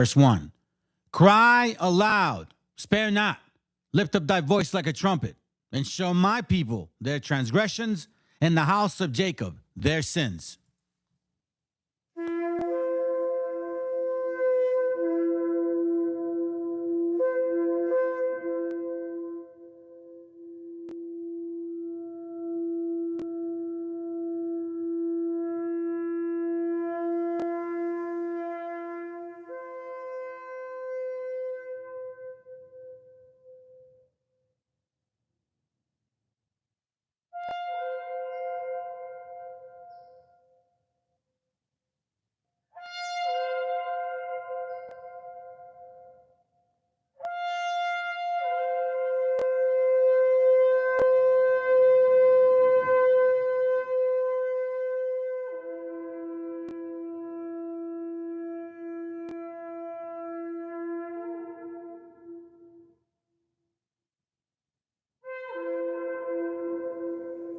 Verse 1. Cry aloud, spare not, lift up thy voice like a trumpet, and show my people their transgressions, and the house of Jacob their sins.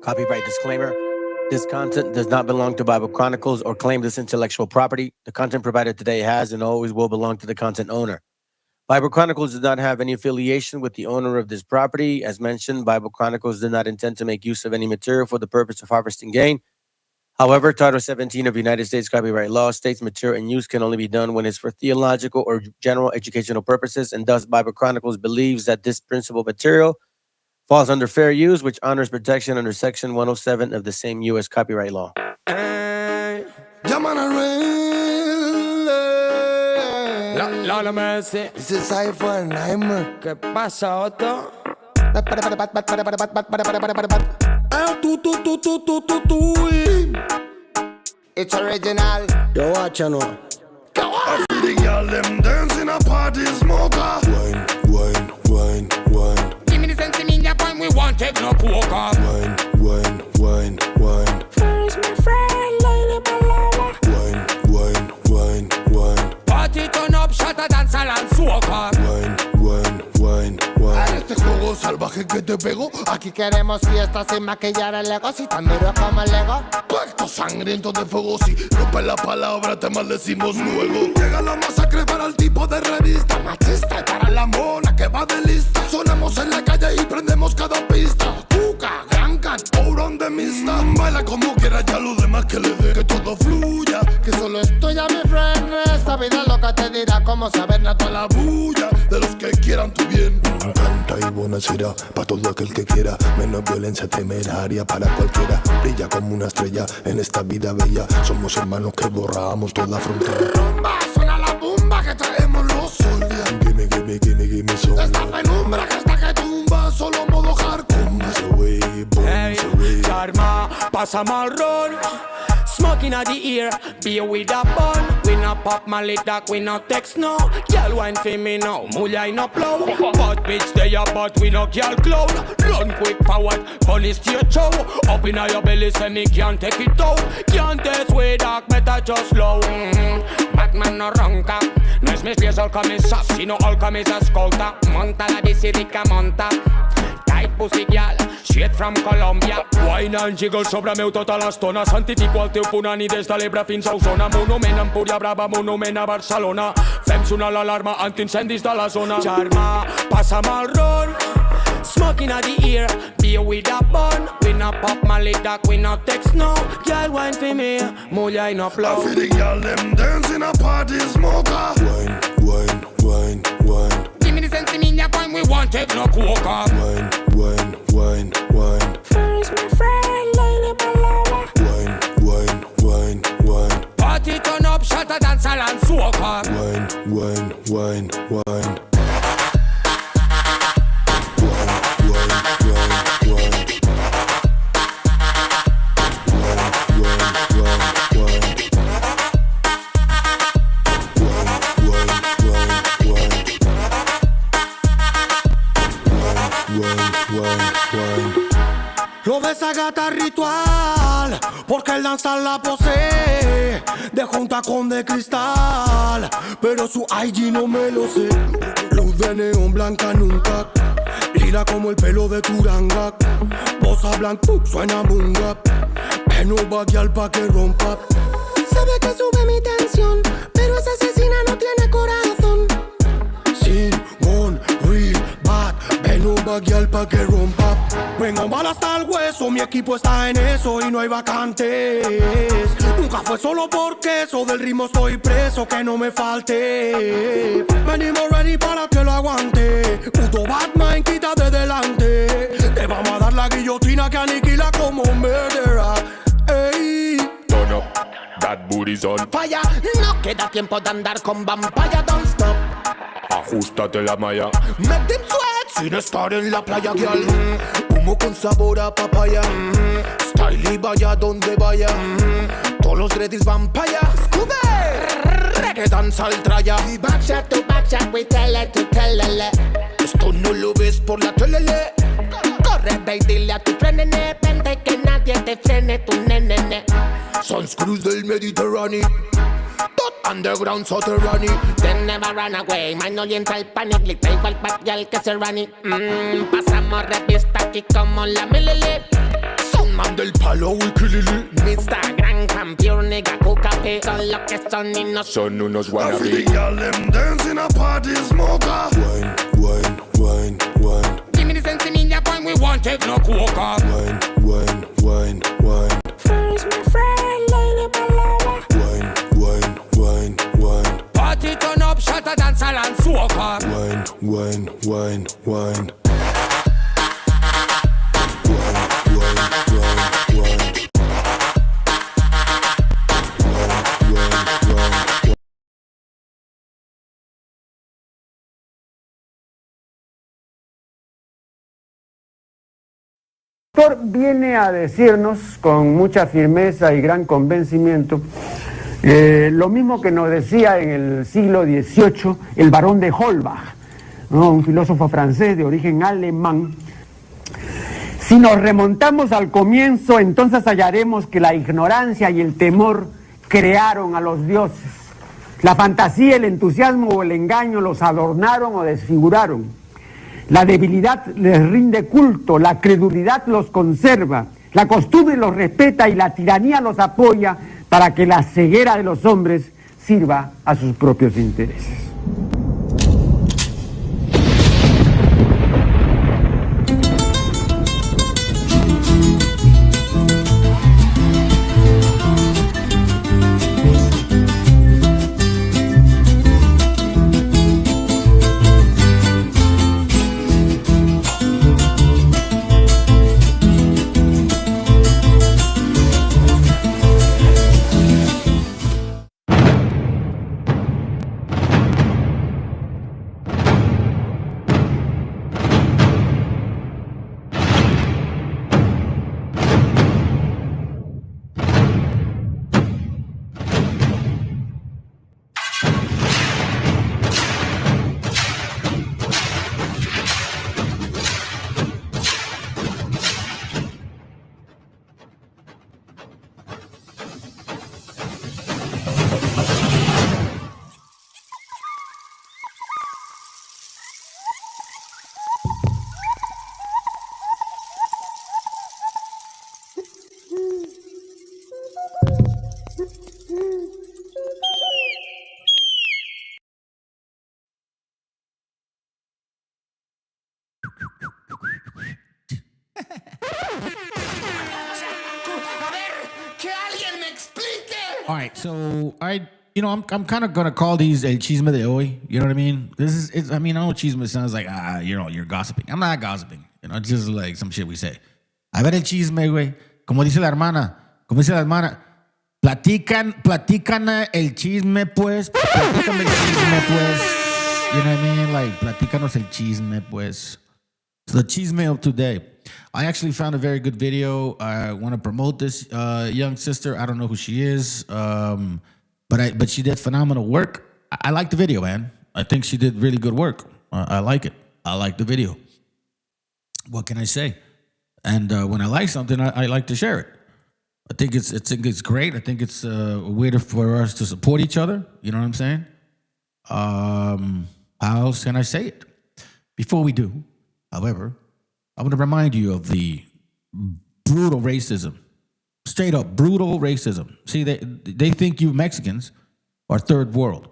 Copyright disclaimer. This content does not belong to Bible Chronicles or claim this intellectual property. The content provided today has and always will belong to the content owner. Bible Chronicles does not have any affiliation with the owner of this property. As mentioned, Bible Chronicles did not intend to make use of any material for the purpose of harvesting gain. However, Title 17 of United States copyright law states material in use can only be done when it's for theological or general educational purposes, and thus Bible Chronicles believes that this principal material falls under fair use, which honors protection under Section 107 of the same U.S. copyright law. Lord mercy. This is Cypher Naimer. ¿Qué pasa, Otto? It's original. Yo, watch no. I feel the girl them dancing a party smoker. Wine, wine, wine, wine. Give me the sense in your point, we won't take no poker. Wine, wine, wine, wine. First, my friend, lady palava. Wine, wine, wine, wine. Party turn up, shatter, dance, and soca. Wine, wine, wine, wine. Este juego salvaje que te pego. Aquí queremos fiesta sin maquillar el ego. Si tan duro como el ego. Pacto sangriento de fuego. Si rompe la palabra te maldecimos luego. Llega la masacre para el tipo de revista. Machista y para la mona que va de lista. Sonamos en la calle y prendemos cada pista. Cuca, gran can, ourón de mista. Baila como quiera, ya lo demás que le dé. Que todo fluya, que solo es tuya mi friend. Esta vida loca te dirá cómo saber toda la bulla de los que quieran tu bien. Canta y buena será para todo aquel que quiera. Menos violencia temeraria para cualquiera. Brilla como una estrella en esta vida bella. Somos hermanos que borramos toda frontera. Rumba, suena la bomba que traemos los soldiers. Gimme, gimme, gimme, gimme some. Esta penumbra que hasta que tumba, solo modo hardcore. Bombs away, Hey, bombs away. Charma, pasa mal run. Smoking at the ear, beer with a bun. We no pop my lid that we no text no. Girl wine for me now, mulya no plow. But bitch they a but we no girl clown. Run quick forward, bunny straight show. Up in your belly say me can't take it out. Can't test way dark, better just slow. Batman no ronca. No es mis pies al camisa, sino al camisa escolta. Monta la bici rica, monta. Tight pussy girl, straight from Colombia. Wine and jiggle sobre meu tota l'estona. Santifico el teu punani des de l'Ebre fins a Osona. Monument a Empúria Brava, monument a Barcelona. Fem sonar l'alarma antiincendis de la zona. Charma, passa'm el ron. Smoking at the ear, beer with a bun. We no pop my lid that we no text no. Girl wine for me, mulla I no I flow. feel the girl them dancing a party smoker. Wine, wine, wine, wine. Give me the sense in your point, we won't take no coca. Wine, wine, wine, wine. First my friend, lady palava. Wine, wine, wine, wine. Party turn up, shatter, dance, and soca. Wine, wine, wine, wine. Lo de esa gata ritual, porque el danzar la posee. De junta con de cristal, pero su IG no me lo sé. Luz de neón blanca nunca, lila como el pelo de Turanga. Bossa blanca, suena bunga. En un baguial pa' que rompa. Sabe que sube mi tensión, pero esa asesina no tiene corazón. nueva guial pa' que rompa. Vengo mal hasta el hueso, mi equipo está en eso y no hay vacantes. Nunca fue solo porque eso del ritmo estoy preso, que no me falte. Venimos ready para que lo aguante. Puto Batman, quita de delante. Te vamos a dar la guillotina que aniquila como un murderer. Ey. Turn up, that booty's on Falla, no queda tiempo de andar con vampaya, don't stop. Ajustate la malla. Make them sweat sin estar en la playa, girl. Humo con sabor a papaya. Style y vaya donde vaya. Todos los dreadies van pa' allá. Scooby, reggaeton saltraya. Y backshot to backshot, we tele to telele. Esto no lo ves por la tele. Corre, ve y dile a tu frenene. Vente que nadie te frene, tu nenene. Sunscrews del Mediterráneo. Tot underground soterrani. Them never run away, man no le entra el panic. Le da igual pa' ya el que se rani. Pasamos revista aquí como la milili. Soundman del palo y kilili. Mr. Gran Campeón, nigga, cucape. Son lo que son y no son. Son unos I feel wannabe. the girl them dance in a party smoker. Wine, wine, wine, wine, Give me the sense in your point, we want take no coca. wine, wine, wine, wine, First my friend, lady palava. wine, wine, wine, wine, Party turn up, shut a dance and soca. wine, wine, wine, wine. El autor viene a decirnos con mucha firmeza y gran convencimiento lo mismo que nos decía en el siglo XVIII el barón de Holbach, ¿no? Un filósofo francés de origen alemán. Si nos remontamos al comienzo, entonces hallaremos que la ignorancia y el temor crearon a los dioses. La fantasía, el entusiasmo o el engaño los adornaron o desfiguraron. La debilidad les rinde culto, la credulidad los conserva, la costumbre los respeta y la tiranía los apoya para que la ceguera de los hombres sirva a sus propios intereses. All right, so I'm kind of gonna call these el chisme de hoy. You know what I mean? I know chisme sounds like you're gossiping. I'm not gossiping. It's just like some shit we say. A ver el chisme, güey. Como dice la hermana, platican el chisme, pues. Platícame el chisme, pues. You know what I mean? Like, platícanos el chisme, pues. So the chisme of today. I actually found a very good video. I want to promote this young sister. I don't know who she is, but she did phenomenal work. I like the video, man. I think she did really good work. I like it. I like the video. What can I say? And when I like something, I like to share it. I think it's great. I think it's a way for us to support each other. You know what I'm saying? How else can I say it? Before we do, however, I want to remind you of the brutal racism. Straight up brutal racism. See, they think you Mexicans are third world.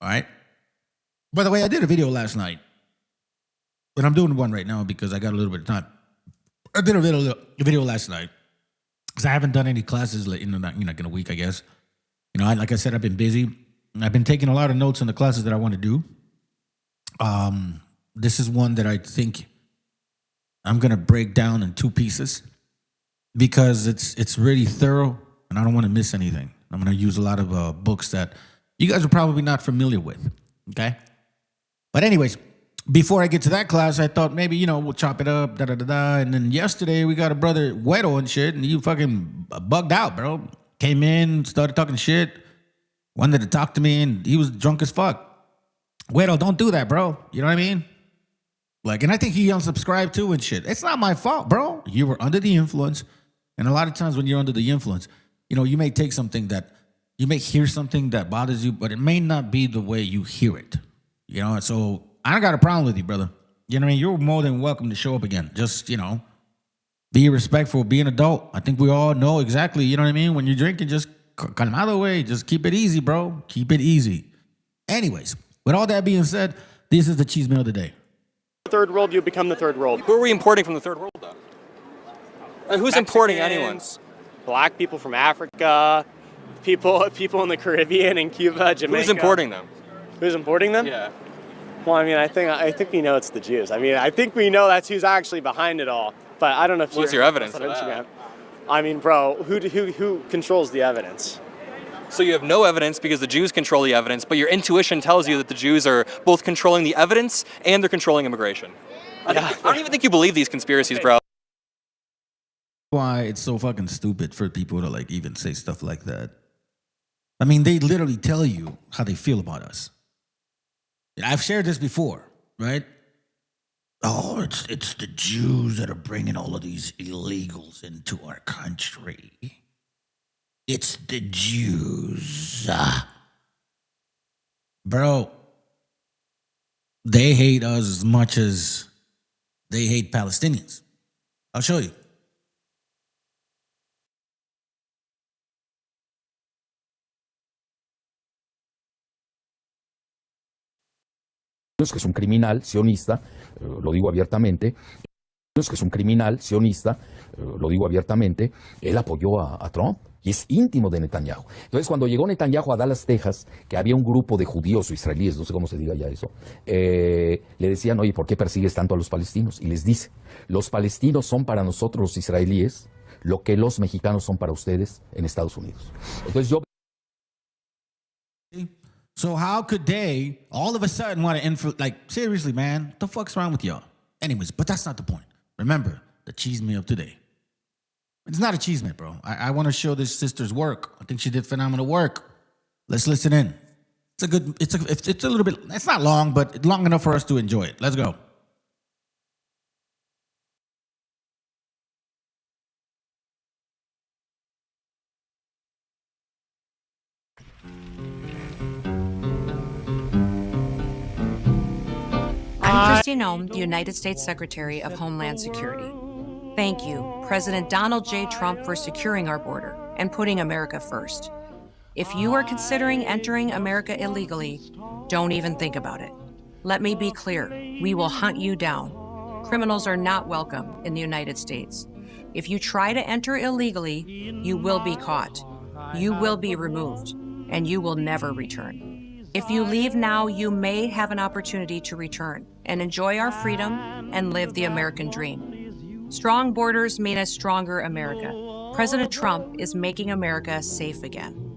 All right? By the way, I did a video last night But I'm doing one right now because I got a little bit of time. I did a video last night because I haven't done any classes in a week, I guess. Like I said, I've been busy. I've been taking a lot of notes on the classes that I want to do. This is one that I think I'm going to break down in 2 pieces because it's really thorough and I don't want to miss anything. I'm going to use a lot of books that you guys are probably not familiar with, okay? But anyways, before I get to that class, I thought maybe, we'll chop it up, da-da-da-da. And then yesterday we got a brother, Wedo and shit, and he fucking bugged out, bro. Came in, started talking shit, wanted to talk to me, and he was drunk as fuck. Wedo, don't do that, bro. You know what I mean? And I think he unsubscribed too and shit. It's not my fault, bro. You were under the influence. And a lot of times when you're under the influence, you may take something you may hear something that bothers you, but it may not be the way you hear it. So I don't got a problem with you, brother. You know what I mean? You're more than welcome to show up again. Just, be respectful, be an adult. I think we all know exactly, you know what I mean? When you're drinking, just come out of the way. Just keep it easy, bro. Keep it easy. Anyways, with all that being said, this is the Chisme of the day. Third world, you become the third world. Who are we importing from the third world, though? And who's importing anyone? Black people from Africa, people in the Caribbean and Cuba, Jamaica. Who's importing them? Who's importing them? Yeah. Well, I think we know it's the Jews. I think we know that's who's actually behind it all. But I don't know if what's your evidence for that? Bro, who controls the evidence? So you have no evidence because the Jews control the evidence, but your intuition tells you that the Jews are both controlling the evidence and they're controlling immigration. I don't even think you believe these conspiracies, bro. Why it's so fucking stupid for people to even say stuff like that. They literally tell you how they feel about us. I've shared this before, right? Oh, it's the Jews that are bringing all of these illegals into our country. It's the Jews. Bro, they hate us as much as they hate Palestinians. I'll show you. Que es un criminal sionista, lo digo abiertamente, que es un criminal sionista, lo digo abiertamente, él apoyó a Trump y es íntimo de Netanyahu. Entonces, cuando llegó Netanyahu a Dallas, Texas, que había un grupo de judíos o israelíes, no sé cómo se diga ya eso, le decían, oye, ¿por qué persigues tanto a los palestinos? Y les dice, los palestinos son para nosotros los israelíes lo que los mexicanos son para ustedes en Estados Unidos. Entonces yo... So how could they all of a sudden want to seriously, man, what the fuck's wrong with y'all? Anyways, but that's not the point. Remember, the Chisme of today. It's not a Chisme, bro. I want to show this sister's work. I think she did phenomenal work. Let's listen in. It's a little bit, it's not long, but long enough for us to enjoy it. Let's go. I'm Christy Nome, the United States Secretary of Homeland Security. Thank you, President Donald J. Trump, for securing our border and putting America first. If you are considering entering America illegally, don't even think about it. Let me be clear, we will hunt you down. Criminals are not welcome in the United States. If you try to enter illegally, you will be caught. You will be removed, and you will never return. If you leave now, you may have an opportunity to return and enjoy our freedom and live the American dream. Strong borders mean a stronger America. President Trump is making America safe again.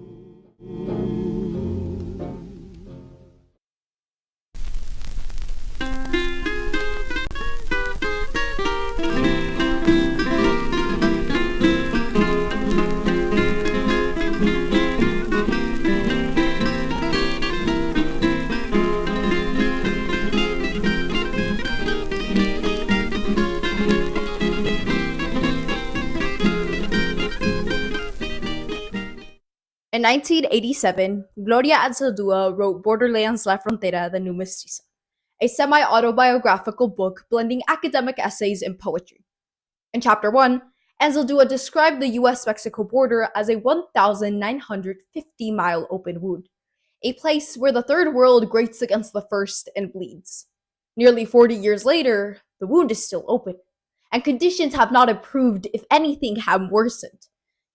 In 1987, Gloria Anzaldúa wrote Borderlands La Frontera de Nu Mestiza, a semi-autobiographical book blending academic essays and poetry. In Chapter 1, Anzaldúa described the US-Mexico border as a 1,950-mile open wound, a place where the third world grates against the first and bleeds. Nearly 40 years later, the wound is still open, and conditions have not improved, if anything, have worsened.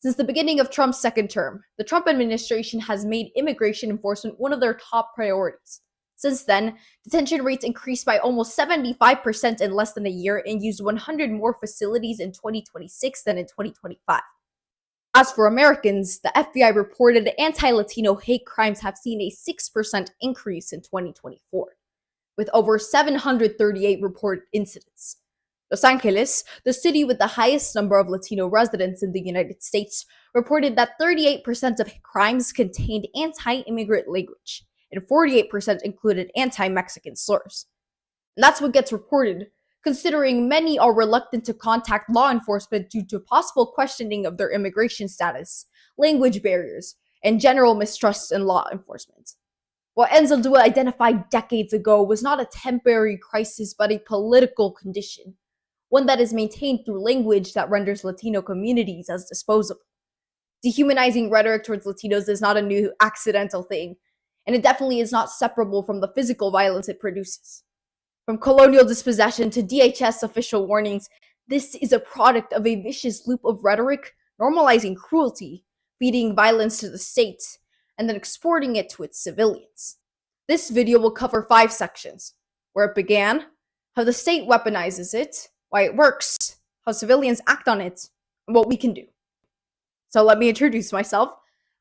Since the beginning of Trump's second term, the Trump administration has made immigration enforcement one of their top priorities. Since then, detention rates increased by almost 75% in less than a year and used 100 more facilities in 2026 than in 2025. As for Americans, the FBI reported anti-Latino hate crimes have seen a 6% increase in 2024, with over 738 reported incidents. Los Angeles, the city with the highest number of Latino residents in the United States, reported that 38% of crimes contained anti-immigrant language, and 48% included anti-Mexican slurs. And that's what gets reported, considering many are reluctant to contact law enforcement due to possible questioning of their immigration status, language barriers, and general mistrust in law enforcement. What Enzaldúa identified decades ago was not a temporary crisis but a political condition, one that is maintained through language that renders Latino communities as disposable. Dehumanizing rhetoric towards Latinos is not a new accidental thing, and it definitely is not separable from the physical violence it produces. From colonial dispossession to DHS official warnings, this is a product of a vicious loop of rhetoric, normalizing cruelty, feeding violence to the state, and then exporting it to its civilians. This video will cover 5 sections: where it began, how the state weaponizes it, why it works, how civilians act on it, and what we can do. So let me introduce myself.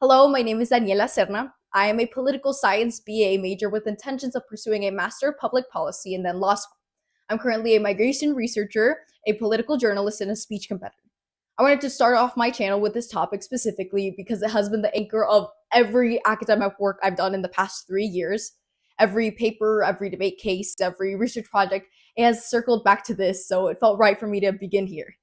Hello, my name is Daniela Serna. I am a political science BA major with intentions of pursuing a Master of Public Policy and then law school. I'm currently a migration researcher, a political journalist, and a speech competitor. I wanted to start off my channel with this topic specifically because it has been the anchor of every academic work I've done in the past 3 years. Every paper, every debate case, every research project, it has circled back to this, so it felt right for me to begin here.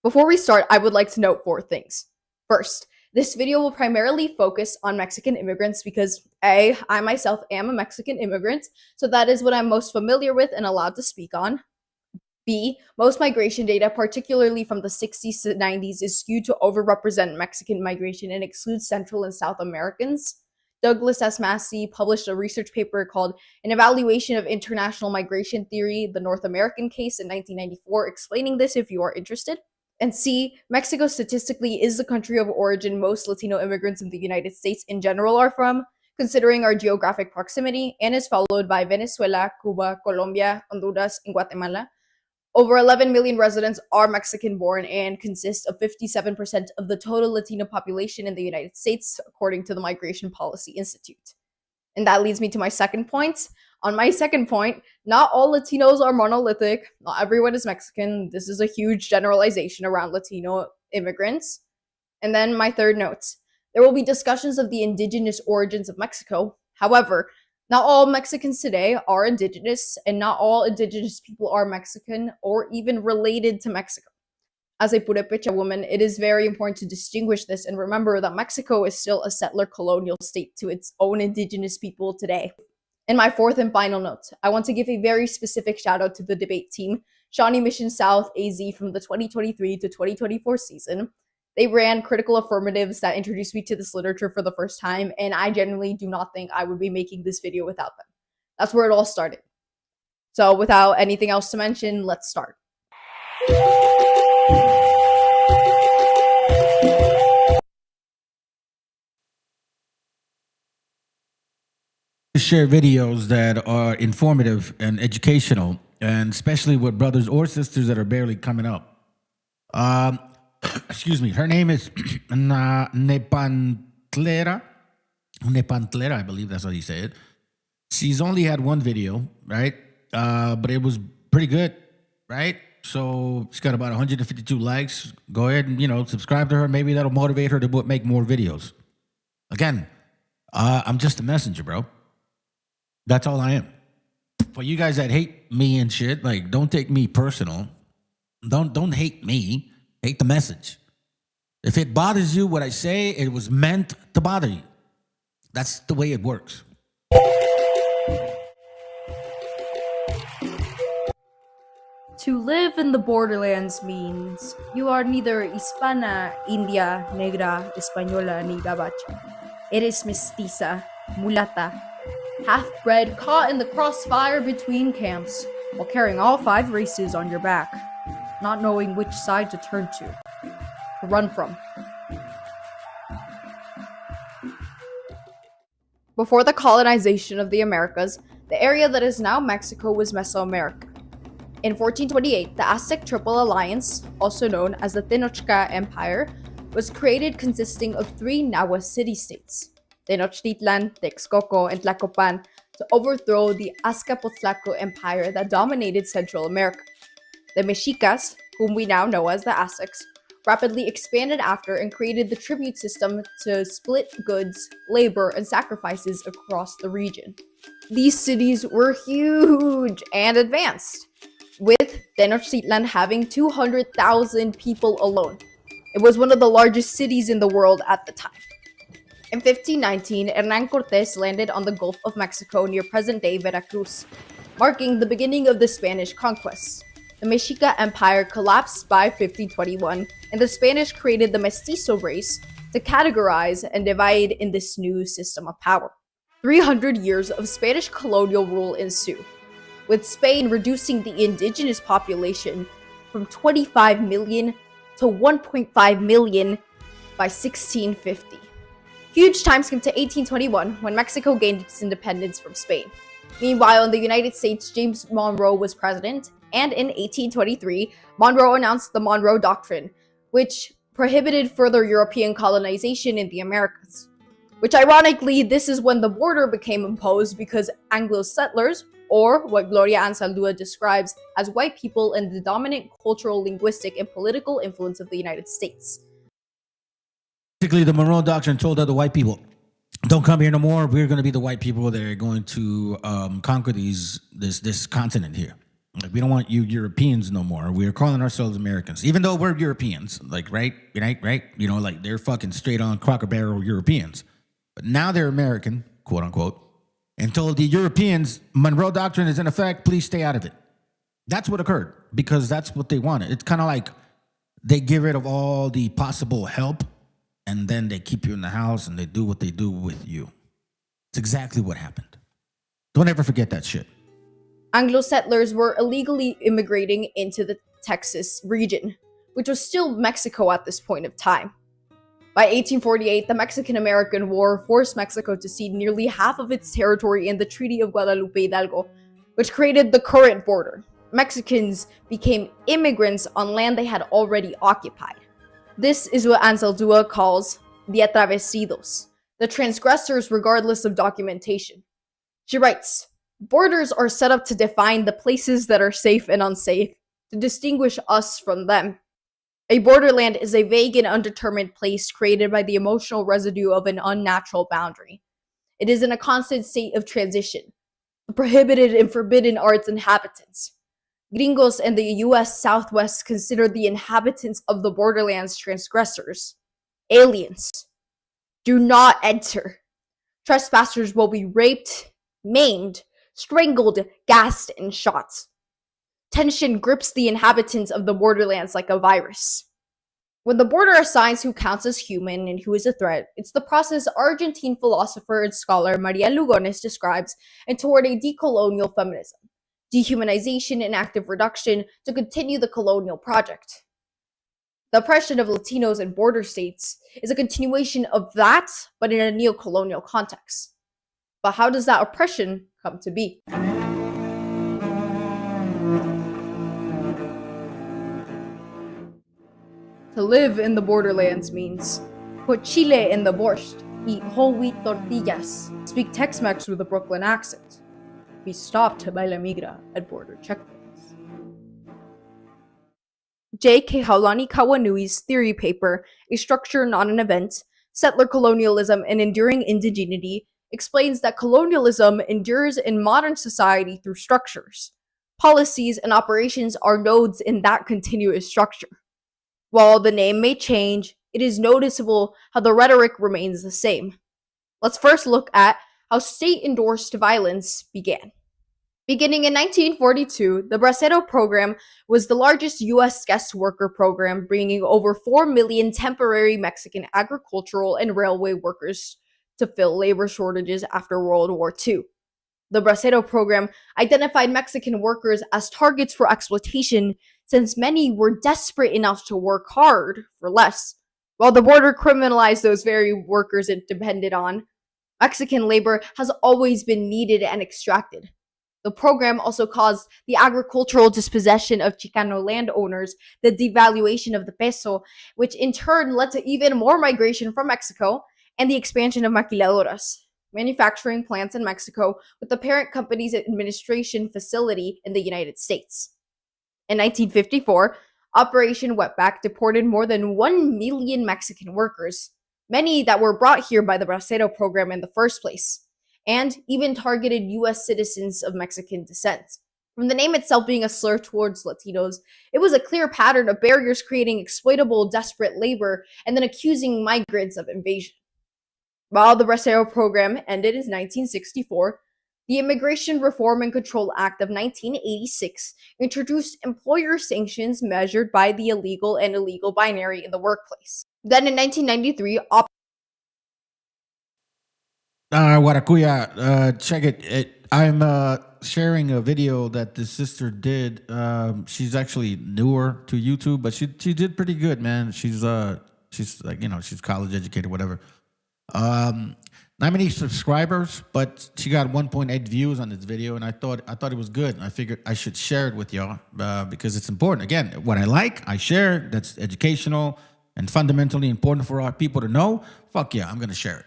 Before we start, I would like to note 4 things. First, this video will primarily focus on Mexican immigrants because A, I myself am a Mexican immigrant, so that is what I'm most familiar with and allowed to speak on. B, most migration data, particularly from the 60s to 90s, is skewed to overrepresent Mexican migration and excludes Central and South Americans. Douglas S. Massey published a research paper called An Evaluation of International Migration Theory, the North American Case in 1994, explaining this if you are interested. And C, Mexico statistically is the country of origin most Latino immigrants in the United States in general are from, considering our geographic proximity, and is followed by Venezuela, Cuba, Colombia, Honduras, and Guatemala. Over 11 million residents are Mexican-born and consist of 57% of the total Latino population in the United States, according to the Migration Policy Institute. And that leads me to my second point. On my second point, not all Latinos are monolithic. Not everyone is Mexican. This is a huge generalization around Latino immigrants. And then my third note. There will be discussions of the indigenous origins of Mexico. However, not all Mexicans today are indigenous, and not all indigenous people are Mexican or even related to Mexico. As a Purepecha woman, it is very important to distinguish this and remember that Mexico is still a settler colonial state to its own indigenous people today. In my fourth and final note, I want to give a very specific shout out to the debate team, Shawnee Mission South AZ from the 2023 to 2024 season. They ran critical affirmatives that introduced me to this literature for the first time, and I genuinely do not think I would be making this video without them. That's where it all started. So without anything else to mention, let's start. Share videos that are informative and educational, and especially with brothers or sisters that are barely coming up. Excuse me, her name is Nepantlera, I believe that's how you say it. She's only had one video, right? But it was pretty good, right? So she's got about 152 likes. Go ahead and, subscribe to her. Maybe that'll motivate her to make more videos. Again, I'm just a messenger, bro. That's all I am. For you guys that hate me and shit, don't take me personal. Don't hate me. Hate the message. If it bothers you what I say, it was meant to bother you. That's the way it works. To live in the borderlands means you are neither hispana, india, negra, española, ni gabacha. Eres mestiza, mulata, half-bred, caught in the crossfire between camps, while carrying all 5 races on your back, not knowing which side to turn to run from. Before the colonization of the Americas, the area that is now Mexico was Mesoamerica. In 1428, the Aztec Triple Alliance, also known as the Tenochca Empire, was created consisting of 3 Nahua city-states, Tenochtitlan, Texcoco, and Tlacopan, to overthrow the Azcapotzalco Empire that dominated Central America. The Mexicas, whom we now know as the Aztecs, rapidly expanded after and created the tribute system to split goods, labor, and sacrifices across the region. These cities were huge and advanced, with Tenochtitlan having 200,000 people alone. It was one of the largest cities in the world at the time. In 1519, Hernán Cortés landed on the Gulf of Mexico near present-day Veracruz, marking the beginning of the Spanish conquest. The Mexica Empire collapsed by 1521, and the Spanish created the Mestizo race to categorize and divide in this new system of power. 300 years of Spanish colonial rule ensue, with Spain reducing the indigenous population from 25 million to 1.5 million by 1650. Huge times come to 1821, when Mexico gained its independence from Spain. Meanwhile, in the United States, James Monroe was president, and in 1823, Monroe announced the Monroe Doctrine, which prohibited further European colonization in the Americas. Which ironically, this is when the border became imposed because Anglo settlers, or what Gloria Anzaldúa describes as white people and the dominant cultural, linguistic, and political influence of the United States. Basically, the Monroe Doctrine told other white people, don't come here no more. We're going to be the white people that are going to conquer this continent here. Like, we don't want you Europeans no more. We're calling ourselves Americans, even though we're Europeans. Like, right? You know, like they're fucking straight on Cracker Barrel Europeans. But now they're American, quote unquote, and told the Europeans, Monroe Doctrine is in effect, please stay out of it. That's what occurred, because that's what they wanted. It's kind of like they get rid of all the possible help, and then they keep you in the house and they do what they do with you. It's exactly what happened. Don't ever forget that shit. Anglo settlers were illegally immigrating into the Texas region, which was still Mexico at this point of time. By 1848, the Mexican-American War forced Mexico to cede nearly half of its territory in the Treaty of Guadalupe Hidalgo, which created the current border. Mexicans became immigrants on land they had already occupied. This is what Anzaldúa calls the atravesidos, the transgressors regardless of documentation. She writes, borders are set up to define the places that are safe and unsafe, to distinguish us from them. A borderland is a vague and undetermined place created by the emotional residue of an unnatural boundary. It is in a constant state of transition. The prohibited and forbidden are its inhabitants. Gringos and the U.S. Southwest consider the inhabitants of the borderlands transgressors, aliens. Do not enter. Trespassers will be raped, maimed, strangled, gassed, and shot. Tension grips the inhabitants of the borderlands like a virus. When the border assigns who counts as human and who is a threat, it's the process Argentine philosopher and scholar Maria Lugones describes and toward a decolonial feminism, dehumanization and active reduction to continue the colonial project. The oppression of Latinos in border states is a continuation of that, but in a neo-colonial context. But how does that oppression come to be? To live in the borderlands means put chile in the borscht, eat whole wheat tortillas, speak Tex-Mex with a Brooklyn accent, be stopped by La Migra at border checkpoints. J.K. Haulani Kawanui's theory paper, A Structure Not an Event, Settler Colonialism and Enduring Indigeneity, explains that colonialism endures in modern society through structures. Policies and operations are nodes in that continuous structure. While the name may change, it is noticeable how the rhetoric remains the same. Let's first look at how state-endorsed violence began. Beginning in 1942, the Bracero program was the largest U.S. guest worker program, bringing over 4 million temporary Mexican agricultural and railway workers to fill labor shortages after World War II. The Bracero program identified Mexican workers as targets for exploitation since many were desperate enough to work hard for less, while the border criminalized those very workers it depended on. Mexican labor has always been needed and extracted. The program also caused the agricultural dispossession of Chicano landowners, the devaluation of the peso, which in turn led to even more migration from Mexico, and the expansion of maquiladoras, manufacturing plants in Mexico with the parent company's administration facility in the United States. In 1954, Operation Wetback deported more than 1 million Mexican workers, many that were brought here by the Bracero program in the first place, and even targeted U.S. citizens of Mexican descent. From the name itself being a slur towards Latinos, it was a clear pattern of barriers creating exploitable, desperate labor and then accusing migrants of invasion. While the Bracero program ended in 1964, the Immigration Reform and Control Act of 1986 introduced employer sanctions measured by the illegal and illegal binary in the workplace. Then in 1993, Warakuya, check it. I'm sharing a video that this sister did. She's actually newer to YouTube, but she did pretty good, man. She's like, you know, she's college educated, whatever. Not many subscribers, but she got 1.8 views on this video, and I thought it was good. I figured I should share it with y'all because it's important. Again, what I like, I share. That's educational and fundamentally important for our people to know. Fuck yeah, I'm gonna share it.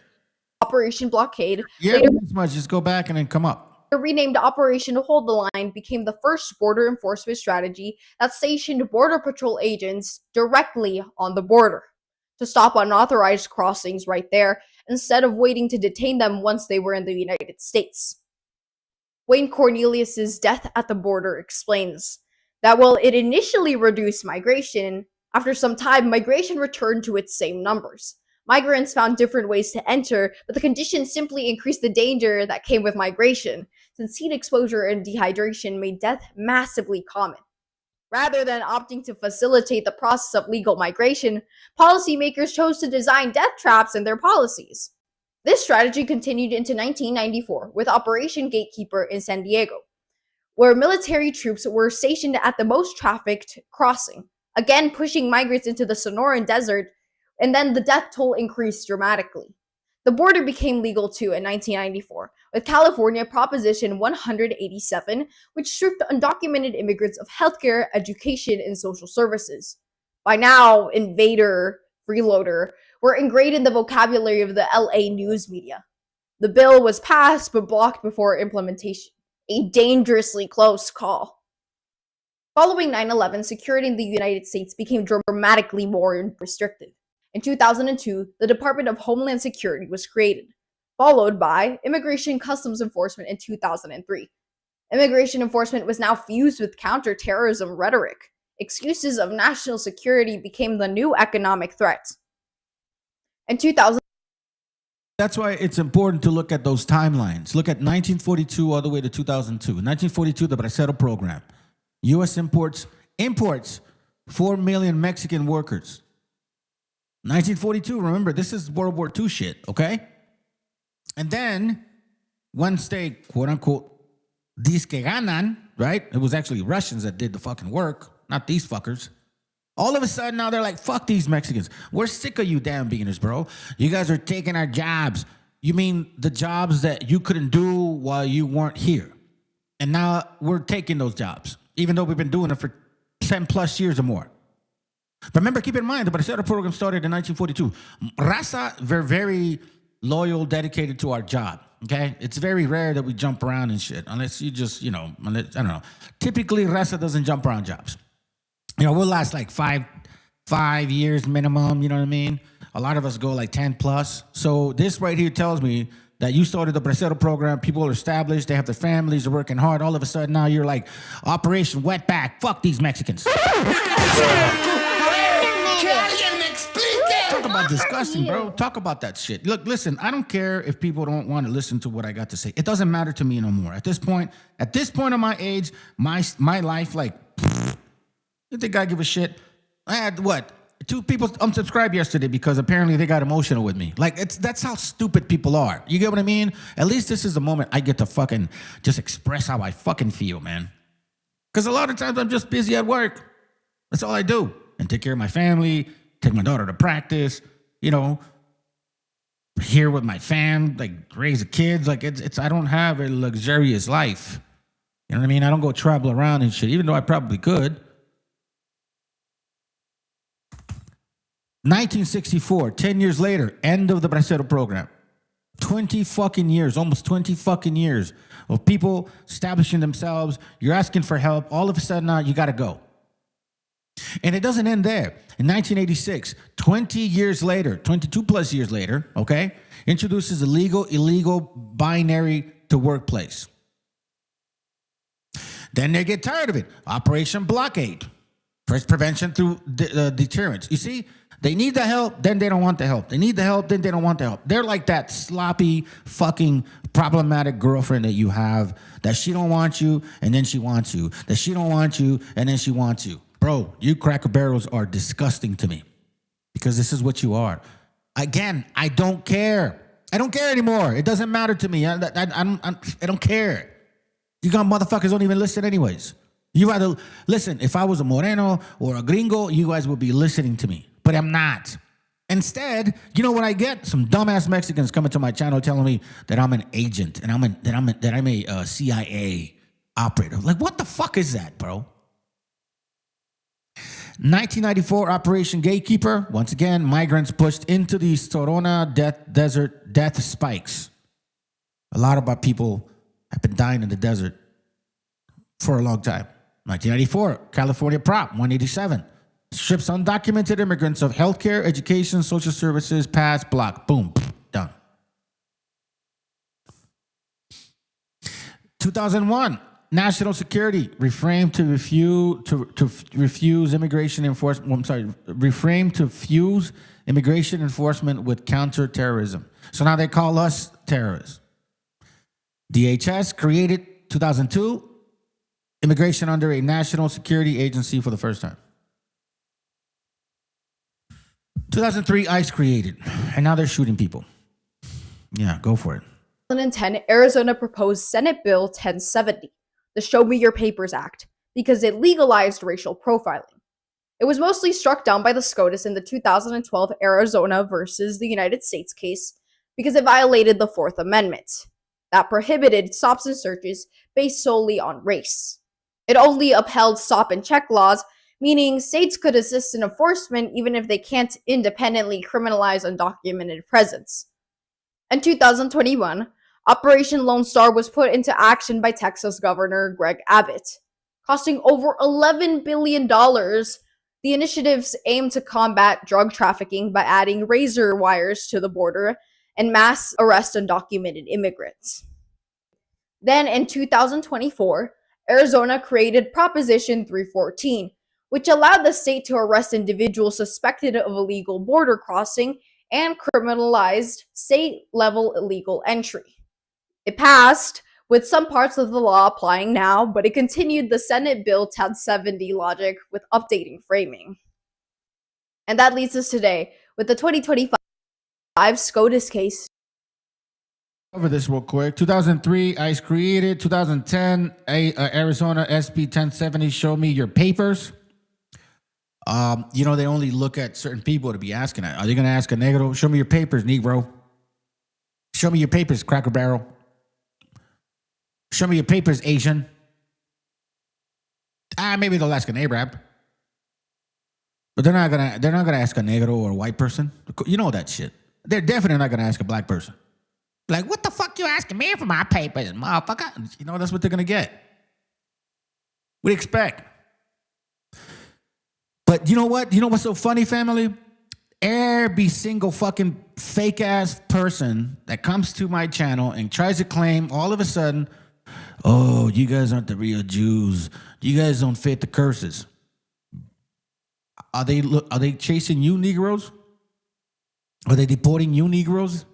Operation Blockade, Yeah, as much. Just go back and then come up. Renamed Operation Hold the Line, became the first border enforcement strategy that stationed Border Patrol agents directly on the border to stop unauthorized crossings right there, instead of waiting to detain them once they were in the United States. Wayne Cornelius's Death at the Border explains that while it initially reduced migration, after some time, migration returned to its same numbers. Migrants found different ways to enter, but the conditions simply increased the danger that came with migration, since heat exposure and dehydration made death massively common. Rather than opting to facilitate the process of legal migration, policymakers chose to design death traps in their policies. This strategy continued into 1994 with Operation Gatekeeper in San Diego, where military troops were stationed at the most trafficked crossing, again pushing migrants into the Sonoran Desert, and then the death toll increased dramatically. The border became legal too in 1994, with California Proposition 187, which stripped undocumented immigrants of healthcare, education, and social services. By now, invader, freeloader were ingrained in the vocabulary of the LA news media. The bill was passed but blocked before implementation. A dangerously close call. Following 9/11, security in the United States became dramatically more restrictive. In 2002, the Department of Homeland Security was created, followed by Immigration and Customs Enforcement in 2003. Immigration enforcement was now fused with counterterrorism rhetoric. Excuses of national security became the new economic threat. In 2000, that's why it's important to look at those timelines. Look at 1942 all the way to 2002. 1942, the Bracero program. U.S. imports 4 million Mexican workers. 1942, remember, this is World War II shit, okay? And then, once they, quote-unquote, disque ganan, right? It was actually Russians that did the fucking work, not these fuckers. All of a sudden, now they're like, fuck these Mexicans. We're sick of you damn beginners, bro. You guys are taking our jobs. You mean the jobs that you couldn't do while you weren't here. And now we're taking those jobs, even though we've been doing it for 10 plus years or more. Remember, keep in mind, the Bracero program started in 1942. Raza, we're very loyal, dedicated to our job, okay? It's very rare that we jump around and shit, unless you just, you know, I don't know. Typically, Raza doesn't jump around jobs. You know, we'll last like five years minimum, you know what I mean? A lot of us go like 10 plus. So this right here tells me that you started the Bracero program, people are established, they have their families, they're working hard. All of a sudden now you're like, Operation Wetback, fuck these Mexicans. Talk about disgusting, bro. Talk about that shit. Look, listen, I don't care if people don't want to listen to what I got to say. It doesn't matter to me no more. At this point of my age, my life, like, you think I give a shit? I had what? 2 people unsubscribed yesterday because apparently they got emotional with me. Like, that's how stupid people are. You get what I mean? At least this is the moment I get to fucking just express how I fucking feel, man. Because a lot of times I'm just busy at work. That's all I do. And take care of my family, take my daughter to practice, you know, here with my fam, like raise the kids. Like it's I don't have a luxurious life. You know what I mean? I don't go travel around and shit, even though I probably could. 1964, 10 years later, end of the Bracero program. 20 fucking years, almost 20 fucking years of people establishing themselves. You're asking for help. All of a sudden now you got to go. And it doesn't end there. In 1986, 20 years later, 22 plus years later, okay, introduces illegal binary to workplace. Then they get tired of it. Operation Blockade. First prevention through deterrence. You see, they need the help, then they don't want the help. They need the help, then they don't want the help. They're like that sloppy, fucking problematic girlfriend that you have, that she don't want you, and then she wants you. That she don't want you, and then she wants you. Bro, you Cracker Barrels are disgusting to me because this is what you are. Again, I don't care. I don't care anymore. It doesn't matter to me. I don't care. You got motherfuckers don't even listen anyways. You either listen, if I was a Moreno or a Gringo, you guys would be listening to me, but I'm not. Instead, you know what I get? Some dumbass Mexicans coming to my channel telling me that I'm an agent and that I'm a CIA operator. Like, what the fuck is that, bro? 1994 Operation Gatekeeper. Once again, migrants pushed into the Sorona desert death spikes. A lot of our people have been dying in the desert for a long time. 1994 California Prop 187. Strips undocumented immigrants of healthcare, education, social services, pass, block. Boom, done. 2001. National security reframed to refuse immigration enforcement. I'm sorry, reframed to fuse immigration enforcement with counterterrorism. So now they call us terrorists. DHS created 2002 immigration under a national security agency for the first time. 2003 ICE created, and now they're shooting people. Yeah, go for it. 2010, Arizona proposed Senate Bill 1070. The Show Me Your Papers Act, because it legalized racial profiling. It was mostly struck down by the SCOTUS in the 2012 Arizona versus the United States case because it violated the Fourth Amendment that prohibited stops and searches based solely on race. It only upheld stop and check laws, meaning states could assist in enforcement even if they can't independently criminalize undocumented presence. In 2021, Operation Lone Star was put into action by Texas Governor Greg Abbott, costing over $11 billion. The initiatives aim to combat drug trafficking by adding razor wires to the border and mass arrest undocumented immigrants. Then in 2024, Arizona created Proposition 314, which allowed the state to arrest individuals suspected of illegal border crossing and criminalized state-level illegal entry. It passed, with some parts of the law applying now, but it continued the Senate Bill 1070 logic with updating framing. And that leads us today with the 2025 SCOTUS case. Over this real quick. 2003, ICE created. 2010, Arizona SB 1070, Show Me Your Papers. You know, they only look at certain people to be asking it. Are they going to ask a negro? Show me your papers, Negro. Show me your papers, Cracker Barrel. Show me your papers, Asian. Maybe they'll ask an Arab. But they're not gonna ask a negro or a white person. You know that shit. They're definitely not gonna ask a black person. Like, what the fuck you asking me for my papers, motherfucker? You know, that's what they're gonna get. What do you expect? But you know what? You know what's so funny, family? Every single fucking fake ass person that comes to my channel and tries to claim all of a sudden, oh, you guys aren't the real Jews. You guys don't fit the curses. Are they chasing you, Negroes? Are they deporting you, Negroes?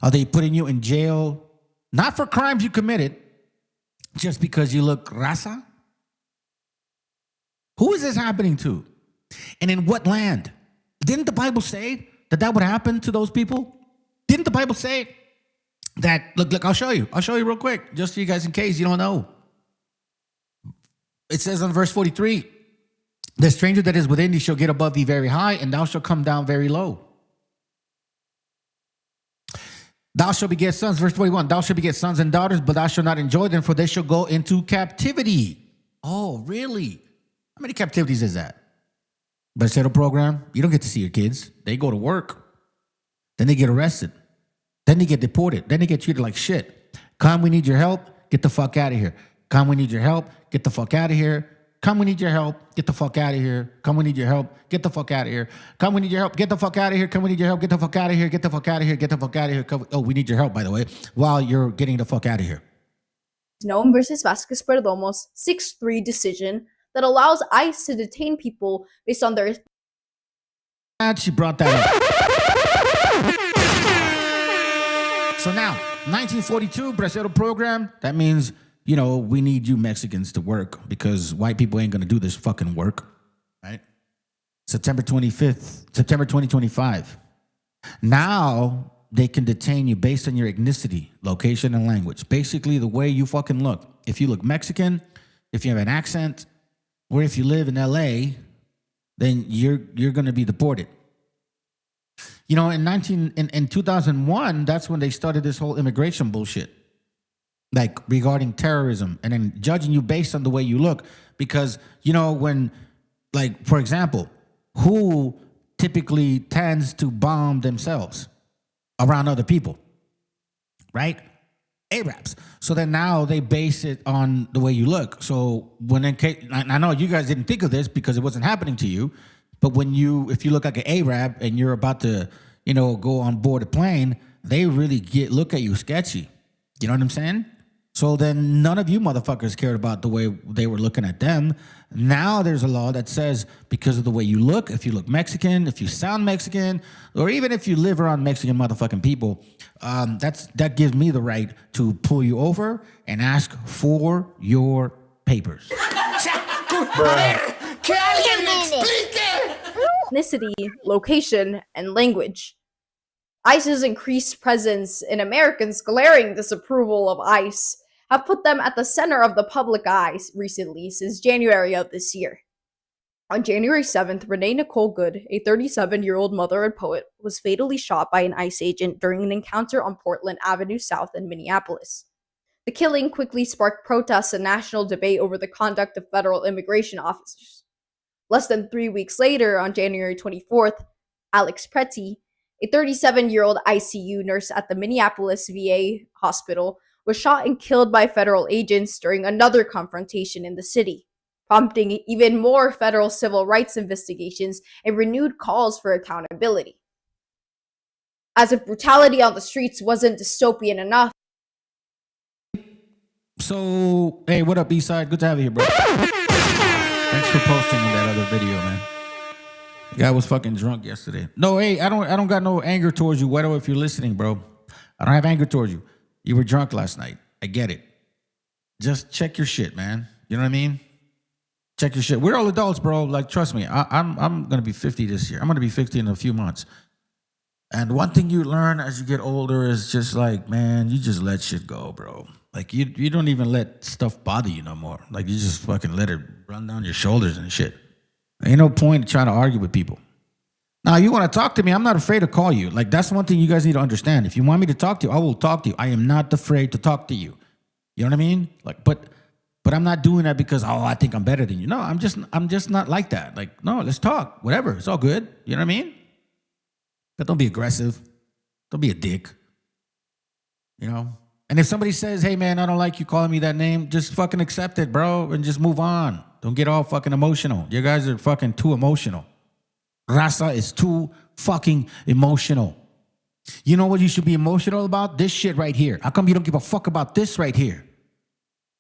Are they putting you in jail? Not for crimes you committed, just because you look raza? Who is this happening to? And in what land? Didn't the Bible say that that would happen to those people? Didn't the Bible say that, look, I'll show you real quick, just for you guys in case you don't know. It says on verse 43, the stranger that is within thee shall get above thee very high, and thou shalt come down very low. Thou shalt beget sons, verse 41, thou shalt beget sons and daughters, but thou shalt not enjoy them, for they shall go into captivity. Oh, really? How many captivities is that? Bracero program, you don't get to see your kids. They go to work. Then they get arrested. Then they get deported. Then they get treated like shit. Come, we need your help. Get the fuck out of here. Come, we need your help. Get the fuck out of here. Come, we need your help. Get the fuck out of here. Come, we need your help. Get the fuck out of here. Come, we need your help. Get the fuck out of here. Come, we need your help. Get the fuck out of here. Get the fuck out of here. Get the fuck out of here. Oh, we need your help, by the way, while you're getting the fuck out of here. Noam versus Vasquez Perdomo's 6-3 decision that allows ICE to detain people based on their... She brought that up. So now, 1942, Bracero program, that means, you know, we need you Mexicans to work because white people ain't going to do this fucking work, right? September 2025. Now they can detain you based on your ethnicity, location, and language. Basically, the way you fucking look. If you look Mexican, if you have an accent, or if you live in LA, then you're going to be deported. You know, in 2001, that's when they started this whole immigration bullshit, like regarding terrorism, and then judging you based on the way you look. Because, you know, when, like, for example, who typically tends to bomb themselves around other people, right? Arabs. So then now they base it on the way you look. So when I know you guys didn't think of this because it wasn't happening to you, but if you look like an Arab and you're about to, you know, go on board a plane, they really look at you sketchy. You know what I'm saying? So then none of you motherfuckers cared about the way they were looking at them. Now there's a law that says because of the way you look, if you look Mexican, if you sound Mexican, or even if you live around Mexican motherfucking people, that gives me the right to pull you over and ask for your papers. Ethnicity, location, and language. ICE's increased presence in Americans' glaring disapproval of ICE have put them at the center of the public eye recently since January of this year. On January 7th, Renee Nicole Good, a 37-year-old mother and poet, was fatally shot by an ICE agent during an encounter on Portland Avenue South in Minneapolis. The killing quickly sparked protests and national debate over the conduct of federal immigration officers. Less than 3 weeks later, on January 24th, Alex Pretty, a 37-year-old ICU nurse at the Minneapolis VA hospital, was shot and killed by federal agents during another confrontation in the city, prompting even more federal civil rights investigations and renewed calls for accountability. As if brutality on the streets wasn't dystopian enough. So, hey, what up, B-Side? Good to have you here, bro. Thanks for posting that other video, man. The guy was fucking drunk yesterday. No, hey, I don't got no anger towards you, Wedo, if you're listening, bro. I don't have anger towards you. You were drunk last night. I get it. Just check your shit, man. You know what I mean? Check your shit. We're all adults, bro. Like, trust me. I'm gonna be 50 this year. I'm gonna be 50 in a few months. And one thing you learn as you get older is just like, man, you just let shit go, bro. Like, you don't even let stuff bother you no more. Like, you just fucking let it run down your shoulders and shit. Ain't no point in trying to argue with people. Now, you want to talk to me, I'm not afraid to call you. Like, that's one thing you guys need to understand. If you want me to talk to you, I will talk to you. I am not afraid to talk to you. You know what I mean? Like, but I'm not doing that because, oh, I think I'm better than you. No, I'm just not like that. Like, no, let's talk. Whatever. It's all good. You know what I mean? But don't be aggressive. Don't be a dick. You know? And if somebody says, hey, man, I don't like you calling me that name, just fucking accept it, bro, and just move on. Don't get all fucking emotional. You guys are fucking too emotional. Raza is too fucking emotional. You know what you should be emotional about? This shit right here. How come you don't give a fuck about this right here?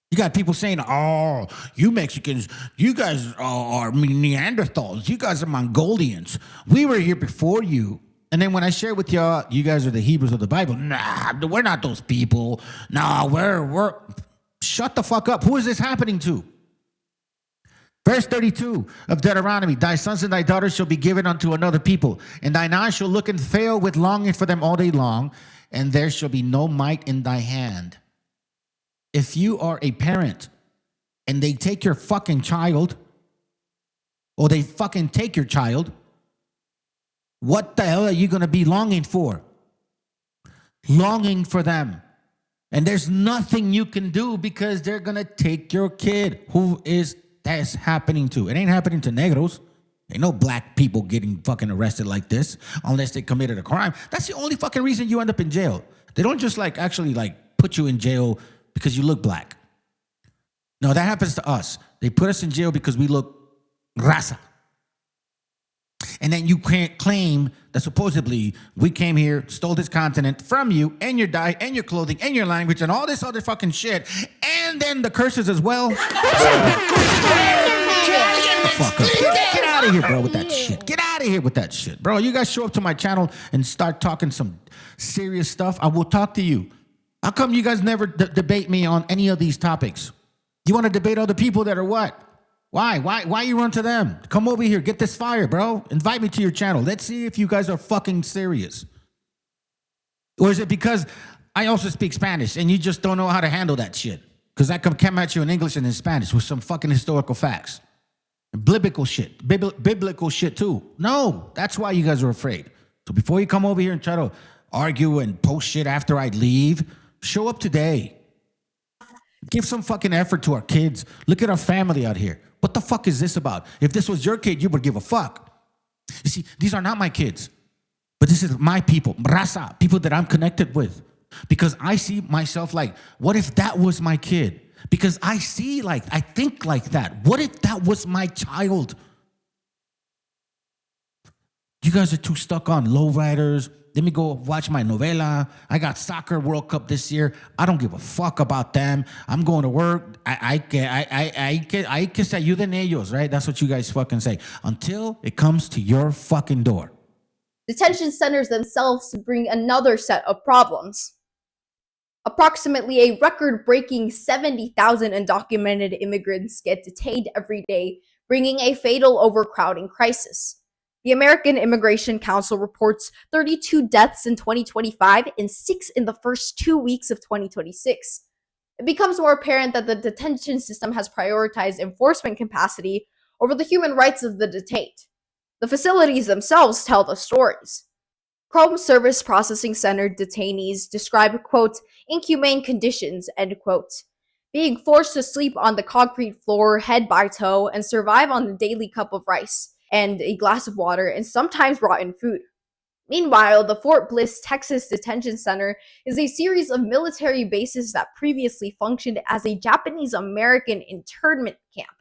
You got people saying, oh, you Mexicans, you guys are Neanderthals. You guys are Mongolians. We were here before you. And then when I share with y'all, you guys are the Hebrews of the Bible. Nah, we're not those people. Nah, we're... Shut the fuck up. Who is this happening to? Verse 32 of Deuteronomy, thy sons and thy daughters shall be given unto another people, and thine eyes shall look and fail with longing for them all day long, and there shall be no might in thy hand. If you are a parent and they take your fucking child, or they fucking take your child, what the hell are you going to be longing for? Longing for them. And there's nothing you can do because they're going to take your kid. Who is that's happening to? It ain't happening to negros. Ain't no black people getting fucking arrested like this unless they committed a crime. That's the only fucking reason you end up in jail. They don't just actually put you in jail because you look black. No, that happens to us. They put us in jail because we look raza. And then you can't claim that supposedly we came here, stole this continent from you, and your diet, and your clothing, and your language, and all this other fucking shit, and then the curses as well. Fuck up. Get out of here, bro, with that shit. Get out of here with that shit. Bro, you guys show up to my channel and start talking some serious stuff, I will talk to you. How come you guys never debate me on any of these topics? You want to debate other people that are what? Why you run to them? Come over here, get this fire, bro. Invite me to your channel. Let's see if you guys are fucking serious. Or is it because I also speak Spanish and you just don't know how to handle that shit? Because I come at you in English and in Spanish with some fucking historical facts. Biblical shit. Biblical shit too. No, that's why you guys are afraid. So before you come over here and try to argue and post shit after I leave, show up today. Give some fucking effort to our kids. Look at our family out here. What the fuck is this about? If this was your kid, you would give a fuck. You see, these are not my kids, but this is my people, raza, people that I'm connected with. Because I see myself what if that was my kid? Because I think like that. What if that was my child? You guys are too stuck on lowriders. Let me go watch my novela. I got soccer World Cup this year. I don't give a fuck about them. I'm going to work. I que se ayuden ellos, right? That's what you guys fucking say. Until it comes to your fucking door. Detention centers themselves bring another set of problems. Approximately a record-breaking 70,000 undocumented immigrants get detained every day, bringing a fatal overcrowding crisis. The American Immigration Council reports 32 deaths in 2025 and 6 in the first 2 weeks of 2026. It becomes more apparent that the detention system has prioritized enforcement capacity over the human rights of the detained. The facilities themselves tell the stories. Chrome Service Processing Center detainees describe, quote, inhumane conditions, end quote, being forced to sleep on the concrete floor head by toe and survive on a daily cup of rice and a glass of water, and sometimes rotten food. Meanwhile, the Fort Bliss, Texas Detention Center is a series of military bases that previously functioned as a Japanese-American internment camp.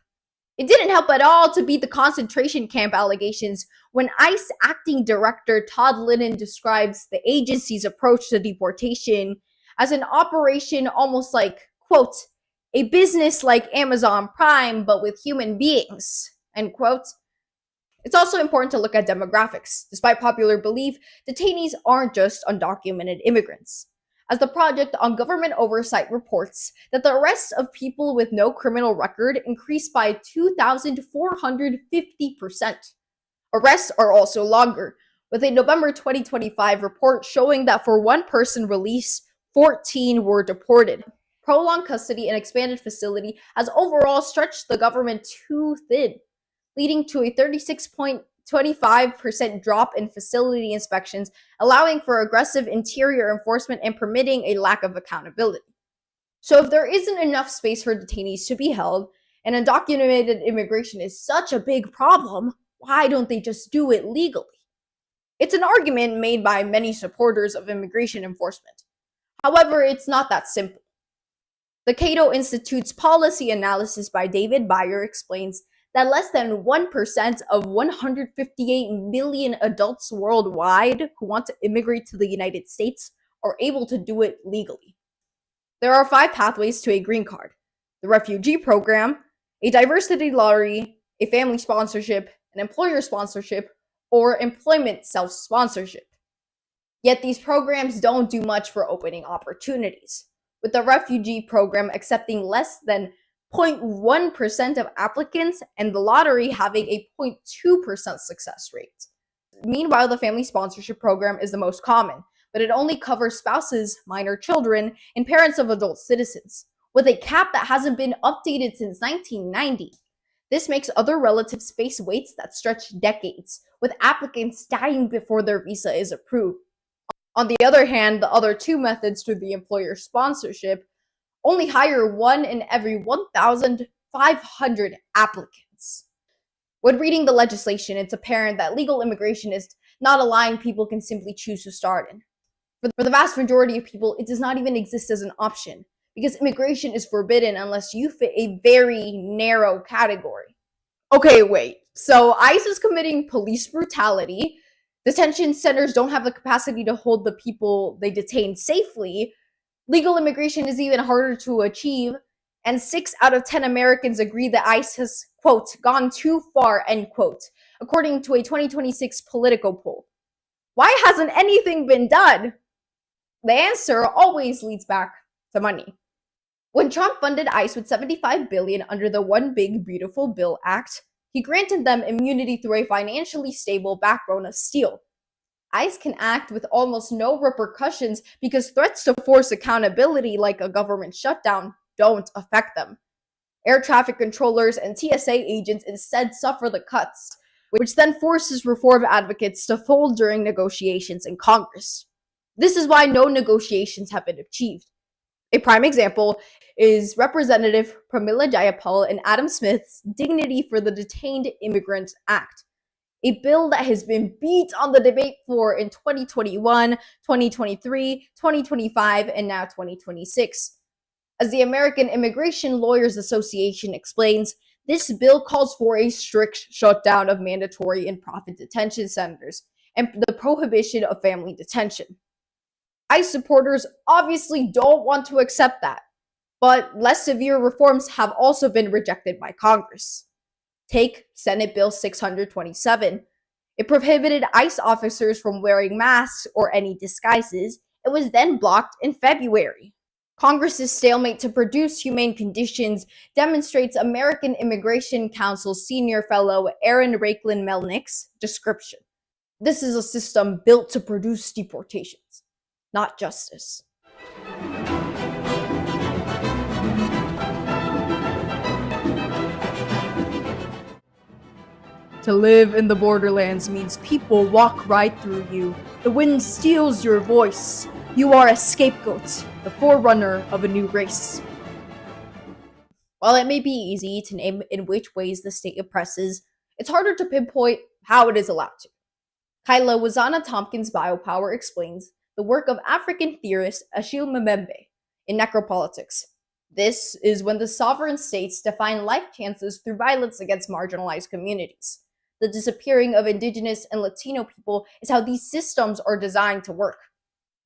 It didn't help at all to beat the concentration camp allegations when ICE Acting Director Todd Linnen describes the agency's approach to deportation as an operation almost like, quote, a business like Amazon Prime but with human beings, end quote. It's also important to look at demographics. Despite popular belief, detainees aren't just undocumented immigrants, as the Project on Government Oversight reports that the arrests of people with no criminal record increased by 2,450%. Arrests are also longer, with a November 2025 report showing that for one person released, 14 were deported. Prolonged custody and expanded facility has overall stretched the government too thin, leading to a 36.25% drop in facility inspections, allowing for aggressive interior enforcement and permitting a lack of accountability. So if there isn't enough space for detainees to be held, and undocumented immigration is such a big problem, why don't they just do it legally? It's an argument made by many supporters of immigration enforcement. However, it's not that simple. The Cato Institute's policy analysis by David Beyer explains that less than 1% of 158 million adults worldwide who want to immigrate to the United States are able to do it legally. There are 5 pathways to a green card: the refugee program, a diversity lottery, a family sponsorship, an employer sponsorship, or employment self-sponsorship. Yet these programs don't do much for opening opportunities, with the refugee program accepting less than 0.1% of applicants, and the lottery having a 0.2% success rate. Meanwhile, the family sponsorship program is the most common, but it only covers spouses, minor children, and parents of adult citizens, with a cap that hasn't been updated since 1990. This makes other relatives face waits that stretch decades, with applicants dying before their visa is approved. On the other hand, the other two methods through the employer sponsorship only hire 1 in every 1,500 applicants. When reading the legislation, it's apparent that legal immigration is not a line people can simply choose to start in. For the vast majority of people, it does not even exist as an option, because immigration is forbidden unless you fit a very narrow category. Okay, wait. So ICE is committing police brutality, detention centers don't have the capacity to hold the people they detain safely, legal immigration is even harder to achieve, and 6 out of 10 Americans agree that ICE has, quote, gone too far, end quote, according to a 2026 Politico poll. Why hasn't anything been done? The answer always leads back to money. When Trump funded ICE with $75 billion under the One Big Beautiful Bill Act, he granted them immunity through a financially stable backbone of steel. ICE can act with almost no repercussions because threats to force accountability like a government shutdown don't affect them. Air traffic controllers and TSA agents instead suffer the cuts, which then forces reform advocates to fold during negotiations in Congress. This is why no negotiations have been achieved. A prime example is Representative Pramila Jayapal and Adam Smith's Dignity for the Detained Immigrants Act, a bill that has been beat on the debate floor in 2021, 2023, 2025, and now 2026. As the American Immigration Lawyers Association explains, this bill calls for a strict shutdown of mandatory and profit detention centers and the prohibition of family detention. ICE supporters obviously don't want to accept that, but less severe reforms have also been rejected by Congress. Take Senate Bill 627. It prohibited ICE officers from wearing masks or any disguises. It was then blocked in February. Congress's stalemate to produce humane conditions demonstrates American Immigration Council's senior fellow Aaron Raiklin Melnick's description. This is a system built to produce deportations, not justice. To live in the borderlands means people walk right through you. The wind steals your voice. You are a scapegoat, the forerunner of a new race. While it may be easy to name in which ways the state oppresses, it's harder to pinpoint how it is allowed to. Kyla Wazana Tompkins Biopower explains the work of African theorist Achille Mbembe in Necropolitics. This is when the sovereign states define life chances through violence against marginalized communities. The disappearing of Indigenous and Latino people is how these systems are designed to work.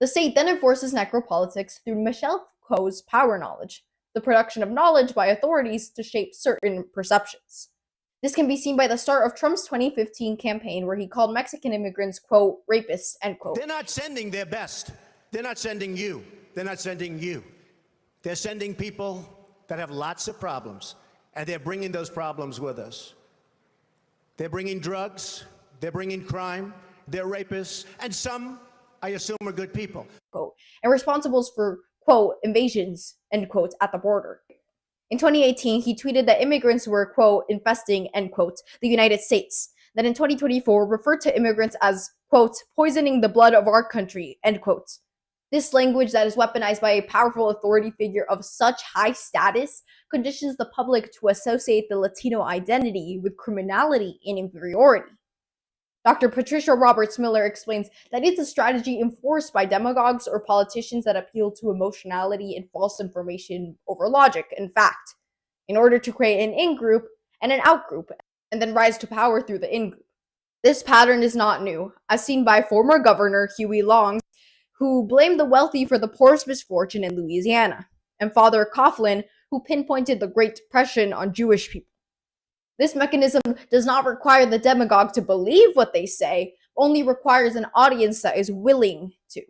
The state then enforces necropolitics through Michel Foucault's power knowledge, the production of knowledge by authorities to shape certain perceptions. This can be seen by the start of Trump's 2015 campaign where he called Mexican immigrants, quote, rapists, end quote. They're not sending their best. They're not sending you. They're not sending you. They're sending people that have lots of problems, and they're bringing those problems with us. They're bringing drugs, they're bringing crime, they're rapists, and some, I assume, are good people. Quote, and responsible for, quote, invasions, end quote, at the border. In 2018, he tweeted that immigrants were, quote, infesting, end quote, the United States. Then in 2024, referred to immigrants as, quote, poisoning the blood of our country, end quote. This language that is weaponized by a powerful authority figure of such high status conditions the public to associate the Latino identity with criminality and inferiority. Dr. Patricia Roberts Miller explains that it's a strategy enforced by demagogues or politicians that appeal to emotionality and false information over logic and fact, in order to create an in-group and an out-group, and then rise to power through the in-group. This pattern is not new, as seen by former Governor Huey Long, who blamed the wealthy for the poor's misfortune in Louisiana, and Father Coughlin, who pinpointed the Great Depression on Jewish people. This mechanism does not require the demagogue to believe what they say, only requires an audience that is willing to.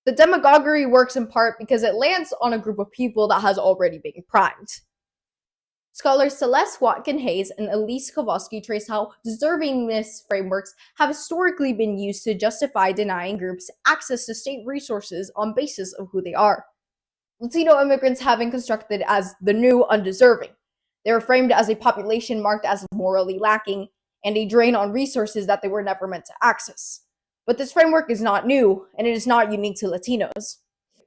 The demagoguery works in part because it lands on a group of people that has already been primed. Scholars Celeste Watkin-Hayes and Elise Kowalski trace how deservingness frameworks have historically been used to justify denying groups access to state resources on basis of who they are. Latino immigrants have been constructed as the new undeserving. They were framed as a population marked as morally lacking and a drain on resources that they were never meant to access. But this framework is not new, and it is not unique to Latinos.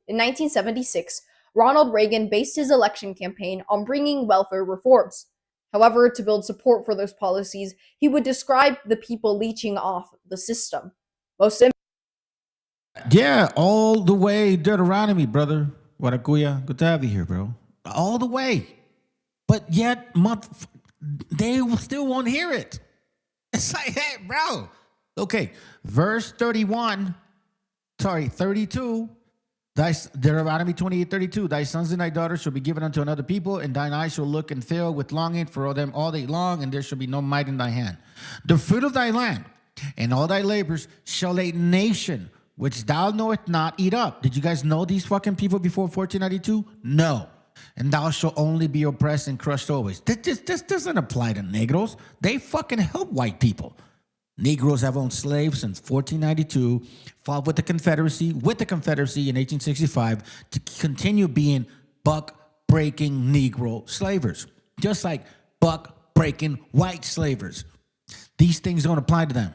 In 1976, Ronald Reagan based his election campaign on bringing welfare reforms. However, to build support for those policies, he would describe the people leeching off the system. Yeah, all the way Deuteronomy, brother. Warakuya, good to have you here, bro. All the way. But yet, they still won't hear it. It's like, hey, bro. Okay, verse 32. Deuteronomy 28:32. Thy sons and thy daughters shall be given unto another people, and thine eyes shall look and fill with longing for them all day long, and there shall be no might in thy hand. The fruit of thy land and all thy labors shall a nation which thou knowest not eat up. Did you guys know these fucking people before 1492? No. And thou shalt only be oppressed and crushed always. This doesn't apply to Negroes. They fucking help white people. Negroes have owned slaves since 1492, fought with the Confederacy in 1865 to continue being buck-breaking Negro slavers, just like buck-breaking white slavers. These things don't apply to them.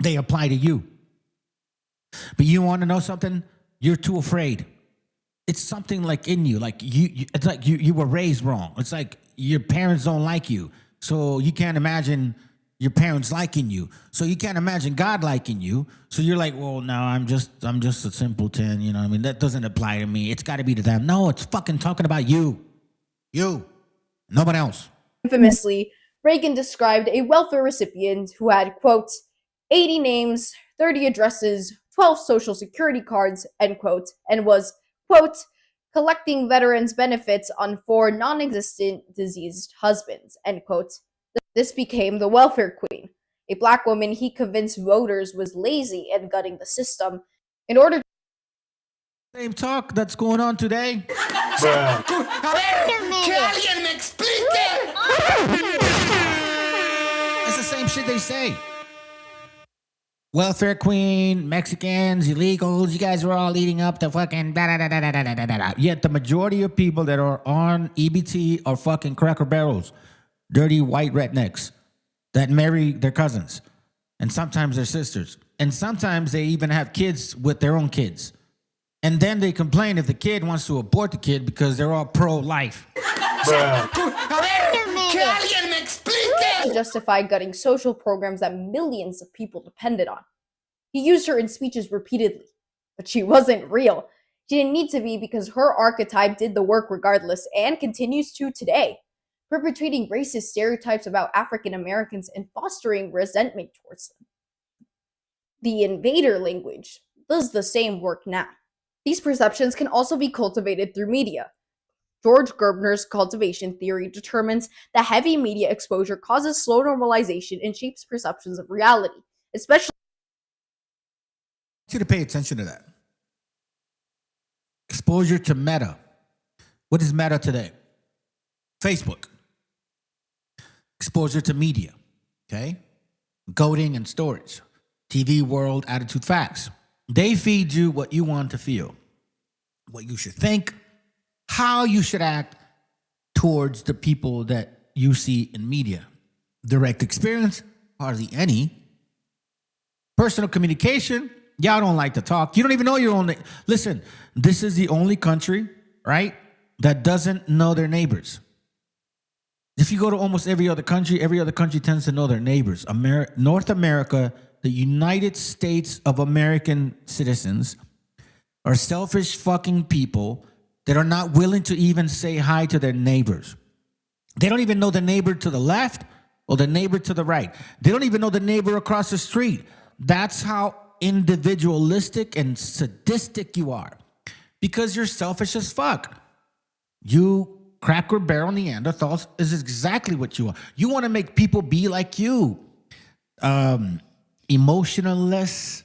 They apply to you. But you want to know something? You're too afraid. It's something like in you, like it's like you were raised wrong. It's like your parents don't like you, so you can't imagine your parents liking you. So you can't imagine God liking you. So you're like, well, no, I'm just a simpleton. You know what I mean? That doesn't apply to me. It's got to be to them. No, it's fucking talking about you. You. No one else. Infamously, Reagan described a welfare recipient who had, quote, 80 names, 30 addresses, 12 social security cards, end quote, and was, quote, collecting veterans' benefits on 4 non-existent diseased husbands, end quote. This became the welfare queen, a black woman he convinced voters was lazy and gutting the system in order to... Same talk that's going on today. Que alguien me explique. It's the same shit they say. Welfare queen, Mexicans, illegals, you guys are all eating up the fucking da-da-da-da-da-da-da-da. Yet the majority of people that are on EBT are fucking Cracker Barrels. Dirty white rednecks that marry their cousins and sometimes their sisters. And sometimes they even have kids with their own kids. And then they complain if the kid wants to abort the kid because they're all pro-life. To justify gutting social programs that millions of people depended on. He used her in speeches repeatedly, but she wasn't real. She didn't need to be because her archetype did the work regardless and continues to today, perpetrating racist stereotypes about African Americans and fostering resentment towards them. The invader language does the same work now. These perceptions can also be cultivated through media. George Gerbner's cultivation theory determines that heavy media exposure causes slow normalization and shapes perceptions of reality, especially... I want you to pay attention to that. Exposure to meta. What is meta today? Facebook. Exposure to media, okay? Coding and storage. TV world, attitude, facts. They feed you what you want to feel, what you should think, how you should act towards the people that you see in media. Direct experience, hardly any. Personal communication, y'all don't like to talk. You don't even know your own. Listen, this is the only country, right, that doesn't know their neighbors. If you go to almost every other country tends to know their neighbors. North America, the United States of American citizens, are selfish fucking people that are not willing to even say hi to their neighbors. They don't even know the neighbor to the left or the neighbor to the right. They don't even know the neighbor across the street. That's how individualistic and sadistic you are, because you're selfish as fuck. You Cracker Barrel Neanderthals is exactly what you are. You want to make people be like you. Emotionless,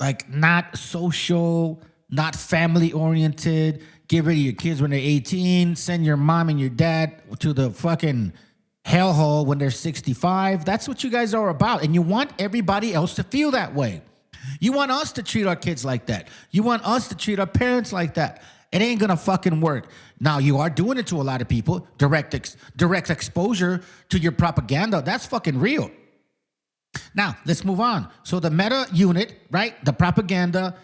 like not social, not family oriented. get rid of your kids when they're 18, send your mom and your dad to the fucking hellhole when they're 65. That's what you guys are about. And you want everybody else to feel that way. You want us to treat our kids like that. You want us to treat our parents like that. It ain't gonna fucking work. Now, you are doing it to a lot of people. Direct exposure to your propaganda. That's fucking real. Now, let's move on. So the meta unit, right? The propaganda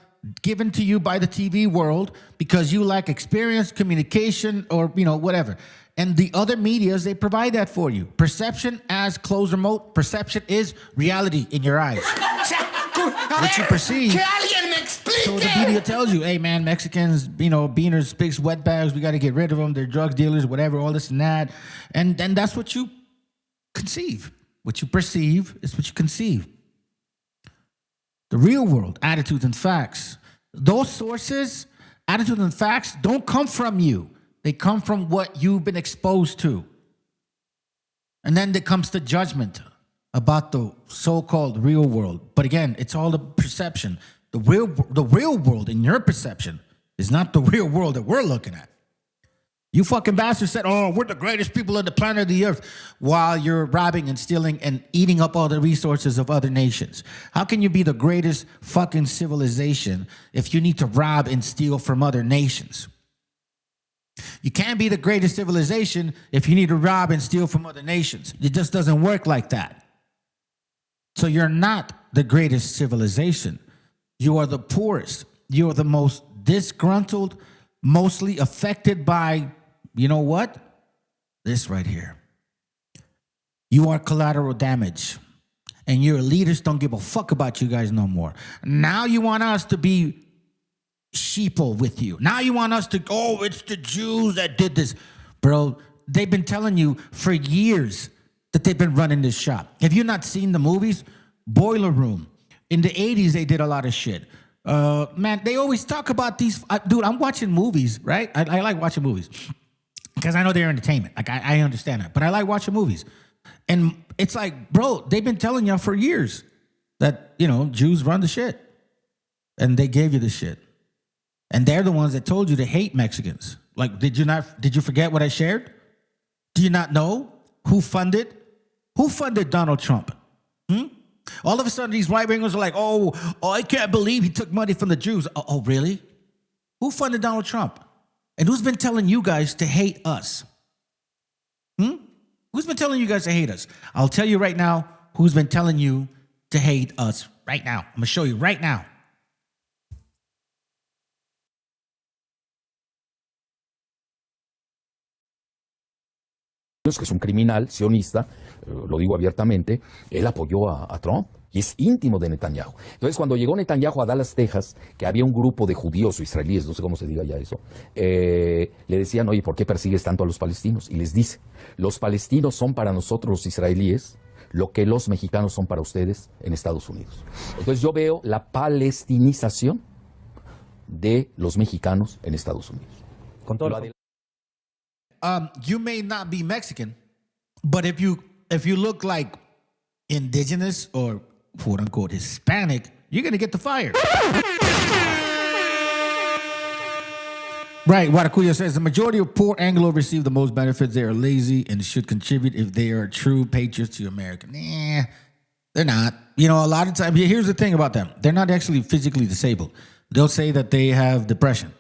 given to you by the TV world because you lack experience, communication, or, whatever. And the other medias, they provide that for you. Perception as closed remote. Perception is reality in your eyes. What you perceive. So the media tells you, hey, man, Mexicans, beaners, pigs, wetbags, we got to get rid of them. They're drug dealers, whatever, all this and that. And then that's what you conceive. What you perceive is what you conceive. The real world, attitudes and facts. Those sources, attitudes and facts, don't come from you. They come from what you've been exposed to. And then there comes the judgment about the so-called real world. But again, it's all the perception. The real world in your perception is not the real world that we're looking at. You fucking bastards said, oh, we're the greatest people on the planet of the earth, while you're robbing and stealing and eating up all the resources of other nations. How can you be the greatest fucking civilization if you need to rob and steal from other nations? You can't be the greatest civilization if you need to rob and steal from other nations. It just doesn't work like that. So you're not the greatest civilization. You are the poorest. You are the most disgruntled, mostly affected by, you know what? This right here. You are collateral damage. And your leaders don't give a fuck about you guys no more. Now you want us to be sheeple with you. Now you want us to, oh, it's the Jews that did this. Bro, they've been telling you for years that they've been running this shop. Have you not seen the movies? Boiler Room. In the 80s, they did a lot of shit. Man, they always talk about these. Dude, I'm watching movies, right? I like watching movies because I know they're entertainment. Like, I understand that. But I like watching movies. And it's like, bro, they've been telling y'all for years that, Jews run the shit. And they gave you the shit. And they're the ones that told you to hate Mexicans. Like, did you forget what I shared? Do you not know who funded Donald Trump? All of a sudden, these right-wingers are like, oh, I can't believe he took money from the Jews. Oh, really? Who funded Donald Trump? And who's been telling you guys to hate us? Who's been telling you guys to hate us? I'll tell you right now who's been telling you to hate us right now. I'm going to show you right now. Que es un criminal sionista, lo digo abiertamente, él apoyó a Trump y es íntimo de Netanyahu. Entonces, cuando llegó Netanyahu a Dallas, Texas, que había un grupo de judíos o israelíes, no sé cómo se diga ya eso, le decían, oye, ¿por qué persigues tanto a los palestinos? Y les dice, los palestinos son para nosotros los israelíes lo que los mexicanos son para ustedes en Estados Unidos. Entonces, yo veo la palestinización de los mexicanos en Estados Unidos. Con todo you may not be Mexican, but if you look like indigenous or quote unquote Hispanic, you're gonna get the fire. Right, Guaracuya says the majority of poor Anglo receive the most benefits. They are lazy and should contribute if they are true patriots to America. Nah, they're not. A lot of times, here's the thing about them. They're not actually physically disabled. They'll say that they have depression.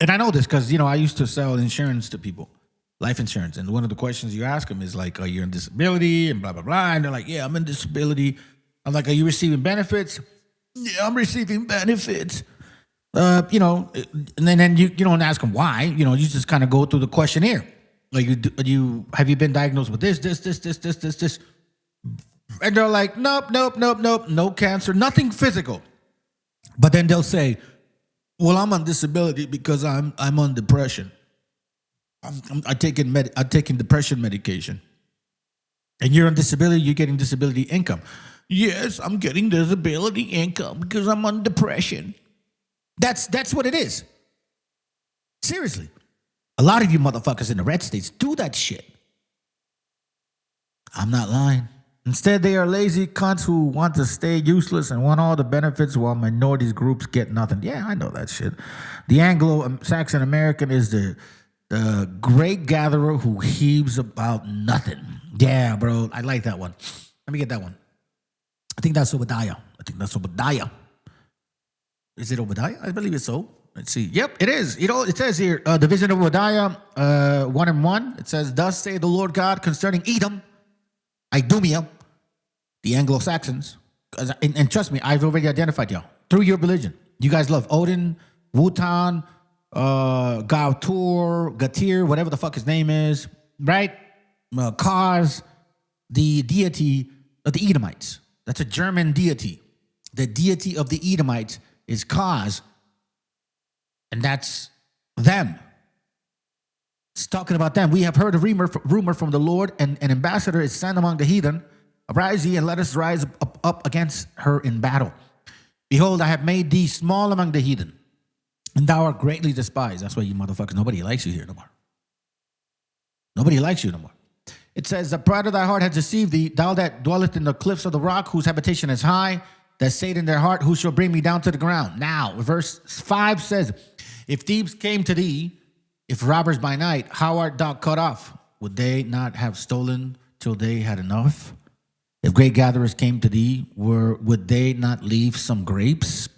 And I know this because, I used to sell insurance to people, life insurance. And one of the questions you ask them is like, are you on disability? And blah, blah, blah. And they're like, yeah, I'm in disability. I'm like, are you receiving benefits? Yeah, I'm receiving benefits. And then you don't ask them why. You just kind of go through the questionnaire. Like, have you been diagnosed with this? And they're like, nope, no cancer, nothing physical. But then they'll say, well, I'm on disability because I'm on depression. I'm taking depression medication. And you're on disability, you're getting disability income. Yes, I'm getting disability income because I'm on depression. That's what it is. Seriously. A lot of you motherfuckers in the red states do that shit. I'm not lying. Instead, they are lazy cunts who want to stay useless and want all the benefits while minorities groups get nothing. Yeah, I know that shit. The Anglo-Saxon American is the great gatherer who heaves about nothing. Yeah, bro. I like that one. Let me get that one. I think that's Obadiah. Is it Obadiah? I believe it's so. Let's see. Yep, it is. You know, it says here, the vision of Obadiah 1:1. It says, thus say the Lord God concerning Edom, Idumea, the Anglo-Saxons. And trust me, I've already identified y'all through your religion. You guys love Odin, Wotan, Gautur, Gatir, whatever the fuck his name is, right? Kaz, the deity of the Edomites. That's a German deity. The deity of the Edomites is Kaz, and that's them. It's talking about them. We have heard a rumor from the Lord, and an ambassador is sent among the heathen. Arise ye, and let us rise up against her in battle. Behold, I have made thee small among the heathen, and thou art greatly despised. That's why you motherfuckers, nobody likes you here no more. Nobody likes you no more. It says, the pride of thy heart hath deceived thee, thou that dwellest in the cliffs of the rock, whose habitation is high, that say in their heart, who shall bring me down to the ground? Now, verse 5 says, if thieves came to thee, if robbers by night, how art thou cut off? Would they not have stolen till they had enough? If great gatherers came to thee, would they not leave some grapes?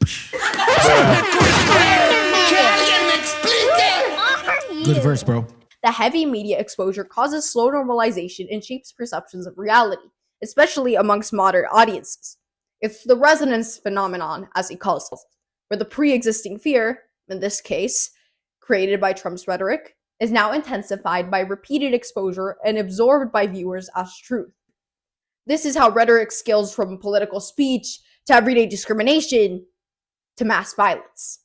Good verse, bro. The heavy media exposure causes slow normalization and shapes perceptions of reality, especially amongst modern audiences. It's the resonance phenomenon, as he calls it, where the pre-existing fear, in this case, created by Trump's rhetoric, is now intensified by repeated exposure and absorbed by viewers as truth. This is how rhetoric scales from political speech to everyday discrimination to mass violence.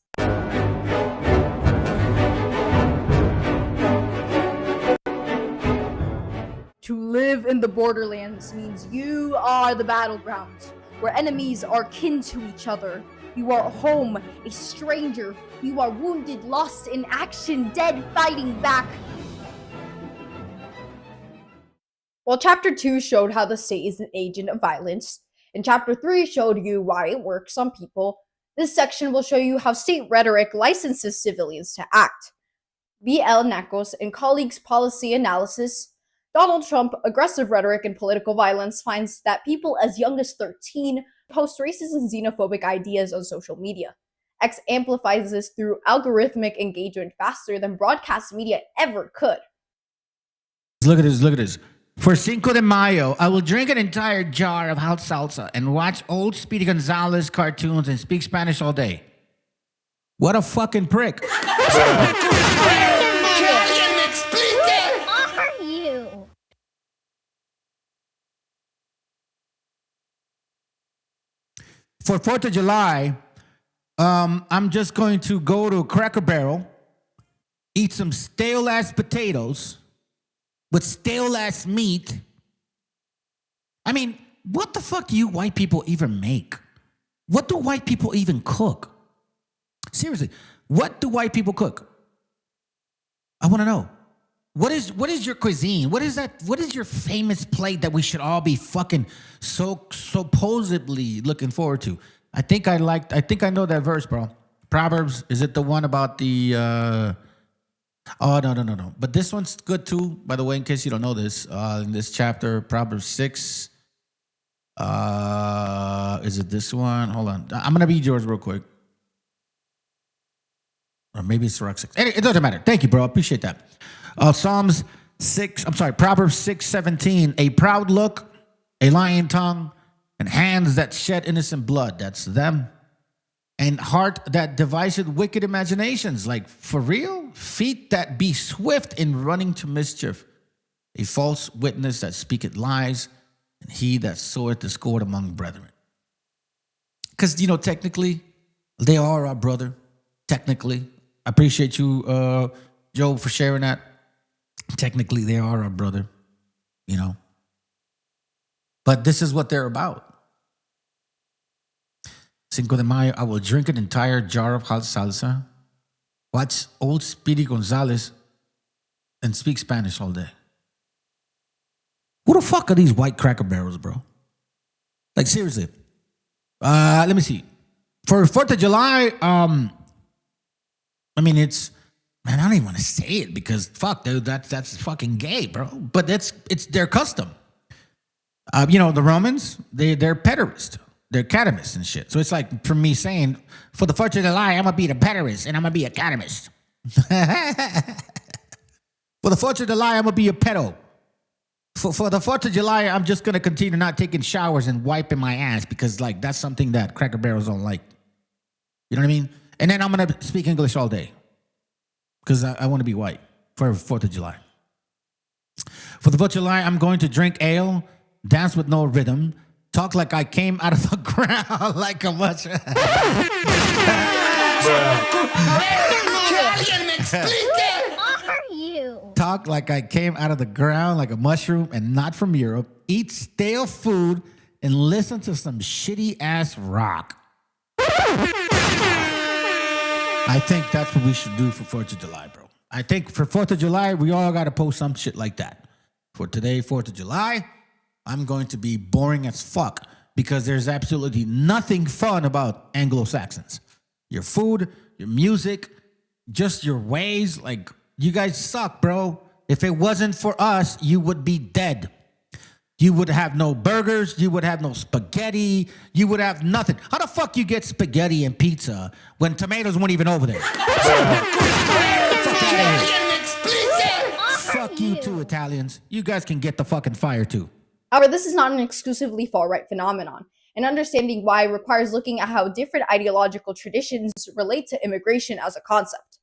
To live in the borderlands means you are the battleground, where enemies are kin to each other. You are home, a stranger. You are wounded, lost in action, dead, fighting back. While Chapter 2 showed how the state is an agent of violence, and Chapter 3 showed you why it works on people, this section will show you how state rhetoric licenses civilians to act. B.L. Nakos and colleagues' policy analysis, Donald Trump, aggressive rhetoric and political violence, finds that people as young as 13 post racist and xenophobic ideas on social media. X amplifies this through algorithmic engagement faster than broadcast media ever could. Look at this. For Cinco de Mayo, I will drink an entire jar of hot salsa and watch old Speedy Gonzalez cartoons and speak Spanish all day. What a fucking prick. For 4th of July, I'm just going to go to Cracker Barrel, eat some stale-ass potatoes with stale-ass meat. I mean, what the fuck do you white people even make? What do white people even cook? Seriously, what do white people cook? I want to know. What is your cuisine? What is that? What is your famous plate that we should all be fucking so supposedly looking forward to? I think I know that verse, bro. Proverbs, is it the one about the oh no. But this one's good too, by the way, in case you don't know this. In this chapter, Proverbs 6. Is it this one? Hold on. I'm gonna read yours real quick. Or maybe it's Rock 6. It doesn't matter. Thank you, bro. I appreciate that. Proverbs 6:17. A proud look, a lying tongue, and hands that shed innocent blood. That's them. And heart that deviseth wicked imaginations. Like, for real? Feet that be swift in running to mischief. A false witness that speaketh lies, and he that soweth discord among brethren. Because, technically, they are our brother. Technically. I appreciate you, Joe, for sharing that. Technically, they are our brother, But this is what they're about. Cinco de Mayo, I will drink an entire jar of hot salsa, watch old Speedy Gonzalez, and speak Spanish all day. Who the fuck are these white Cracker Barrels, bro? Like seriously. Let me see. For 4th of July, I mean, it's, man, I don't even want to say it because fuck, dude, that's fucking gay, bro. But it's their custom. You know, the Romans, they're pederast. They're catamists and shit. So it's like for me saying, for the 4th of July, I'm gonna be the pederast and I'm gonna be a catamist. For the 4th of July, I'm gonna be a pedo. For the 4th of July, I'm just gonna continue not taking showers and wiping my ass because like that's something that Cracker Barrels don't like. You know what I mean? And then I'm gonna speak English all day because I want to be white for 4th of July. For the 4th of July, I'm going to drink ale, dance with no rhythm, talk like I came out of the ground like a mushroom. Talk like I came out of the ground like a mushroom and not from Europe. Eat stale food and listen to some shitty ass rock. I think that's what we should do for 4th of July, bro. I think for 4th of July, we all got to post some shit like that. For today, 4th of July, I'm going to be boring as fuck because there's absolutely nothing fun about Anglo-Saxons. Your food, your music, just your ways, like, you guys suck, bro. If it wasn't for us, you would be dead. You would have no burgers. You would have no spaghetti. You would have nothing. How the fuck you get spaghetti and pizza when tomatoes weren't even over there? Fuck you too, Italians. You guys can get the fucking fire too. However, this is not an exclusively far-right phenomenon, and understanding why requires looking at how different ideological traditions relate to immigration as a concept.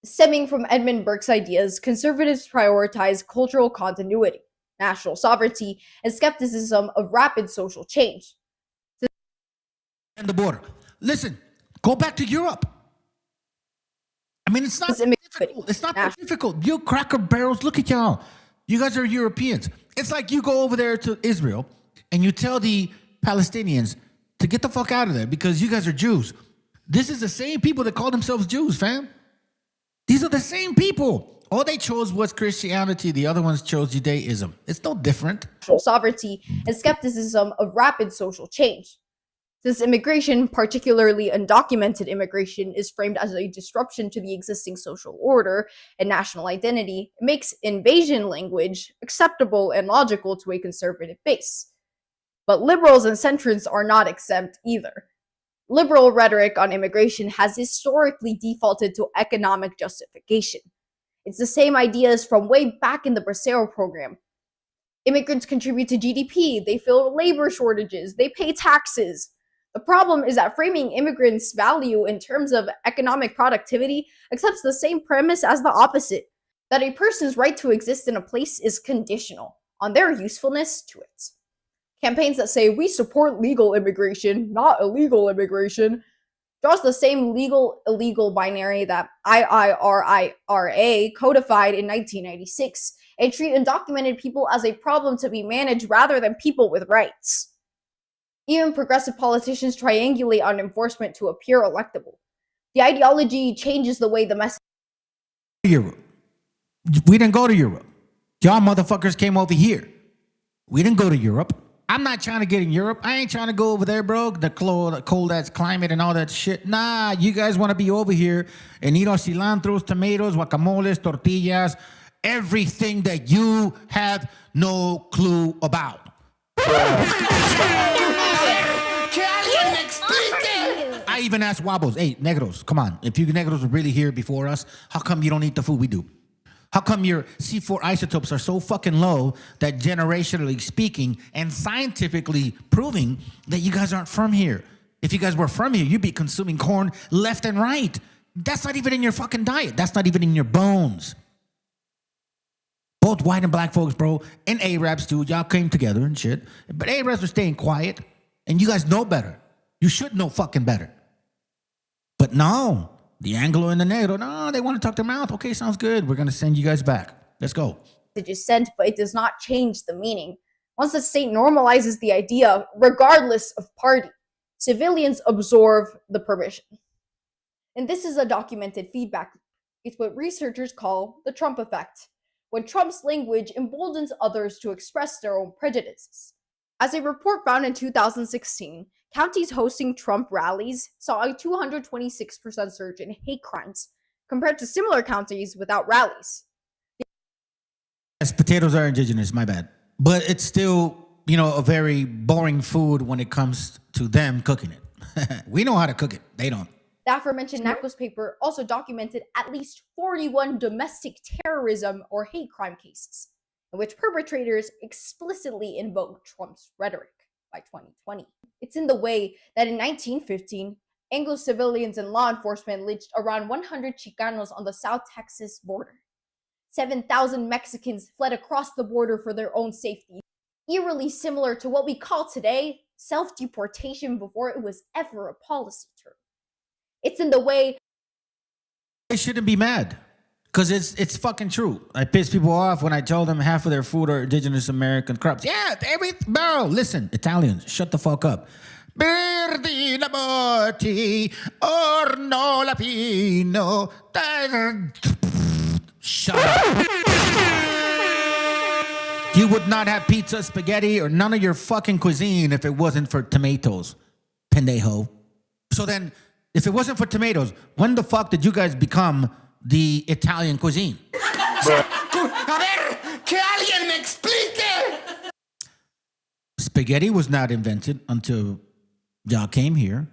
Stemming from Edmund Burke's ideas, conservatives prioritize cultural continuity, national sovereignty, and skepticism of rapid social change. And the border. Listen, go back to Europe. I mean, it's not difficult. It's not that difficult. You Cracker Barrels, look at y'all. You guys are Europeans. It's like you go over there to Israel and you tell the Palestinians to get the fuck out of there because you guys are Jews. This is the same people that call themselves Jews, fam. These are the same people. All they chose was Christianity. The other ones chose Judaism. It's no different. Sovereignty and skepticism of rapid social change. Since immigration, particularly undocumented immigration, is framed as a disruption to the existing social order and national identity, it makes invasion language acceptable and logical to a conservative base. But liberals and centrists are not exempt either. Liberal rhetoric on immigration has historically defaulted to economic justification. It's the same ideas from way back in the Bracero program. Immigrants contribute to GDP, they fill labor shortages, they pay taxes. The problem is that framing immigrants' value in terms of economic productivity accepts the same premise as the opposite, that a person's right to exist in a place is conditional on their usefulness to it. Campaigns that say we support legal immigration, not illegal immigration, draws the same legal-illegal binary that IIRIRA codified in 1996 and treat undocumented people as a problem to be managed rather than people with rights. Even progressive politicians triangulate on enforcement to appear electable. The ideology changes the way the message. Europe. We didn't go to Europe. Y'all motherfuckers came over here. We didn't go to Europe. I'm not trying to get in Europe. I ain't trying to go over there, bro. The cold ass climate and all that shit. Nah, you guys want to be over here and eat our cilantros, tomatoes, guacamoles, tortillas, everything that you have no clue about. I even asked Wobbles, hey, negros, come on. If you negros were really here before us, how come you don't eat the food we do? How come your C4 isotopes are so fucking low that generationally speaking and scientifically proving that you guys aren't from here? If you guys were from here, you'd be consuming corn left and right. That's not even in your fucking diet. That's not even in your bones. Both white and black folks, bro, and Arabs too. Y'all came together and shit. But Arabs were staying quiet, and you guys know better. You should know fucking better. But no. The Anglo and the Negro, no, they want to talk their mouth. Okay, sounds good. We're going to send you guys back. Let's go. It is sent, but it does not change the meaning. Once the state normalizes the idea, regardless of party, civilians absorb the permission. And this is a documented feedback. It's what researchers call the Trump effect, when Trump's language emboldens others to express their own prejudices. As a report found in 2016, counties hosting Trump rallies saw a 226% surge in hate crimes compared to similar counties without rallies. Yes, potatoes are indigenous, my bad. But it's still, a very boring food when it comes to them cooking it. We know how to cook it. They don't. The aforementioned Nakos paper also documented at least 41 domestic terrorism or hate crime cases, in which perpetrators explicitly invoked Trump's rhetoric by 2020. It's in the way that in 1915, Anglo civilians and law enforcement lynched around 100 Chicanos on the South Texas border. 7,000 Mexicans fled across the border for their own safety, eerily similar to what we call today self-deportation before it was ever a policy term. It's in the way they shouldn't be mad, because it's fucking true. I piss people off when I tell them half of their food are indigenous American crops. Yeah, bro, listen, Italians, shut the fuck up. Perdi la morti, or no la pino. Shut up. You would not have pizza, spaghetti, or none of your fucking cuisine if it wasn't for tomatoes, pendejo. So then, if it wasn't for tomatoes, when the fuck did you guys become the Italian cuisine? Spaghetti was not invented until y'all came here.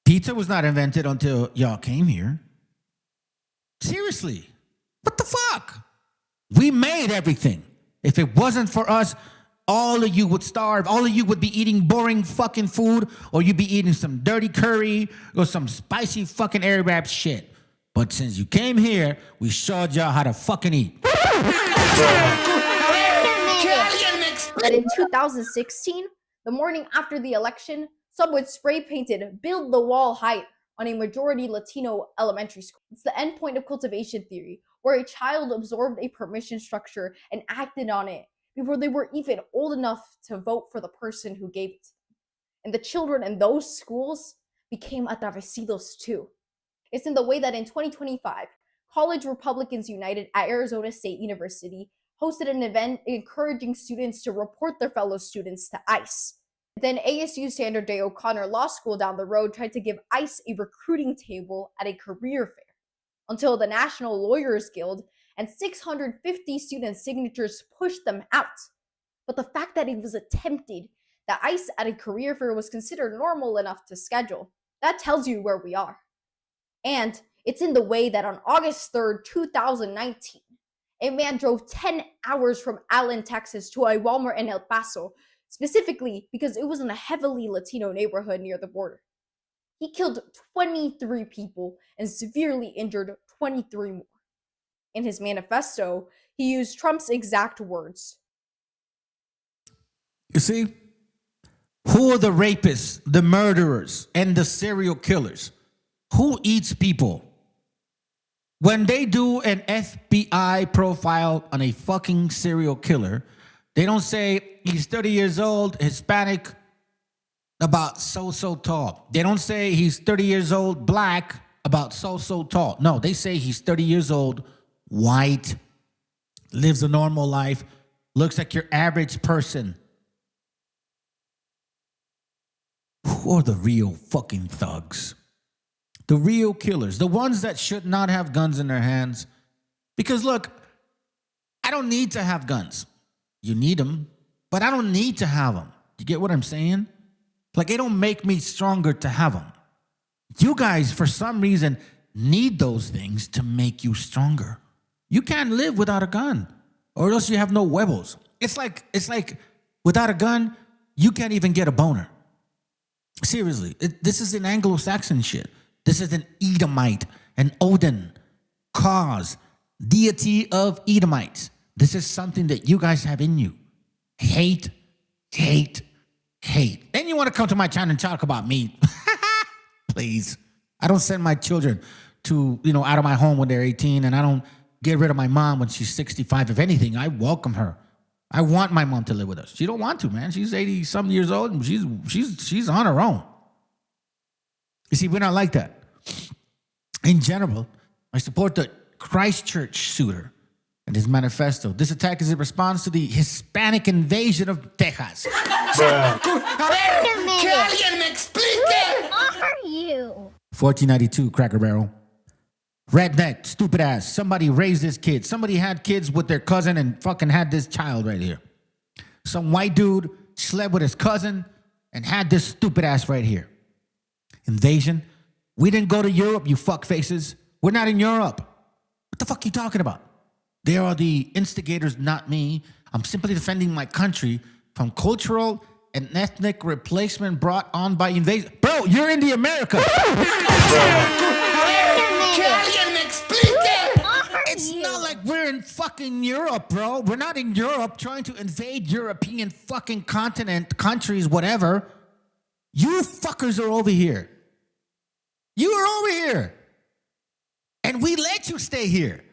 Pizza was not invented until y'all came here. Seriously, what the fuck? We made everything. If it wasn't for us, all of you would starve. All of you would be eating boring fucking food, or you'd be eating some dirty curry or some spicy fucking Arab shit. But since you came here, we showed y'all how to fucking eat. But in 2016, the morning after the election, some would spray painted "Build the Wall Higher" on a majority Latino elementary school. It's the endpoint of cultivation theory, where a child absorbed a permission structure and acted on it before they were even old enough to vote for the person who gave it to them. And the children in those schools became atravesidos too. It's in the way that in 2025, College Republicans United at Arizona State University hosted an event encouraging students to report their fellow students to ICE. Then ASU Sandra Day O'Connor Law School down the road tried to give ICE a recruiting table at a career fair, until the National Lawyers Guild and 650 students' signatures pushed them out. But the fact that it was attempted, that ICE at a career fair was considered normal enough to schedule, that tells you where we are. And it's in the way that on August 3rd, 2019, a man drove 10 hours from Allen, Texas to a Walmart in El Paso, specifically because it was in a heavily Latino neighborhood near the border. He killed 23 people and severely injured 23 more. In his manifesto, he used Trump's exact words. You see, who are the rapists, the murderers, and the serial killers? Who eats people? When they do an FBI profile on a fucking serial killer, they don't say he's 30 years old, Hispanic, about so tall. They don't say he's 30 years old, black, about so tall. No, they say he's 30 years old, white, lives a normal life, looks like your average person. Who are the real fucking thugs? The real killers, the ones that should not have guns in their hands. Because look, I don't need to have guns. You need them, but I don't need to have them. You get what I'm saying? Like, it don't make me stronger to have them. You guys, for some reason, need those things to make you stronger. You can't live without a gun, or else you have no huevos. It's like without a gun, you can't even get a boner. Seriously, this is an Anglo-Saxon shit. This is an Edomite, an Odin, cause, deity of Edomites. This is something that you guys have in you. Hate, hate, hate. Then you want to come to my channel and talk about me. Please. I don't send my children to, out of my home when they're 18, and I don't get rid of my mom when she's 65. If anything, I welcome her. I want my mom to live with us. She don't want to, man. She's 80-some years old, and she's on her own. You see, we're not like that. In general, I support the Christchurch shooter. in his manifesto. This attack is a response to the Hispanic invasion of Texas. Que alguien me explique. Who are you? 1492, Cracker Barrel. Redneck, stupid ass. Somebody raised this kid. Somebody had kids with their cousin and fucking had this child right here. Some white dude slept with his cousin and had this stupid ass right here. Invasion. We didn't go to Europe, you fuck faces. We're not in Europe. What the fuck are you talking about? They are the instigators, not me. I'm simply defending my country from cultural and ethnic replacement brought on by invasion. Bro, you're in the America. It's not like we're in fucking Europe, bro. We're not in Europe trying to invade European fucking continent, countries, whatever. You fuckers are over here. You are over here. And we let you stay here.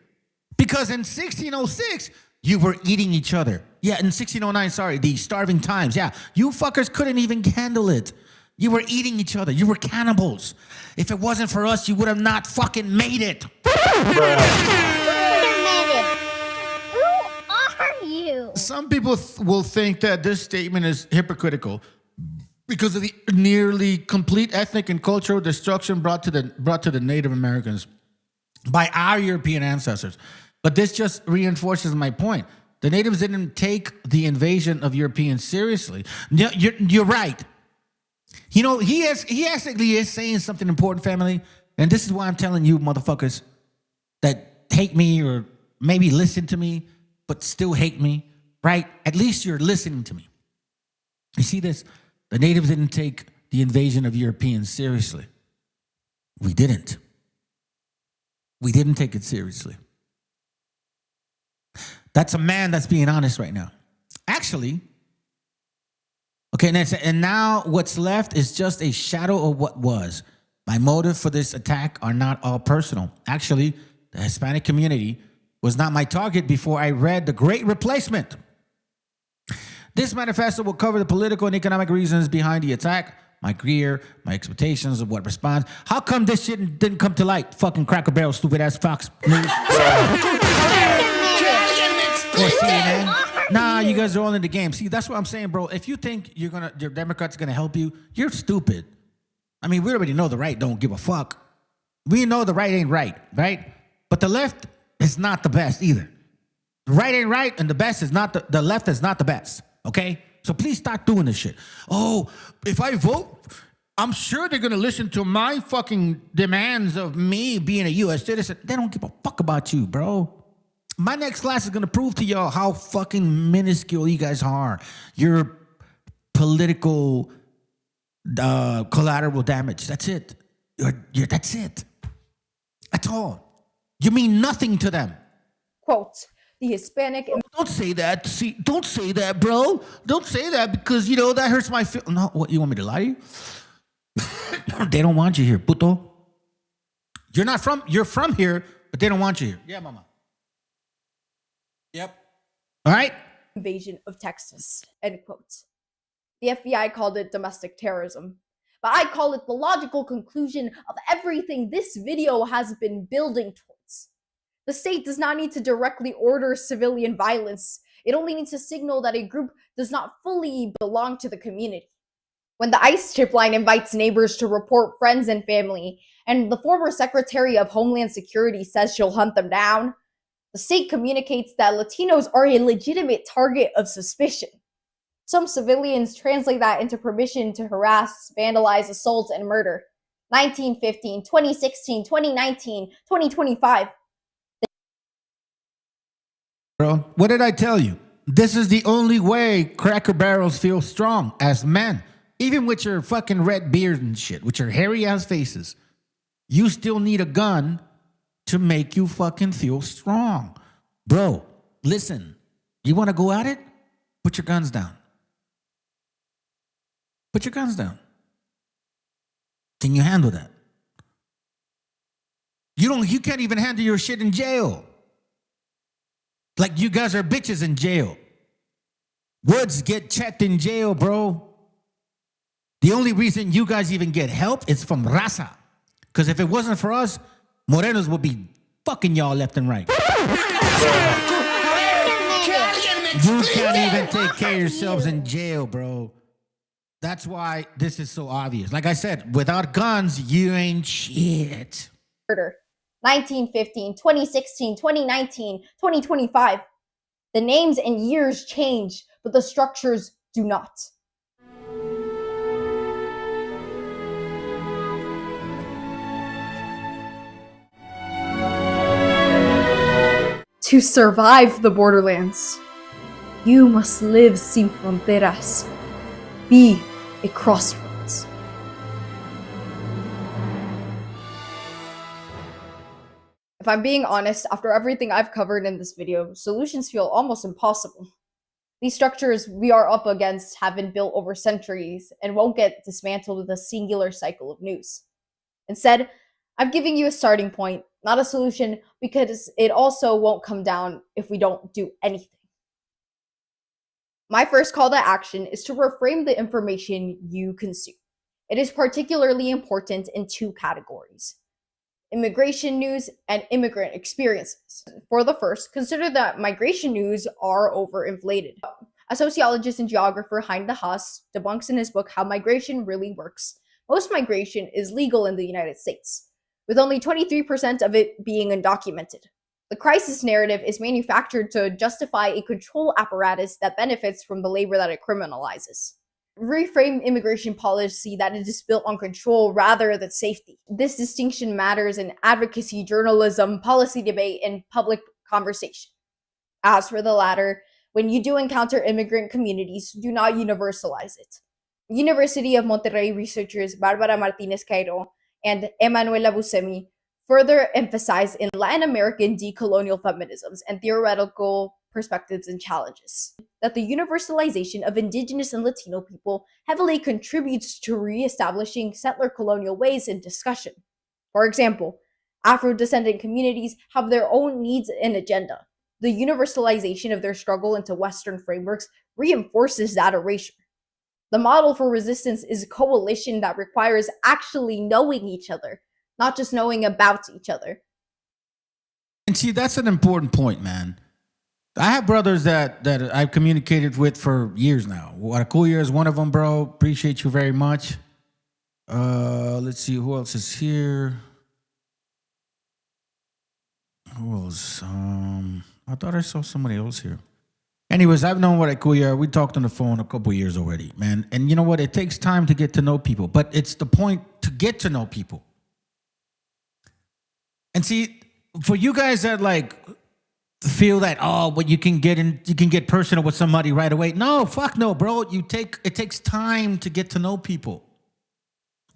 Because in 1606, you were eating each other. Yeah, in 1609, sorry, the starving times. Yeah, you fuckers couldn't even handle it. You were eating each other. You were cannibals. If it wasn't for us, you would have not fucking made it. You. Some people will think that this statement is hypocritical because of the nearly complete ethnic and cultural destruction brought to the Native Americans by our European ancestors. But this just reinforces my point. The natives didn't take the invasion of Europeans seriously. You're right. You know, he actually is saying something important, family. And this is why I'm telling you, motherfuckers, that hate me or maybe listen to me, but still hate me, right? At least you're listening to me. You see this? The natives didn't take the invasion of Europeans seriously. We didn't. We didn't take it seriously. That's a man that's being honest right now. Actually, okay, and now what's left is just a shadow of what was. My motive for this attack are not all personal. Actually, the Hispanic community was not my target before I read The Great Replacement. This manifesto will cover the political and economic reasons behind the attack, my career, my expectations of what responds. How come this shit didn't come to light? Fucking Cracker Barrel, stupid ass Fox News. Or CNN. Nah, you guys are all in the game. See, that's what I'm saying, bro. If you think your Democrats are gonna help you, you're stupid. I mean, we already know the right don't give a fuck. We know the right ain't right? But the left is not the best either. The right ain't right, and the best is not the left is not the best. Okay? So please stop doing this shit. Oh, if I vote, I'm sure they're gonna listen to my fucking demands of me being a U.S. citizen. They don't give a fuck about you, bro. My next class is gonna prove to y'all how fucking minuscule you guys are. Your political collateral damage. That's it. That's it. That's all. You mean nothing to them. Quote, the Hispanic... Don't say that. See, don't say that, bro. Don't say that because, that hurts my feelings. No, what, you want me to lie to you? They don't want you here, puto. You're from here, but they don't want you here. Yeah, mama. Yep. All right? Invasion of Texas, end quote. The FBI called it domestic terrorism, but I call it the logical conclusion of everything this video has been building towards. The state does not need to directly order civilian violence. It only needs to signal that a group does not fully belong to the community. When the ICE chip line invites neighbors to report friends and family, and the former Secretary of Homeland Security says she'll hunt them down, the state communicates that Latinos are a legitimate target of suspicion. Some civilians translate that into permission to harass, vandalize, assault, and murder. 1915, 2016, 2019, 2025. Bro, what did I tell you? This is the only way Cracker Barrels feel strong as men. Even with your fucking red beards and shit, with your hairy ass faces, you still need a gun to make you fucking feel strong. Bro, listen, you want to go at it? Put your guns down. Put your guns down. Can you handle that? You can't even handle your shit in jail. Like you guys are bitches in jail. Woods get checked in jail, bro. The only reason you guys even get help is from Raza. Because if it wasn't for us, Morenos would be fucking y'all left and right. You can't even take care of yourselves in jail, bro. That's why this is so obvious. Like I said, without guns, you ain't shit. 1915, 2016, 2019, 2025. The names and years change, but the structures do not. To survive the borderlands, you must live sin fronteras. Be a crossroads. If I'm being honest, after everything I've covered in this video, solutions feel almost impossible. These structures we are up against have been built over centuries and won't get dismantled with a singular cycle of news. Instead, I'm giving you a starting point, not a solution, because it also won't come down if we don't do anything. My first call to action is to reframe the information you consume. It is particularly important in two categories: immigration news and immigrant experiences. For the first, consider that migration news are overinflated. A sociologist and geographer, Hein de Haas, debunks in his book How Migration Really Works. Most migration is legal in the United States, with only 23% of it being undocumented. The crisis narrative is manufactured to justify a control apparatus that benefits from the labor that it criminalizes. Reframe immigration policy that it is built on control rather than safety. This distinction matters in advocacy, journalism, policy debate, and public conversation. As for the latter, when you do encounter immigrant communities, do not universalize it. University of Monterrey researchers Barbara Martinez Cairo and Emanuela Buscemi further emphasize in Latin American decolonial feminisms and theoretical perspectives and challenges that the universalization of Indigenous and Latino people heavily contributes to reestablishing settler colonial ways in discussion. For example, Afro-descendant communities have their own needs and agenda. The universalization of their struggle into Western frameworks reinforces that erasure. The model for resistance is a coalition that requires actually knowing each other, not just knowing about each other. And see, that's an important point, man. I have brothers that I've communicated with for years now. Waracuya is one of them, bro. Appreciate you very much. Let's see, who else is here? Who else? I thought I saw somebody else here. Anyways, I've known Waracuya. We talked on the phone a couple years already, man. And you know what? It takes time to get to know people, but it's the point to get to know people. And see, for you guys that like feel that, oh, but you can get personal with somebody right away. No, fuck no, bro. It takes time to get to know people.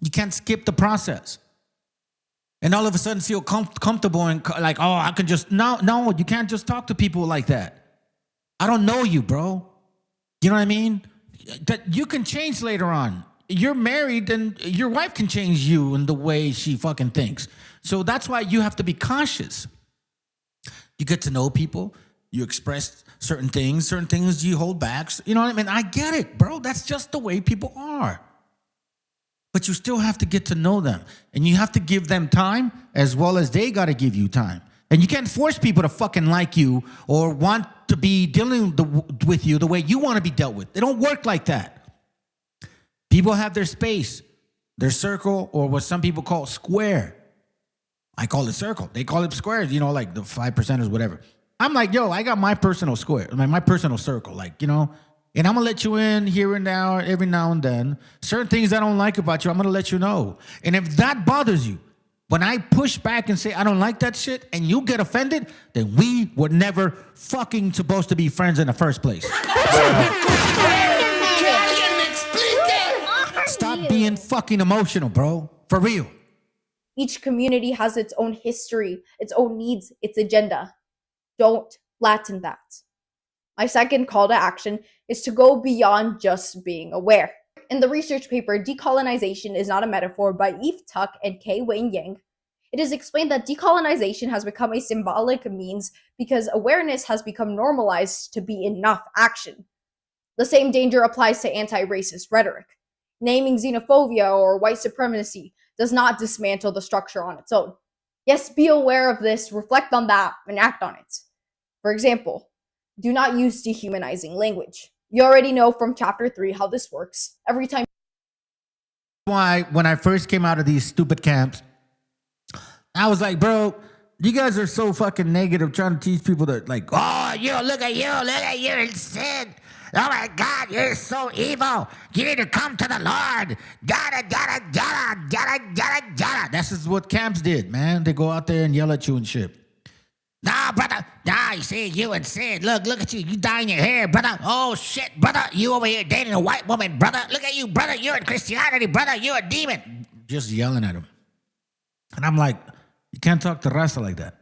You can't skip the process. And all of a sudden feel comfortable and like, oh, I can just, no, you can't just talk to people like that. I don't know you, bro. You know what I mean? That you can change later on. You're married and your wife can change you in the way she fucking thinks. So that's why you have to be cautious. You get to know people. You express certain things you hold back. You know what I mean? I get it, bro. That's just the way people are. But you still have to get to know them. And you have to give them time as well as they got to give you time. And you can't force people to fucking like you or want to be dealing with you the way you want to be dealt with. They don't work like that. People have their space, their circle, or what some people call square. I call it circle. They call it squares, you know, like the 5%ers, whatever. I'm like, yo, I got my personal square, my personal circle, like, you know, and I'm going to let you in here and now, every now and then. Certain things I don't like about you, I'm going to let you know. And if that bothers you, when I push back and say I don't like that shit and you get offended, then we were never fucking supposed to be friends in the first place. Stop being fucking emotional, bro. For real. Each community has its own history, its own needs, its agenda. Don't flatten that. My second call to action is to go beyond just being aware. In the research paper, Decolonization is Not a Metaphor by Eve Tuck and K. Wayne Yang, it is explained that decolonization has become a symbolic means because awareness has become normalized to be enough action. The same danger applies to anti-racist rhetoric. Naming xenophobia or white supremacy does not dismantle the structure on its own. Yes, be aware of this, reflect on that, and act on it. For example, Do not use dehumanizing language. You already know from chapter 3 how this works. Every time Why, when I first came out of these stupid camps, I was like, bro, you guys are so fucking negative trying to teach people that, like, oh, look at you in sin. Oh my God, you're so evil. You need to come to the Lord. Yada, yada, yada, yada, yada, yada. This is what camps did, man. They go out there and yell at you and shit. Nah, brother. Nah, you see, you and sin. Look at you. You dyeing your hair, brother. Oh, shit, brother. You over here dating a white woman, brother. Look at you, brother. You're in Christianity, brother. You're a demon. Just yelling at him. And I'm like, you can't talk to Rasta like that.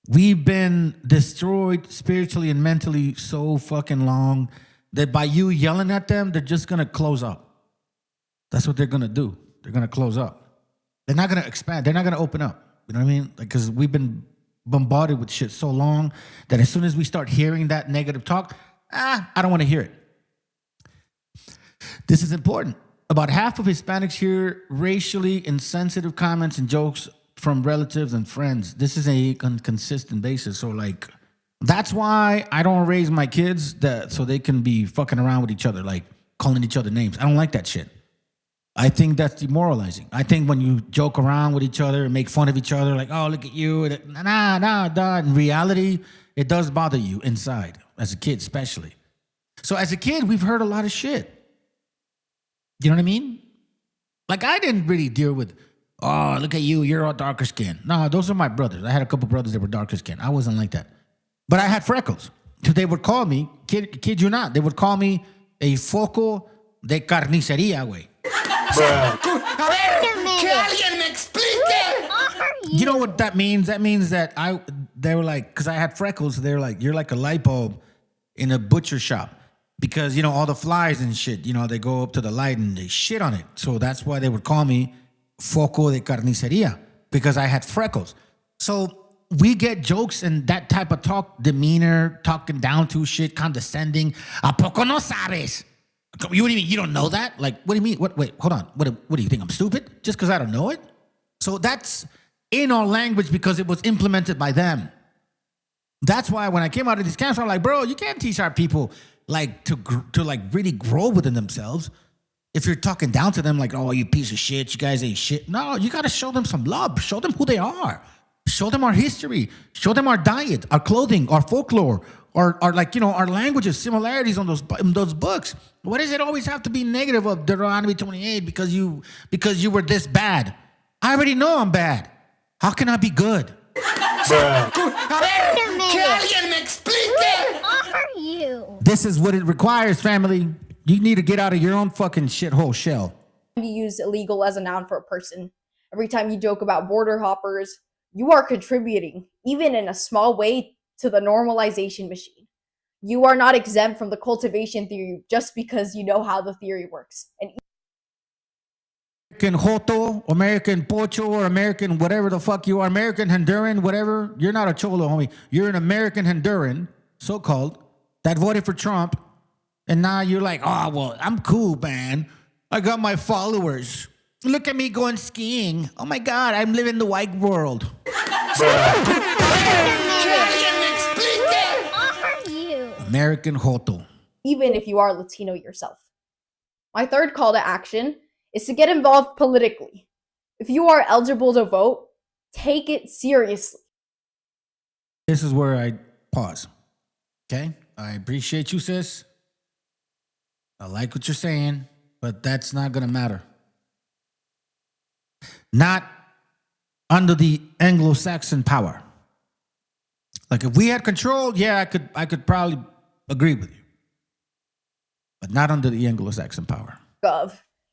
We've been destroyed spiritually and mentally so fucking long that by you yelling at them, they're just going to close up. That's what they're going to do. They're going to close up. They're not going to expand. They're not going to open up. You know what I mean? Because we've been bombarded with shit so long that as soon as we start hearing that negative talk, I don't want to hear it. This is important. About half of Hispanics hear racially insensitive comments and jokes from relatives and friends. This is a consistent basis. So, like, that's why I don't raise my kids so they can be fucking around with each other, like calling each other names. I don't like that shit. I think that's demoralizing. I think when you joke around with each other and make fun of each other, like, oh, look at you. Nah. In reality, it does bother you inside, as a kid especially. So as a kid, we've heard a lot of shit. You know what I mean? Like, I didn't really deal with, oh, look at you, you're all darker skin. No, those are my brothers. I had a couple brothers that were darker skin. I wasn't like that. But I had freckles. So they would call me, kid you not, they would call me a foco de carnicería, güey. You know what that means? That means that they were like, because I had freckles, they were like, you're like a light bulb in a butcher shop. Because, you know, all the flies and shit, you know, they go up to the light and they shit on it. So that's why they would call me foco de carnicería, because I had freckles. So we get jokes and that type of talk, demeanor, talking down to shit, condescending. ¿A poco no sabes? What do you mean? You don't know that? Like, what do you mean? Wait, hold on. What do you think? I'm stupid? Just because I don't know it? So that's in our language because it was implemented by them. That's why when I came out of these camps, I'm like, bro, you can't teach our people like to like really grow within themselves. If you're talking down to them like, oh, you piece of shit, you guys ain't shit. No, you got to show them some love. Show them who they are. Show them our history. Show them our diet, our clothing, our folklore, our like, you know, our languages, similarities on those books. Why does it always have to be negative of Deuteronomy 28 because you were this bad? I already know I'm bad. How can I be good? This is what it requires, family. You need to get out of your own fucking shithole shell. You use illegal as a noun for a person. Every time you joke about border hoppers, you are contributing, even in a small way, to the normalization machine. You are not exempt from the cultivation theory just because you know how the theory works. And American Joto, American Pocho, or American whatever the fuck you are, American Honduran, whatever. You're not a Cholo, homie. You're an American Honduran, so-called, that voted for Trump. And now you're like, oh, well, I'm cool, man. I got my followers. Look at me going skiing. Oh, my God, I'm living the white world. American Joto. Even if you are Latino yourself. My third call to action is to get involved politically. If you are eligible to vote, take it seriously. This is where I pause. Okay? I appreciate you, sis. I like what you're saying, but that's not going to matter. Not under the Anglo-Saxon power. Like if we had control, yeah, I could probably agree with you. But not under the Anglo-Saxon power.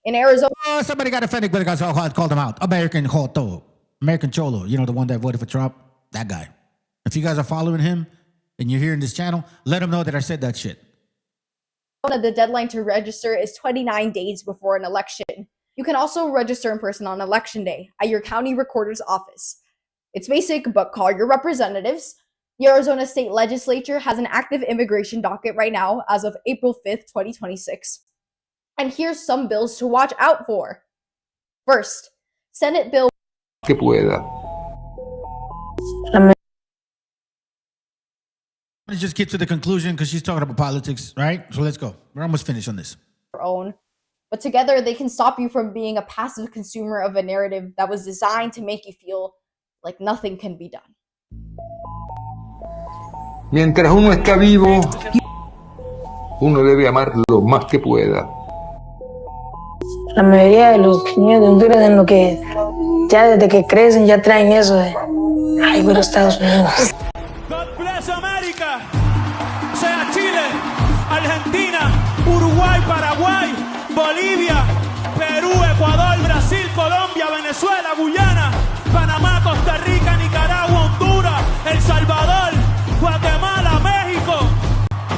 In Arizona. Oh, somebody got offended because I called him out. American Joto. American Cholo. You know, the one that voted for Trump? That guy. If you guys are following him and you're hearing this channel, let him know that I said that shit. The deadline to register is 29 days before an election. You can also register in person on election day at your county recorder's office. It's basic, but call your representatives. The Arizona State Legislature has an active immigration docket right now as of April 5th, 2026. And here's some bills to watch out for. First, Senate Bill que pueda. Let's just get to the conclusion because she's talking about politics, right? So let's go. We're almost finished on this. Own. But together they can stop you from being a passive consumer of a narrative that was designed to make you feel like nothing can be done. Mientras uno está vivo, uno debe amar lo más que pueda. La mayoría de los niños de Honduras en lo que ya desde que crecen ya traen eso de ay, voy a los Estados Unidos. God bless America. Sea Chile, Argentina, Uruguay, Paraguay, Bolivia, Perú, Ecuador, Brasil, Colombia, Venezuela, Guyana, Panamá, Costa Rica, Nicaragua, Honduras, El Salvador, Guatemala, México,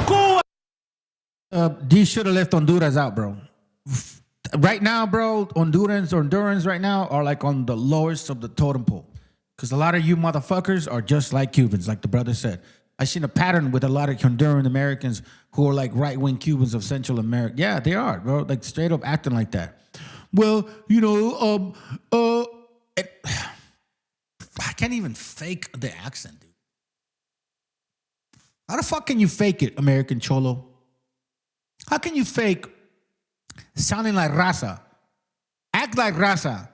Cuba. These should have left Honduras out, bro. Right now, bro, Hondurans right now are like on the lowest of the totem pole. Because a lot of you motherfuckers are just like Cubans, like the brother said. I seen a pattern with a lot of Honduran Americans who are like right-wing Cubans of Central America. Yeah, they are, bro. Like straight up acting like that. Well, you know, I can't even fake the accent, dude. How the fuck can you fake it, American Cholo? How can you fake sounding like raza, act like raza,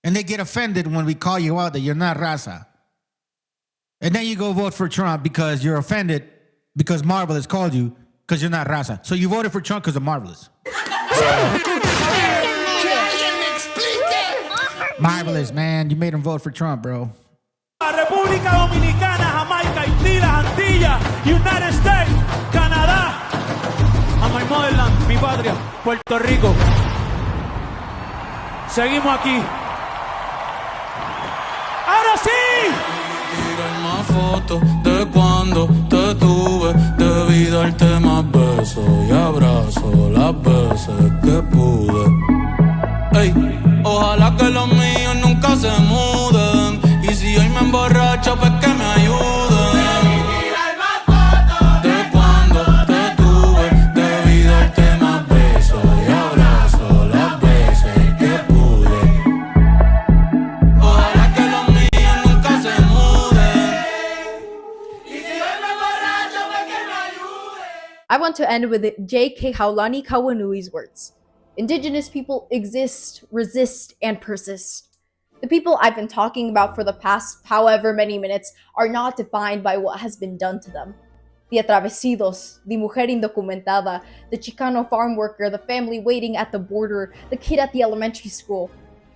and they get offended when we call you out that you're not raza? And then you go vote for Trump because you're offended because Marvelous called you because you're not raza. So you voted for Trump because of Marvelous. Marvelous, man. You made him vote for Trump, bro. República Dominicana, Jamaica, Haití, las Antillas, United States, Canadá, a my motherland, mi patria, Puerto Rico. Seguimos aquí. ¡Ahora sí! Tirar más fotos de cuando te tuve, debí darte más besos y abrazos las veces que pude. Ey, ojalá que los míos nunca se muden. Y si hoy me emborracho, pues que me ayuden. Tirar más fotos de cuando te tuve, debí darte más besos y abrazos las veces que pude. Ojalá que los míos nunca se muden. Y si hoy me emborracho, pues que me ayuden. I want to end with J.K. Haulani Kawanui's words. Indigenous people exist, resist, and persist. The people I've been talking about for the past however many minutes are not defined by what has been done to them. The atravesidos, the mujer indocumentada, the Chicano farm worker, the family waiting at the border, the kid at the elementary school.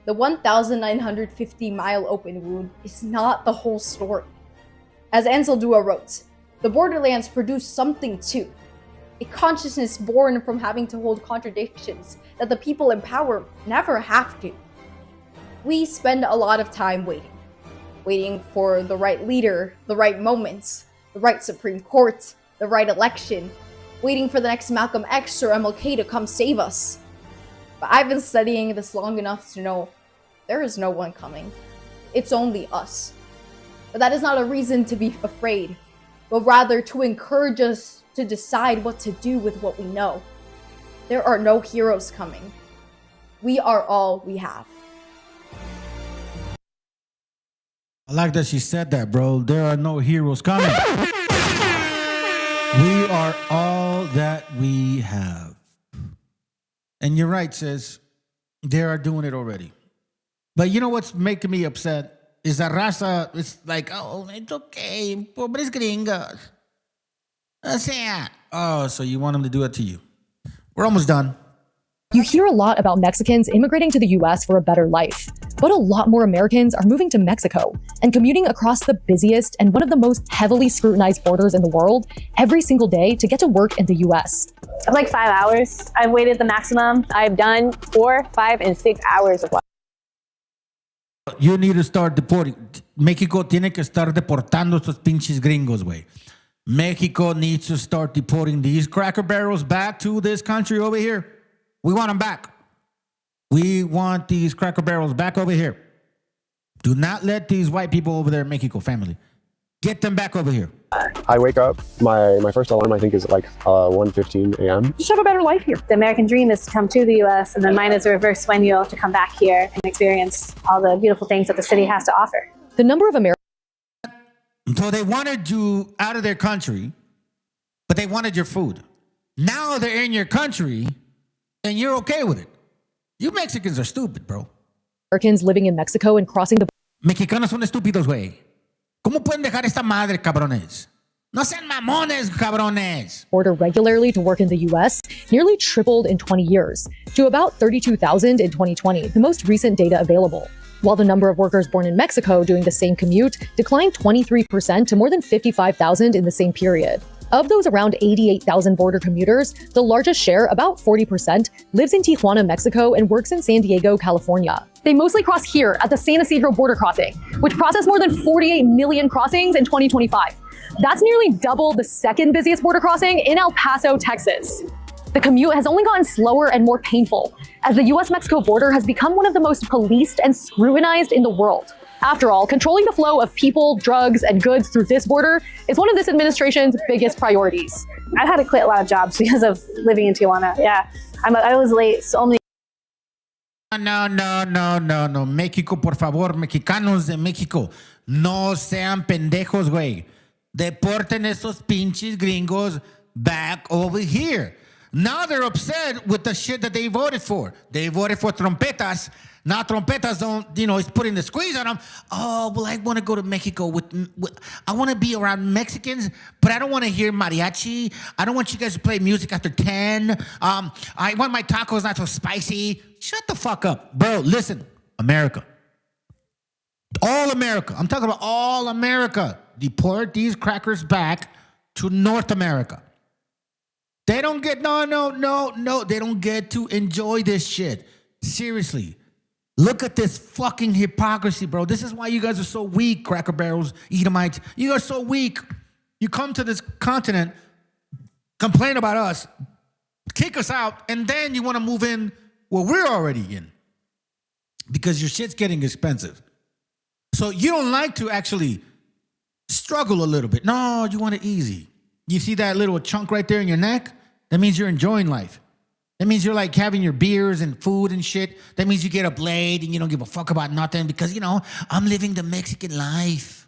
The 1,950-mile open wound is not the whole story. As Ansel Dua wrote, the borderlands produce something too. A consciousness born from having to hold contradictions that the people in power never have to. We spend a lot of time waiting for the right leader, the right moments, the right Supreme Court, the right election, waiting for the next Malcolm X or MLK to come save us. But I've been studying this long enough to know there is no one coming. It's only us. But that is not a reason to be afraid, but rather to encourage us to decide what to do with what we know. There are no heroes coming. We are all we have. I like that she said that, bro. There are no heroes coming. We are all that we have. And you're right, sis. They are doing it already. But you know what's making me upset is that raza, it's like, oh, it's okay. Pobres gringos. Oh, so you want them to do it to you. We're almost done. You hear a lot about Mexicans immigrating to the US for a better life, but a lot more Americans are moving to Mexico and commuting across the busiest and one of the most heavily scrutinized borders in the world every single day to get to work in the US. Like 5 hours. I've waited the maximum. I've done 4, 5, and 6 hours of work. You need to start deporting. México tiene que estar deportando estos pinches gringos, güey. Mexico needs to start deporting these cracker barrels back to this country over here. We want them back. We want these cracker barrels back over here. Do not let these white people over there in Mexico family. Get them back over here. I wake up, my first alarm I think is like 1:15 a.m. Just have a better life here. The American dream is to come to the US, and then mine is a reverse sueño to come back here and experience all the beautiful things that the city has to offer. The number of Americans. So they wanted you out of their country they wanted your food. Now they're in your country and you're okay with it. You Mexicans are stupid, bro. Americans living in Mexico and crossing the Mexicanos son estúpidos, güey. ¿Cómo pueden dejar esta madre, cabrones? No sean mamones, cabrones. border regularly to work in the US nearly tripled in 20 years to about 32,000 in 2020, the most recent data available. While the number of workers born in Mexico doing the same commute declined 23% to more than 55,000 in the same period. Of those around 88,000 border commuters, the largest share, about 40%, lives in Tijuana, Mexico and works in San Diego, California. They mostly cross here at the San Isidro border crossing, which processed more than 48 million crossings in 2025. That's nearly double the second busiest border crossing in El Paso, Texas. The commute has only gotten slower and more painful, as the US-Mexico border has become one of the most policed and scrutinized in the world. After all, controlling the flow of people, drugs, and goods through this border is one of this administration's biggest priorities. I've had to quit a lot of jobs because of living in Tijuana. Yeah, I was late so many. No. México, por favor, mexicanos de México, no sean pendejos, güey. Deporten esos pinches gringos back over here. Now they're upset with the shit that they voted for. They voted for trompetas. Now trompetas don't, it's putting the squeeze on them. Oh, well, I want to go to Mexico with I want to be around Mexicans, but I don't want to hear mariachi. I don't want you guys to play music after 10. I want my tacos not so spicy. Shut the fuck up. Bro, listen, America. All America. I'm talking about all America. Deport these crackers back to North America. They don't get, no. They don't get to enjoy this shit. Seriously. Look at this fucking hypocrisy, bro. This is why you guys are so weak, Cracker Barrels, Edomites. You are so weak. You come to this continent, complain about us, kick us out, and then you want to move in where we're already in because your shit's getting expensive. So you don't like to actually struggle a little bit. No, you want it easy. You see that little chunk right there in your neck? That means you're enjoying life. That means you're like having your beers and food and shit. That means you get a blade and you don't give a fuck about nothing because, I'm living the Mexican life.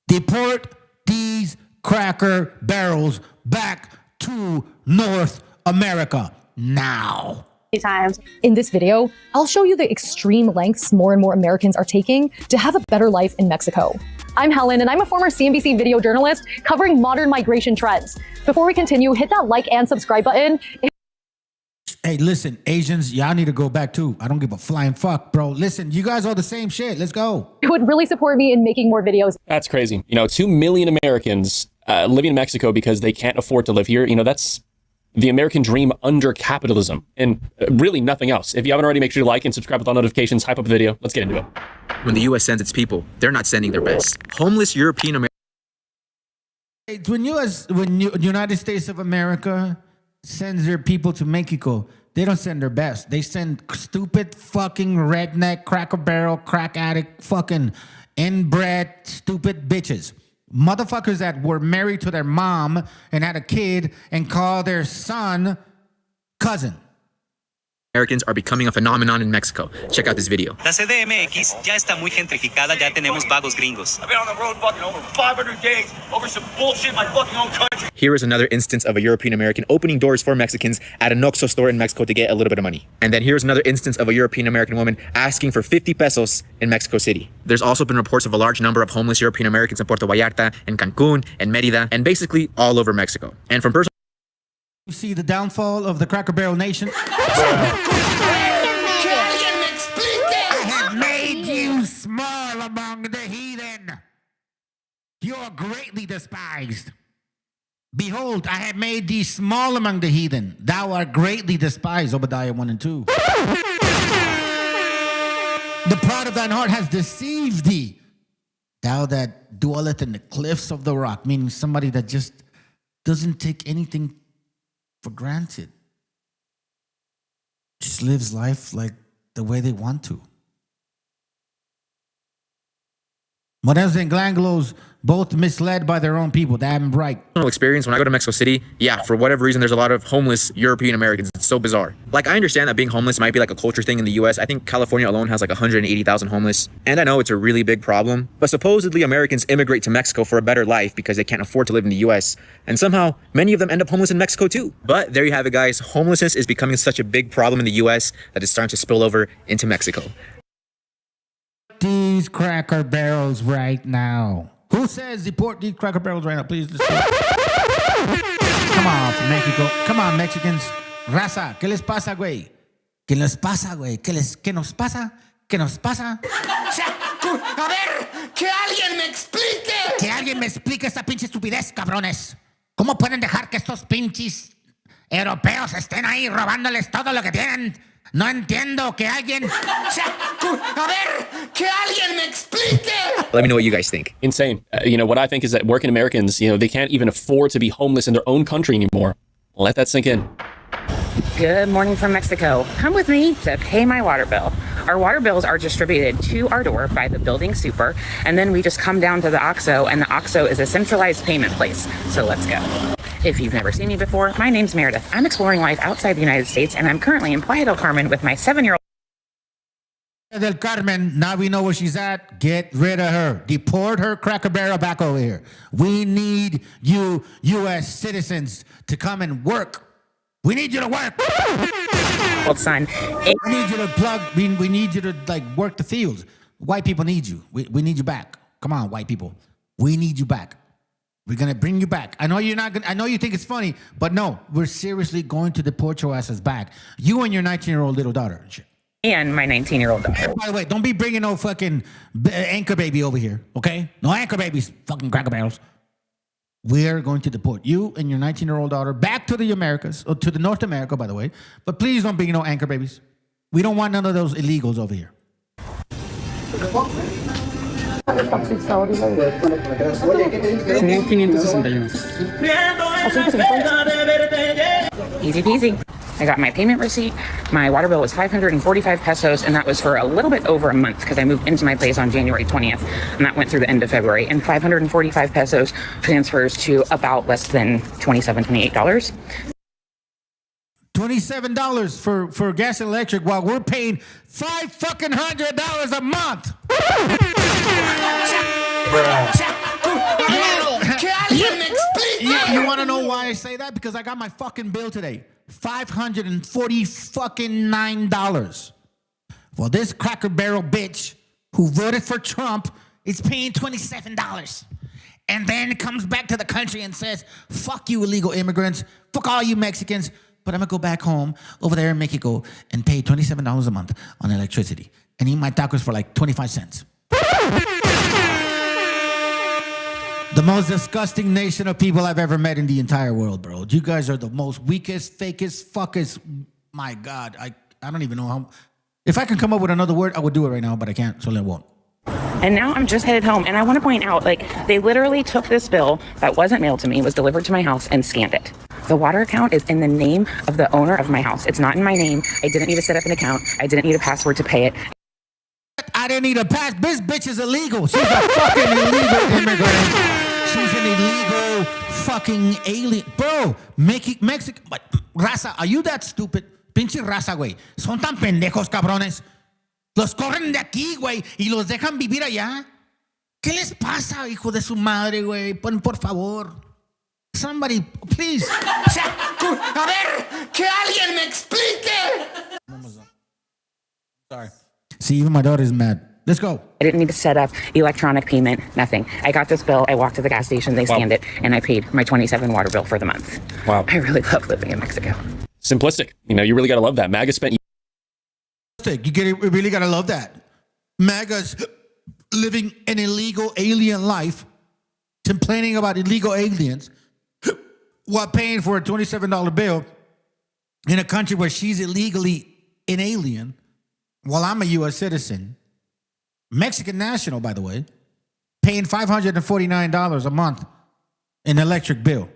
Deport these Cracker Barrels back to North America now. Times. In this video, I'll show you the extreme lengths more and more Americans are taking to have a better life in Mexico. I'm Helen, and I'm a former CNBC video journalist covering modern migration trends. Before we continue, hit that like and subscribe button. Hey, listen, Asians, y'all need to go back too. I don't give a flying fuck, bro. Listen, you guys are the same shit. Let's go. It would really support me in making more videos. That's crazy. 2 million Americans living in Mexico because they can't afford to live here. That's the American dream under capitalism and really nothing else. If you haven't already, make sure to like and subscribe with all notifications. Hype up the video. Let's get into it. When the U.S. sends its people, they're not sending their best. Homeless European Americans. When United States of America sends their people to Mexico, they don't send their best. They send stupid fucking redneck, Cracker Barrel, crack addict, fucking inbred, stupid bitches. Motherfuckers that were married to their mom and had a kid and call their son cousin. Americans are becoming a phenomenon in Mexico. Check out this video. La CDMX ya está muy gentrificada, ya tenemos vagos gringos. I've been on the road fucking over 500 days over some bullshit in my fucking own country. Here is another instance of a European American opening doors for Mexicans at an Oxxo store in Mexico to get a little bit of money. And then here's another instance of a European American woman asking for 50 pesos in Mexico City. There's also been reports of a large number of homeless European Americans in Puerto Vallarta, and Cancun, and Mérida, and basically all over Mexico. And from personal... You see the downfall of the Cracker Barrel Nation? I have made you small among the heathen. You are greatly despised. Behold, I have made thee small among the heathen. Thou art greatly despised, Obadiah 1 and 2. The pride of thine heart has deceived thee. Thou that dwelleth in the cliffs of the rock, meaning somebody that just doesn't take anything for granted. Just lives life like the way they want to. Morenos and Glangelos both misled by their own people. Damn right. Experience when I go to Mexico City, yeah, for whatever reason, there's a lot of homeless European Americans. It's so bizarre. Like, I understand that being homeless might be like a culture thing in the US. I think California alone has like 180,000 homeless. And I know it's a really big problem, but supposedly Americans immigrate to Mexico for a better life because they can't afford to live in the US. And somehow many of them end up homeless in Mexico too. But there you have it, guys. Homelessness is becoming such a big problem in the US that it's starting to spill over into Mexico. These Cracker Barrels right now. Who says deport these Cracker Barrels right now? Please. Come on, Mexico. Come on, Mexicans. Raza, ¿qué les pasa, güey? ¿Qué les pasa, güey? ¿Qué nos pasa? ¿Qué nos pasa? A ver, que alguien me explique. Que alguien me explique esta pinche estupidez, cabrones. ¿Cómo pueden dejar que estos pinches europeos estén ahí robándoles todo lo que tienen? No entiendo que alguien... A ver, que alguien me explique. Let me know what you guys think. Insane. What I think is that working Americans, they can't even afford to be homeless in their own country anymore. Let that sink in. Good morning from Mexico. Come with me to pay my water bill. Our water bills are distributed to our door by the building super, and then we just come down to the OXXO, and the OXXO is a centralized payment place. So let's go. If you've never seen me before, my name's Meredith. I'm exploring life outside the United States, and I'm currently in Playa del Carmen with my 7-year-old. Del Carmen, now we know where she's at. Get rid of her. Deport her Cracker Barrel back over here. We need you, U.S. citizens, to come and work. We need you to work. Son. We need you to plug. We need you to work the fields. White people need you. We need you back. Come on, white people. We need you back. We're gonna bring you back. I know you're not gonna. I know you think it's funny, but no, we're seriously going to deport your asses back. You and your 19-year-old little daughter. And my 19-year-old daughter. By the way, don't be bringing no fucking anchor baby over here, okay? No anchor babies, fucking Cracker Barrels. We're going to deport you and your 19-year-old daughter back to the Americas, or to the North America, by the way. But please don't bring no anchor babies. We don't want none of those illegals over here. Easy peasy. I got my payment receipt. My water bill was 545 pesos, and that was for a little bit over a month because I moved into my place on January 20th, and that went through the end of February. And 545 pesos transfers to about less than $27, $28. $27 for gas and electric, while we're paying $500 a month. You want to know why I say that? Because I got my fucking bill today. $549. Well, this Cracker Barrel bitch who voted for Trump is paying $27. And then comes back to the country and says, fuck you illegal immigrants, fuck all you Mexicans, but I'm gonna go back home over there in Mexico and pay $27 a month on electricity and eat my tacos for like 25 cents. The most disgusting nation of people I've ever met in the entire world, bro. You guys are the most weakest, fakest, fuckest. My God, I don't even know how. If I can come up with another word, I would do it right now, but I can't, so I won't. And now I'm just headed home, and I want to point out, they literally took this bill that wasn't mailed to me, was delivered to my house, and scanned it. The water account is in the name of the owner of my house. It's not in my name. I didn't need to set up an account. I didn't need a password to pay it. I didn't need a pass. This bitch is illegal. She's a fucking illegal immigrant. She's an illegal fucking alien. Bro, Mexico. Raza, are you that stupid? Pinche raza, güey. Son tan pendejos, cabrones. Los corren de aquí, güey, y los dejan vivir allá. ¿Qué les pasa, hijo de su madre, güey? Por favor. Somebody, please. A ver, que alguien me explique. Sorry. See, even my daughter's mad. Let's go. I didn't need to set up electronic payment, nothing. I got this bill, I walked to the gas station, they scanned it, and I paid my 27 water bill for the month. Wow. I really love living in Mexico. Simplistic. You really got to love that. MAGA spent... You really got to love that. MAGA's living an illegal alien life, complaining about illegal aliens, while paying for a $27 bill in a country where she's illegally an alien, while I'm a U.S. citizen, Mexican national, by the way, paying $549 a month in electric bill.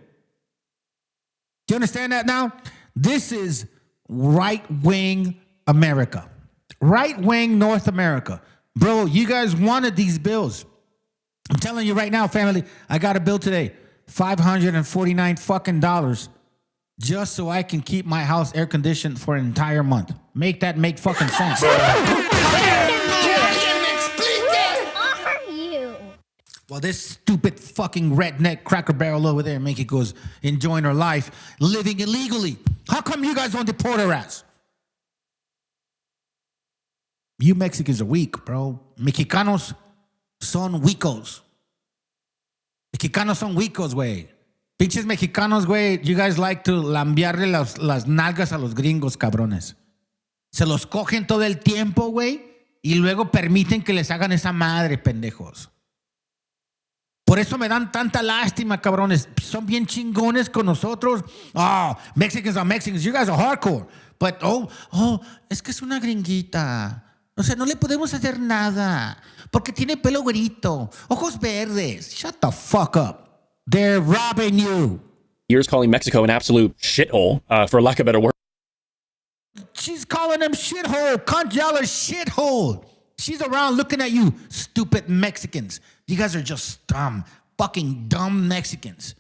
Do you understand that now? This is right-wing America. Right-wing North America. Bro, you guys wanted these bills. I'm telling you right now, family, I got a bill today, $549 fucking dollars, just so I can keep my house air conditioned for an entire month. Make that make fucking sense. Well, this stupid fucking redneck Cracker Barrel over there, Mexico's enjoying her life, living illegally. How come you guys don't deport her ass? You Mexicans are weak, bro. Mexicanos son huicos. Mexicanos son huicos, güey. Pinches mexicanos, güey. You guys like to lambiarle las nalgas a los gringos, cabrones. Se los cogen todo el tiempo, güey, y luego permiten que les hagan esa madre, pendejos. Por eso me dan tanta lástima, cabrones. Son bien chingones con nosotros. Oh, Mexicans are Mexicans. You guys are hardcore. But, es que es una gringuita. O sea, no le podemos hacer nada. Porque tiene pelo güerito. Ojos verdes. Shut the fuck up. They're robbing you. Years calling Mexico an absolute shithole, for lack of a better word. She's calling them shithole. Cunt, y'all are shithole. She's around looking at you, stupid Mexicans. You guys are just dumb, fucking dumb Mexicans.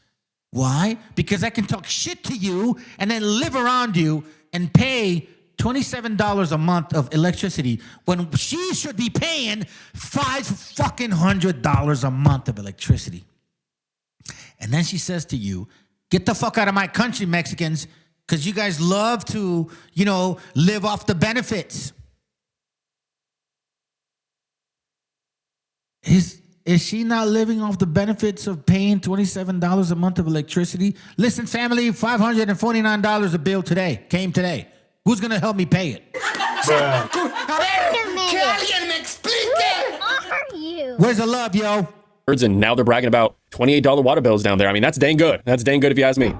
Why? Because I can talk shit to you and then live around you and pay $27 a month of electricity when she should be paying $500 a month of electricity. And then she says to you, get the fuck out of my country, Mexicans, because you guys love to, live off the benefits. Is she not living off the benefits of paying $27 a month of electricity? Listen, family, $549 a bill today. Came today. Who's going to help me pay it? Where's the love, yo? And now they're bragging about $28 water bills down there. I mean, that's dang good. That's dang good if you ask me.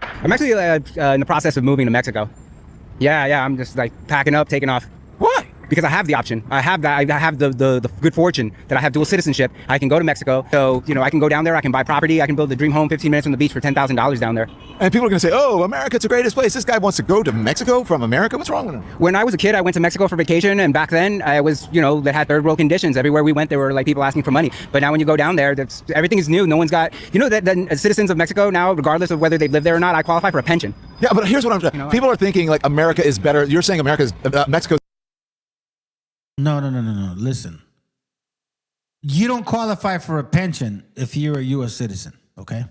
I'm actually in the process of moving to Mexico. Yeah, I'm just like packing up, taking off. Why? Because I have the option. I have that. I have the good fortune that I have dual citizenship. I can go to Mexico. So, I can go down there. I can buy property. I can build the dream home 15 minutes from the beach for $10,000 down there. And people are going to say, oh, America's the greatest place. This guy wants to go to Mexico from America. What's wrong with him? When I was a kid, I went to Mexico for vacation. And back then, I was, they had third world conditions. Everywhere we went, there were like people asking for money. But now when you go down there, everything is new. No one's got, that citizens of Mexico now, regardless of whether they've lived there or not, I qualify for a pension. Yeah, but here's what I'm saying. People are thinking like America is better. You're saying Mexico. No. Listen. You don't qualify for a pension if you're a U.S. citizen, okay?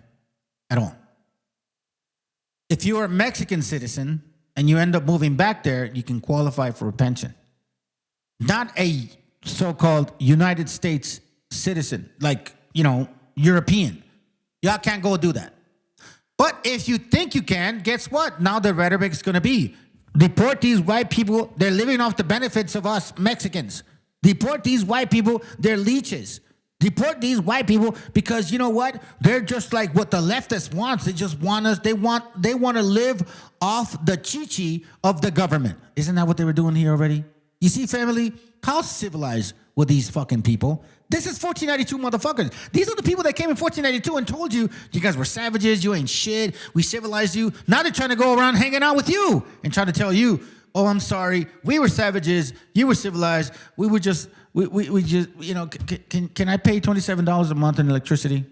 At all. If you're a Mexican citizen and you end up moving back there, you can qualify for a pension. Not a so-called United States citizen, like, European. Y'all can't go do that. But if you think you can, guess what? Now the rhetoric is going to be, deport these white people. They're living off the benefits of us Mexicans. Deport these white people. They're leeches. Deport these white people because you know what? They're just like what the leftist wants. They just want us. They want to live off the chichi of the government. Isn't that what they were doing here already? You see, family, how civilized were these fucking people? This is 1492 motherfuckers. These are the people that came in 1492 and told you, you guys were savages, you ain't shit, we civilized you. Now they're trying to go around hanging out with you and trying to tell you, oh, I'm sorry, we were savages, you were civilized, we just, can I pay $27 a month in electricity?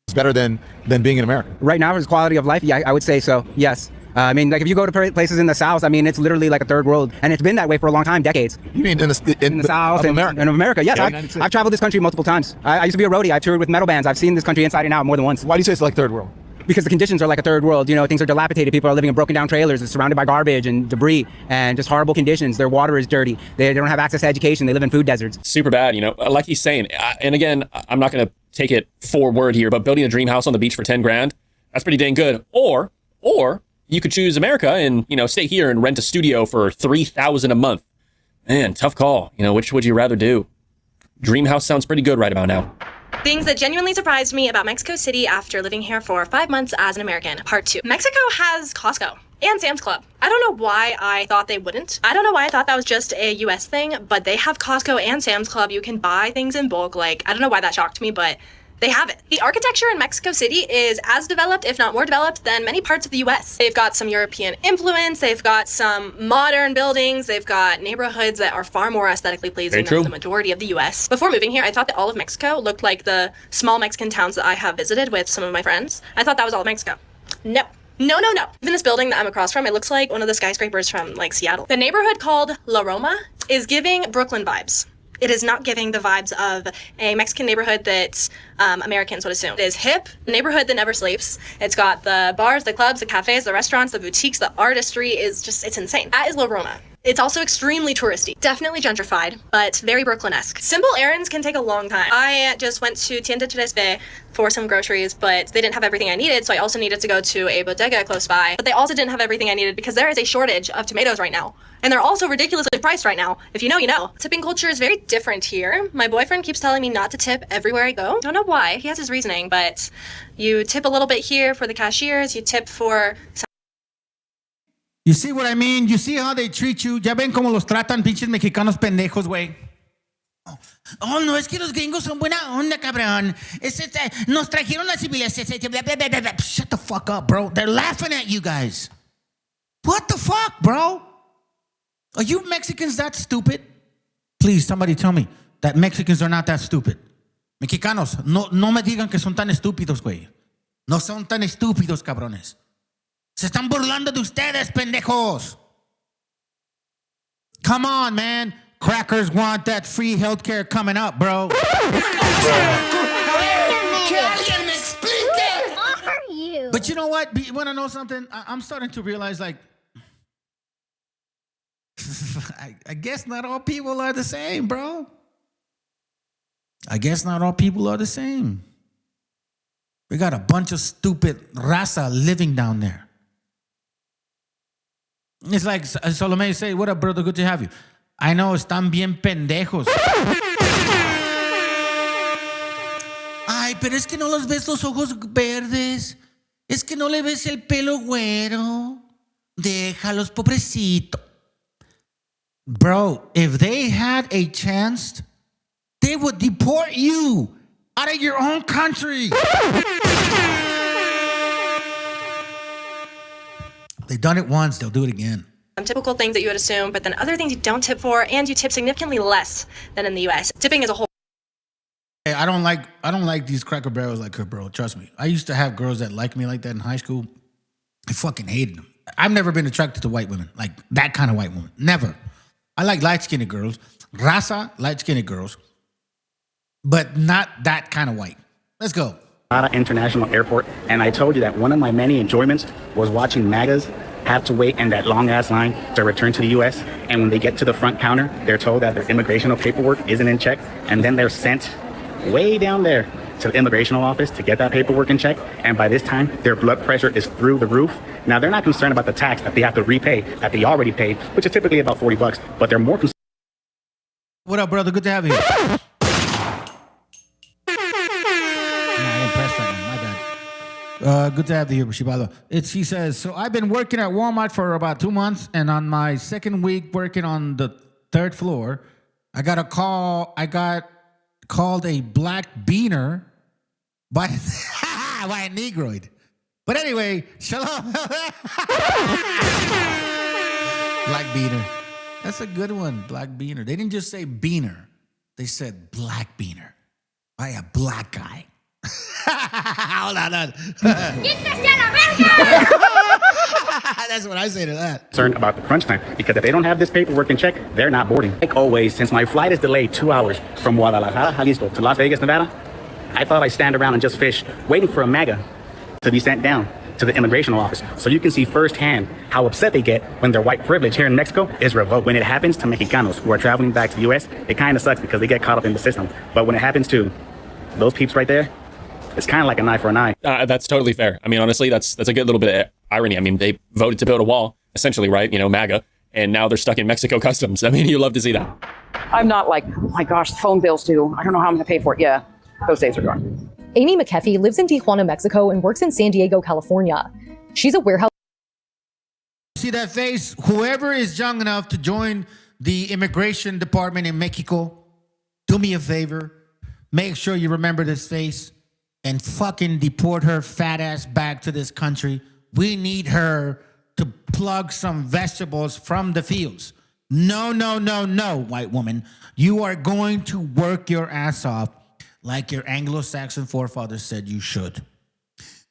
It's better than being in America. Right now, as quality of life, yeah, I would say so, yes. Like if you go to places in the South, it's literally like a third world. And it's been that way for a long time, decades. You mean in the South? In America, yes. Yeah, I've traveled this country multiple times. I used to be a roadie. I toured with metal bands. I've seen this country inside and out more than once. Why do you say it's like third world? Because the conditions are like a third world. Things are dilapidated. People are living in broken down trailers. They're surrounded by garbage and debris and just horrible conditions. Their water is dirty. They don't have access to education. They live in food deserts. Super bad, like he's saying. And again, I'm not going to take it forward here, but building a dream house on the beach for 10 grand, that's pretty dang good. Or you could choose America and, stay here and rent a studio for $3,000 a month. Man, tough call. Which would you rather do? Dream house sounds pretty good right about now. Things that genuinely surprised me about Mexico City after living here for 5 months as an American. Part 2. Mexico has Costco and Sam's Club. I don't know why I thought they wouldn't. I don't know why I thought that was just a US thing, but they have Costco and Sam's Club. You can buy things in bulk. I don't know why that shocked me, but They have it. The architecture in Mexico City is as developed, if not more developed, than many parts of the US. They've got some European influence, they've got some modern buildings, they've got neighborhoods that are far more aesthetically pleasing than the majority of the US. Before moving here, I thought that all of Mexico looked like the small Mexican towns that I have visited with some of my friends. I thought that was all of Mexico. No. No, no, no. Even this building that I'm across from, it looks like one of the skyscrapers from like Seattle. The neighborhood called La Roma is giving Brooklyn vibes. It is not giving the vibes of a Mexican neighborhood that Americans would assume. It is hip, neighborhood that never sleeps. It's got the bars, the clubs, the cafes, the restaurants, the boutiques, the artistry is just, it's insane. That is La Roma. It's also extremely touristy. Definitely gentrified, but very Brooklyn-esque. Simple errands can take a long time. I just went to Tienda CHISME for some groceries, but they didn't have everything I needed, so I also needed to go to a bodega close by. But they also didn't have everything I needed because there is a shortage of tomatoes right now. And they're also ridiculously priced right now. If you know, you know. Tipping culture is very different here. My boyfriend keeps telling me not to tip everywhere I go. Don't know why. He has his reasoning, but you tip a little bit here for the cashiers, you tip for... You see what I mean? You see how they treat you? Ya ven cómo los tratan pinches mexicanos pendejos, güey. Oh, no, es que los gringos son buena onda, cabrón. Nos trajeron la civilización. Shut the fuck up, bro. They're laughing at you guys. What the fuck, bro? Are you Mexicans that stupid? Please, somebody tell me that Mexicans are not that stupid. Mexicanos, no me digan que son tan estúpidos, güey. No son tan estúpidos, cabrones. Se están burlando de ustedes, pendejos. Come on, man. Crackers want that free healthcare coming up, bro. But you know what? You want to know something? I'm starting to realize, like, I guess not all people are the same, bro. I guess not all people are the same. We got a bunch of stupid raza living down there. It's like Salome say, what up, brother? Good to have you. I know, están bien pendejos. Ay, pero es que no los ves los ojos verdes. Es que no le ves el pelo güero. Déjalos, pobrecito. Bro, if they had a chance, they would deport you out of your own country. They've done it once, they'll do it again. Some typical things that you would assume, but then other things you don't tip for, and you tip significantly less than in the US. Tipping as a whole. Hey, I don't like these cracker barrels like her, bro. Trust me. I used to have girls that liked me like that in high school. I fucking hated them. I've never been attracted to white women, like that kind of white woman. Never. I like light-skinned girls. Raza, light-skinned girls. But not that kind of white. Let's go. International Airport, and I told you that one of my many enjoyments was watching MAGAs have to wait in that long-ass line to return to the U.S., and when they get to the front counter, they're told that their immigration paperwork isn't in check, and then they're sent way down there to the immigration office to get that paperwork in check, and by this time, their blood pressure is through the roof. Now, they're not concerned about the tax that they have to repay, that they already paid, which is typically about $40, but they're more concerned. What up, brother? Good to have you. Good to have you here, Shibalo. She says, so I've been working at Walmart for about 2 months, and on my second week working on the 3rd floor, I got called a black beaner by a Negroid. But anyway, shalom. Black beaner. That's a good one, black beaner. They didn't just say beaner. They said black beaner by a black guy. Hold on. That's what I say to that. Concerned about the crunch time, because if they don't have this paperwork in check, they're not boarding. Like always, since my flight is delayed 2 hours from Guadalajara, Jalisco to Las Vegas, Nevada, I thought I'd stand around and just fish, waiting for a MAGA to be sent down to the immigration office, so you can see firsthand how upset they get when their white privilege here in Mexico is revoked. When it happens to Mexicanos who are traveling back to the U.S., it kind of sucks because they get caught up in the system. But when it happens to those peeps right there, it's kind of like an eye for an eye. That's totally fair. I mean, honestly, that's a good little bit of irony. I mean, they voted to build a wall, essentially, right? You know, MAGA, and now they're stuck in Mexico customs. I mean, you love to see that. I'm not like, oh my gosh, the phone bill's due. I don't know how I'm going to pay for it. Yeah, those days are gone. Amy McKeffey lives in Tijuana, Mexico, and works in San Diego, California. She's a warehouse. See that face? Whoever is young enough to join the immigration department in Mexico, do me a favor. Make sure you remember this face. and fucking deport her fat ass back to this country. We need her to plug some vegetables from the fields. No, no, no, no, white woman. You are going to work your ass off like your Anglo-Saxon forefathers said you should.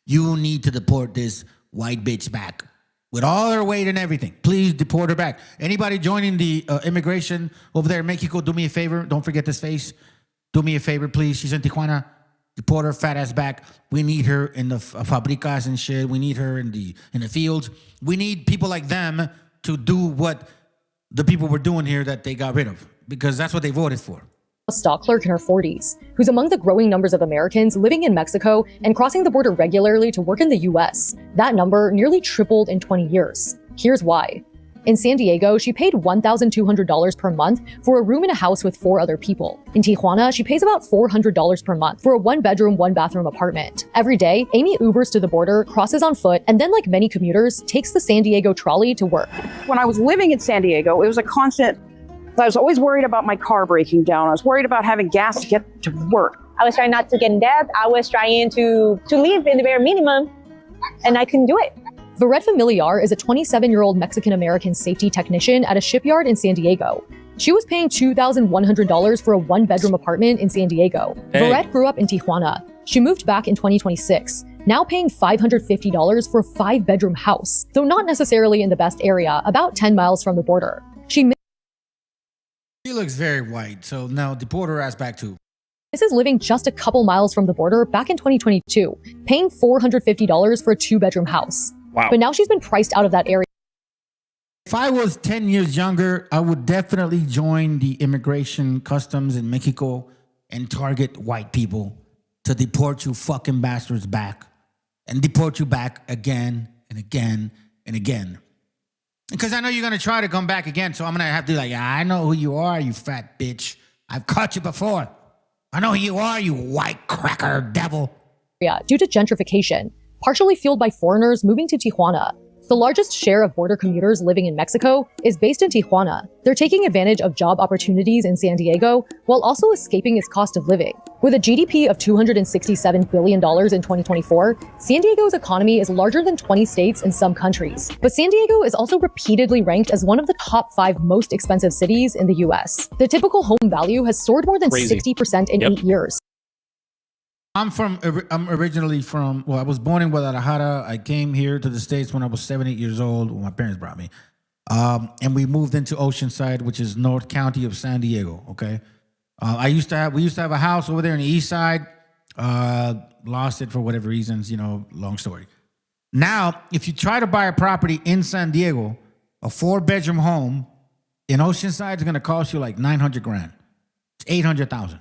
You need to deport this white bitch back with all her weight and everything. Please deport her back. Anybody joining the immigration over there in Mexico, do me a favor. Don't forget this face. Do me a favor, please. She's in Tijuana. Deport her fat ass back. We need her in the fabricas and shit. We need her in the fields. We need people like them to do what the people were doing here that they got rid of, because that's what they voted for. A stock clerk in her 40s, who's among the growing numbers of Americans living in Mexico and crossing the border regularly to work in the US. That number nearly tripled in 20 years. Here's why. In San Diego, she paid $1,200 per month for a room in a house with 4 other people. In Tijuana, she pays about $400 per month for a 1-bedroom, 1-bathroom apartment. Every day, Amy Ubers to the border, crosses on foot, and then, like many commuters, takes the San Diego trolley to work. When I was living in San Diego, it was a constant. I was always worried about my car breaking down. I was worried about having gas to get to work. I was trying not to get in debt. I was trying to live in the bare minimum, and I couldn't do it. Vered Familiar is a 27-year-old Mexican-American safety technician at a shipyard in San Diego. She was paying $2,100 for a 1-bedroom apartment in San Diego. Hey. Vered grew up in Tijuana. She moved back in 2026, now paying $550 for a 5-bedroom house, though not necessarily in the best area, about 10 miles from the border. She looks very white, so now deport her ass back too. This is living just a couple miles from the border back in 2022, paying $450 for a 2-bedroom house. Wow. But now she's been priced out of that area. If I was 10 years younger, I would definitely join the immigration customs in Mexico and target white people to deport you fucking bastards back and deport you back again and again and again. Because I know you're going to try to come back again, so I'm going to have to be like, I know who you are, you fat bitch. I've caught you before. I know who you are, you white cracker devil. Due to gentrification, partially fueled by foreigners moving to Tijuana. The largest share of border commuters living in Mexico is based in Tijuana. They're taking advantage of job opportunities in San Diego while also escaping its cost of living. With a GDP of $267 billion in 2024, San Diego's economy is larger than 20 states and some countries. But San Diego is also repeatedly ranked as one of the top 5 most expensive cities in the US. The typical home value has soared more than 60% in 8 years. I'm originally from, I was born in Guadalajara. I came here to the States when I was 7, 8 years old. Well, my parents brought me. And we moved into Oceanside, which is North County of San Diego, okay? We used to have a house over there in the east side. Lost it for whatever reasons, long story. Now, if you try to buy a property in San Diego, a 4-bedroom home in Oceanside is going to cost you like $900,000. It's $800,000.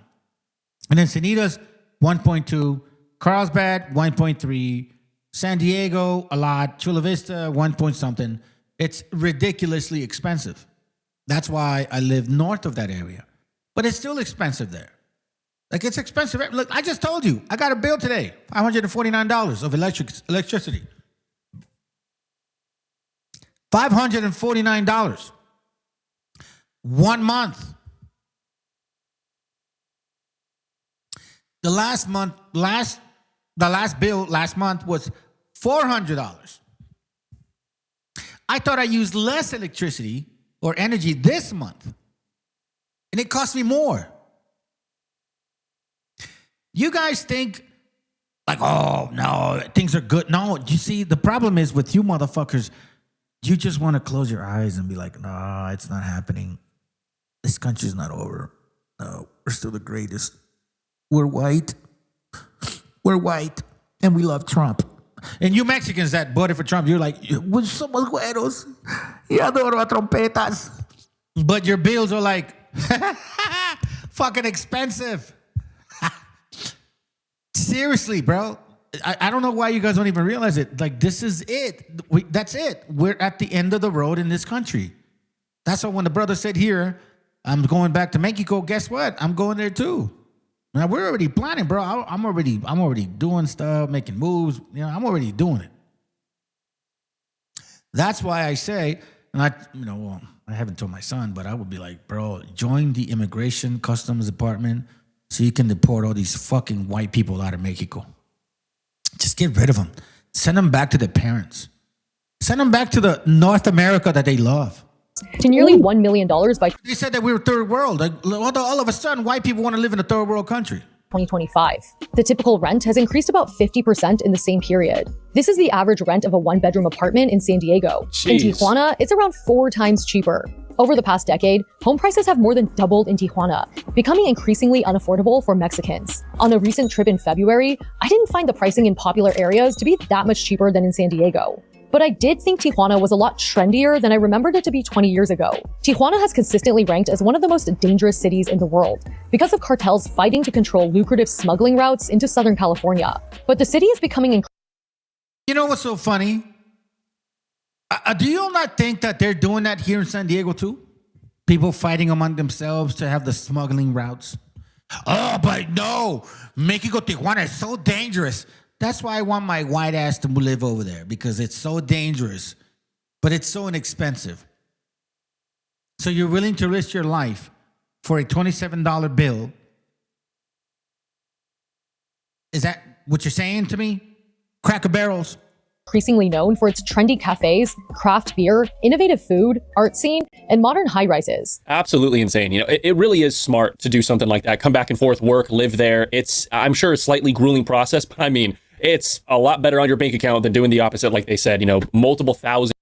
And then Sanitas, 1.2, Carlsbad, 1.3, San Diego, a lot, Chula Vista, 1 point something. It's ridiculously expensive. That's why I live north of that area. But it's still expensive there. Like, it's expensive. Look, I just told you, I got a bill today, $549 of electricity. $549. 1 month. The last bill last month was $400. I thought I used less electricity or energy this month, and it cost me more. You guys think like, oh no, things are good. No, you see, the problem is with you motherfuckers, you just want to close your eyes and be like, no, it's not happening. This country's not over. No, we're still the greatest. We're white. We're white. And we love Trump. And you Mexicans that voted for Trump, you're like, somos güeros. Y adoro a trompetas. But your bills are like, fucking expensive. Seriously, bro. I don't know why you guys don't even realize it. Like, this is it. That's it. We're at the end of the road in this country. That's why when the brother said here, I'm going back to Mexico, guess what? I'm going there too. Now, we're already planning, bro. I'm already doing stuff, making moves. I'm already doing it. That's why I say, and I haven't told my son, but I would be like, bro, join the immigration customs department so you can deport all these fucking white people out of Mexico. Just get rid of them. Send them back to their parents. Send them back to the North America that they love. To nearly $1 million by They said that we were third world. Like, all of a sudden, white people want to live in a third world country. 2025. The typical rent has increased about 50% in the same period. This is the average rent of a one-bedroom apartment in San Diego. In Jeez. Tijuana, it's around 4 times cheaper. Over the past decade, home prices have more than doubled in Tijuana, becoming increasingly unaffordable for Mexicans. On a recent trip in February, I didn't find the pricing in popular areas to be that much cheaper than in San Diego. But I did think Tijuana was a lot trendier than I remembered it to be 20 years ago. Tijuana has consistently ranked as one of the most dangerous cities in the world because of cartels fighting to control lucrative smuggling routes into Southern California. But the city is becoming You know what's so funny? Do you all not think that they're doing that here in San Diego too? People fighting among themselves to have the smuggling routes. Oh, but no, Mexico, Tijuana is so dangerous. That's why I want my white ass to live over there, because it's so dangerous, but it's so inexpensive. So you're willing to risk your life for a $27 bill. Is that what you're saying to me? Cracker Barrels. increasingly known for its trendy cafes, craft beer, innovative food, art scene, and modern high-rises. Absolutely insane. You know, it really is smart to do something like that. Come back and forth, work, live there. It's, I'm sure, a slightly grueling process, but I mean, it's a lot better on your bank account than doing the opposite, like they said, you know, multiple thousand.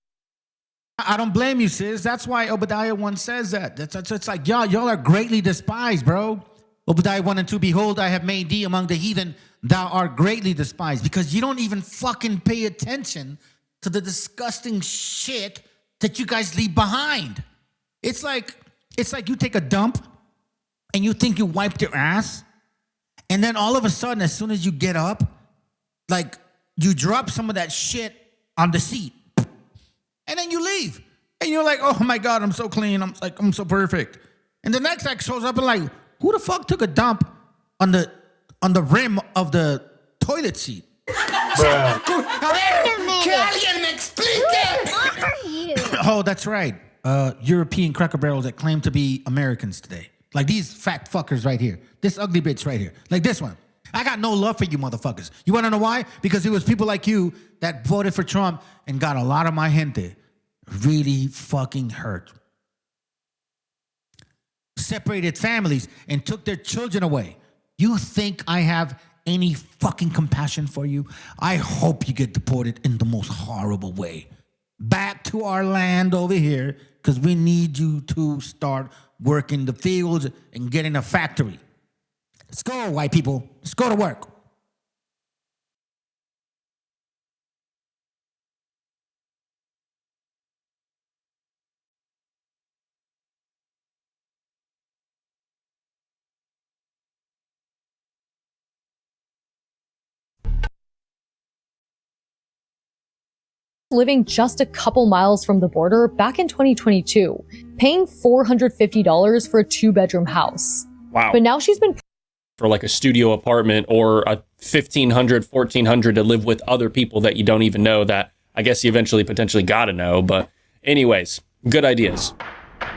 I don't blame you, sis. That's why Obadiah 1 says that. It's like, y'all are greatly despised, bro. Obadiah 1 and 2, behold, I have made thee among the heathen, thou art greatly despised, because you don't even fucking pay attention to the disgusting shit that you guys leave behind. It's like you take a dump and you think you wiped your ass, and then all of a sudden, as soon as you get up, like you drop some of that shit on the seat, and then you leave, and you're like, oh my God, I'm so clean. I'm so perfect. And the next guy shows up and like, who the fuck took a dump on the rim of the toilet seat? Oh, that's right. European Cracker Barrels that claim to be Americans today. Like these fat fuckers right here. This ugly bitch right here. Like this one. I got no love for you motherfuckers. You want to know why? Because it was people like you that voted for Trump and got a lot of my gente really fucking hurt. Separated families and took their children away. You think I have any fucking compassion for you? I hope you get deported in the most horrible way. Back to our land over here, because we need you to start working the fields and getting a factory. Let's go, white people. Let's go to work. Living just a couple miles from the border back in 2022, paying $450 for a 2-bedroom house. Wow. But now she's been For like a studio apartment or a $1,500, $1,400 to live with other people that you don't even know, that I guess you eventually potentially got to know. But anyways, good ideas.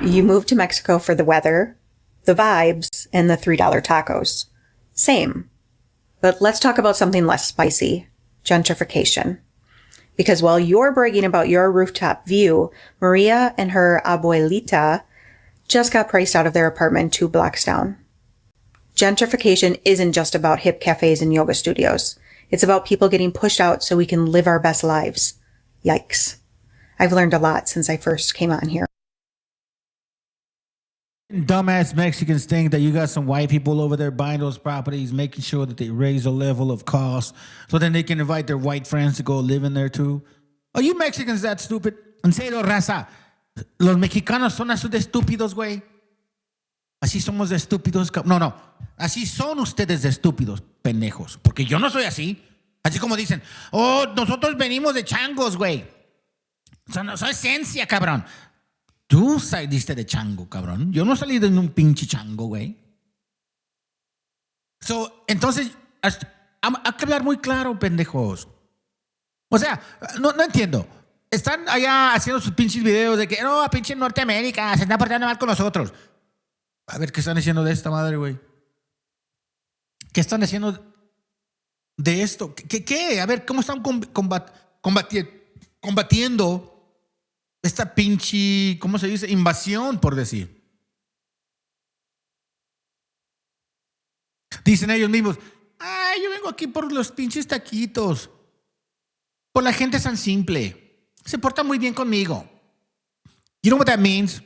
You moved to Mexico for the weather, the vibes, and the $3 tacos. Same. But let's talk about something less spicy. Gentrification. Because while you're bragging about your rooftop view, Maria and her abuelita just got priced out of their apartment 2 blocks down. Gentrification isn't just about hip cafes and yoga studios. It's about people getting pushed out so we can live our best lives. Yikes. I've learned a lot since I first came on here. Dumbass Mexicans think that you got some white people over there buying those properties, making sure that they raise the level of cost so then they can invite their white friends to go live in there too. Are you Mexicans that stupid? En serio, raza. Los mexicanos son así de estúpidos, güey. Así somos de estúpidos. No. Así son ustedes de estúpidos, pendejos. Porque yo no soy así. Así como dicen, oh, nosotros venimos de changos, güey. Son esencia, cabrón. Tú saliste de chango, cabrón. Yo no salí de un pinche chango, güey. Entonces, hay que hablar muy claro, pendejos. O sea, no entiendo. Están allá haciendo sus pinches videos de que, no, pinche Norteamérica, se está portando mal con nosotros. A ver, ¿qué están haciendo de esta madre, güey? ¿Qué están haciendo? de esto. ¿Qué? A ver, ¿cómo están combatiendo esta pinche, ¿cómo se dice? Invasión, por decir. Dicen ellos mismos, ay, yo vengo aquí por los pinches taquitos. Por la gente tan simple. Se porta muy bien conmigo. You know what that means?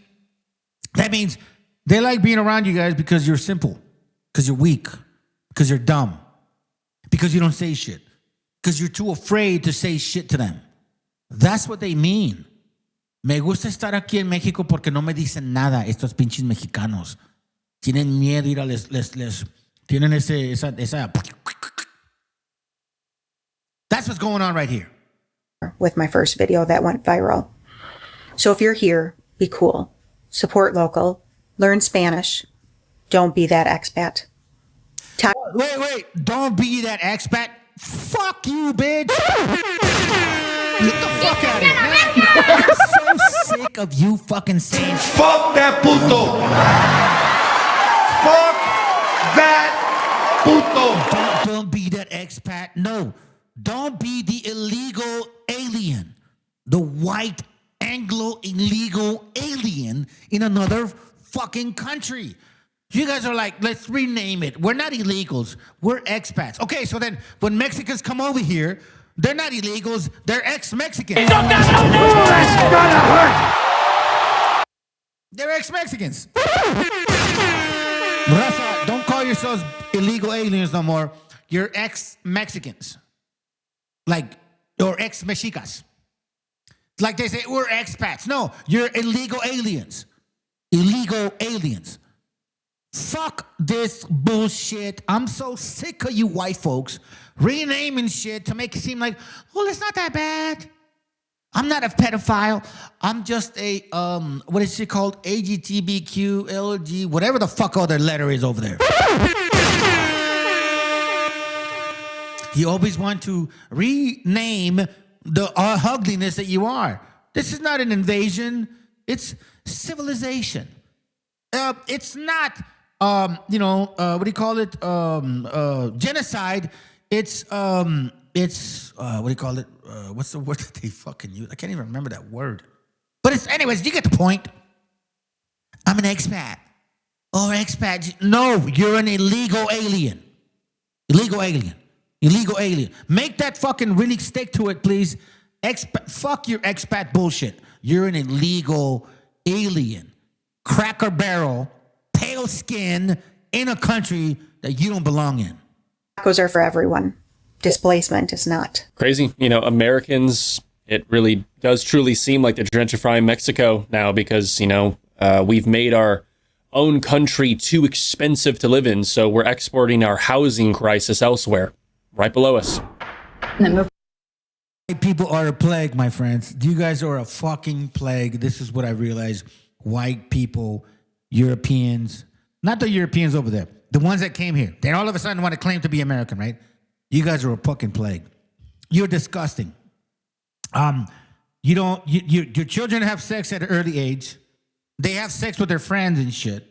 That means they like being around you guys because you're simple, because you're weak, because you're dumb, because you don't say shit, because you're too afraid to say shit to them. That's what they mean. Me gusta estar aquí en México porque no me dicen nada estos pinches mexicanos. Tienen miedo ir a les tienen esa. That's what's going on right here. With my first video that went viral. So if you're here, be cool. Support local. Learn Spanish. Don't be that expat. Wait. Don't be that expat. Fuck you, bitch. Get the fuck out of here. I'm so sick of you fucking saying Fuck that puto. Fuck that puto. Don't be that expat. No. Don't be the illegal alien. The white Anglo illegal alien in another fucking country. You guys are like, let's rename it. We're not illegals. We're expats. Okay, so then when Mexicans come over here, they're not illegals. They're ex-Mexicans. That's gonna hurt. They're ex-Mexicans. Raza, don't call yourselves illegal aliens no more. You're ex-Mexicans. Like, or ex-Mexicas. Like they say, we're expats. No, you're illegal aliens. Illegal aliens. Fuck this bullshit. I'm so sick of you white folks renaming shit to make it seem like, well, it's not that bad. I'm not a pedophile. I'm just a, what is it called? AGTBQ, LG, whatever the fuck other letter is over there. You always want to rename the ugliness that you are. This is not an invasion. It's civilization. It's not, what do you call it? Genocide. It's what do you call it? What's the word that they fucking use? I can't even remember that word. But it's, anyways, you get the point. I'm an expat. Or expat. No, you're an illegal alien. Illegal alien. Illegal alien. Make that fucking really stick to it, please. Fuck your expat bullshit. You're an illegal alien. Cracker barrel, pale skin, in a country that you don't belong in. Tacos are for everyone. Displacement is not. Crazy. Americans, it really does truly seem like they're gentrifying Mexico now because, we've made our own country too expensive to live in. So we're exporting our housing crisis elsewhere, right below us. People are a plague, my friends. You guys are a fucking plague. This is what I realized. White people, Europeans, not the Europeans over there, the ones that came here. They all of a sudden want to claim to be American, right? You guys are a fucking plague. You're disgusting. Your children have sex at an early age. They have sex with their friends and shit,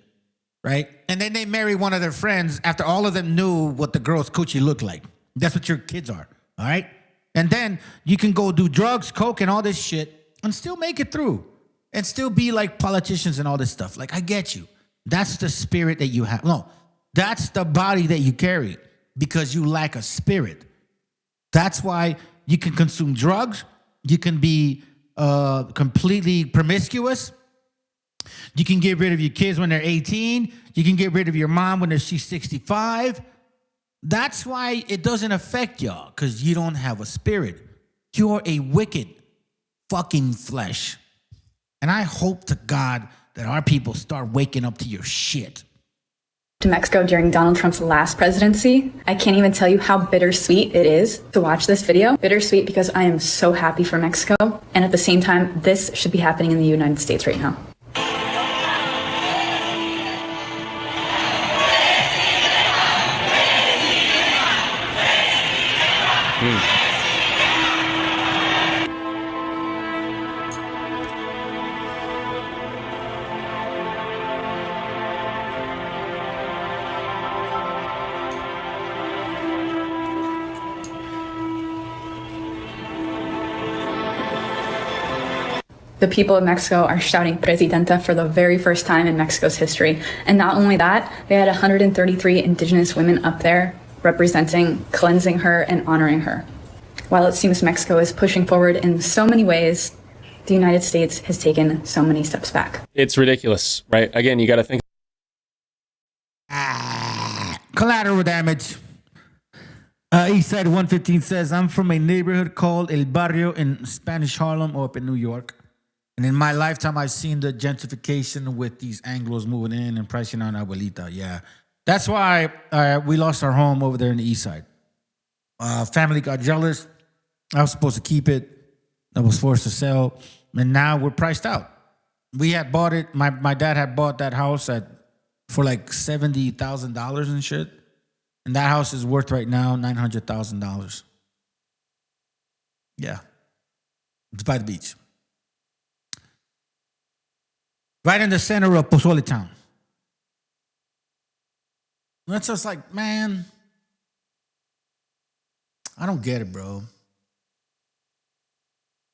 right? And then they marry one of their friends after all of them knew what the girl's coochie looked like. That's what your kids are, all right? And then you can go do drugs, coke, and all this shit and still make it through and still be like politicians and all this stuff. Like, I get you. That's the spirit that you have. No, that's the body that you carry because you lack a spirit. That's why you can consume drugs. You can be completely promiscuous. You can get rid of your kids when they're 18. You can get rid of your mom when she's 65. That's why it doesn't affect y'all, because you don't have a spirit. You're a wicked fucking flesh. And I hope to God that our people start waking up to your shit. To Mexico during Donald Trump's last presidency. I can't even tell you how bittersweet it is to watch this video. Bittersweet because I am so happy for Mexico. And at the same time, this should be happening in the United States right now. The people of Mexico are shouting Presidenta for the very first time in Mexico's history. And not only that, they had 133 Indigenous women up there representing, cleansing her, and honoring her. While it seems Mexico is pushing forward in so many ways, the United States has taken so many steps back. It's ridiculous, right? Again, you got to think. Collateral damage. Eastside 115 says, I'm from a neighborhood called El Barrio in Spanish Harlem or up in New York. And in my lifetime, I've seen the gentrification with these Anglos moving in and pressing on Abuelita. Yeah. That's why we lost our home over there in the east side. Family got jealous. I was supposed to keep it. I was forced to sell. And now we're priced out. We had bought it. My dad had bought that house for like $70,000 and shit. And that house is worth right now $900,000. Yeah. It's by the beach. Right in the center of Pozole Town. That's just like, man, I don't get it, bro.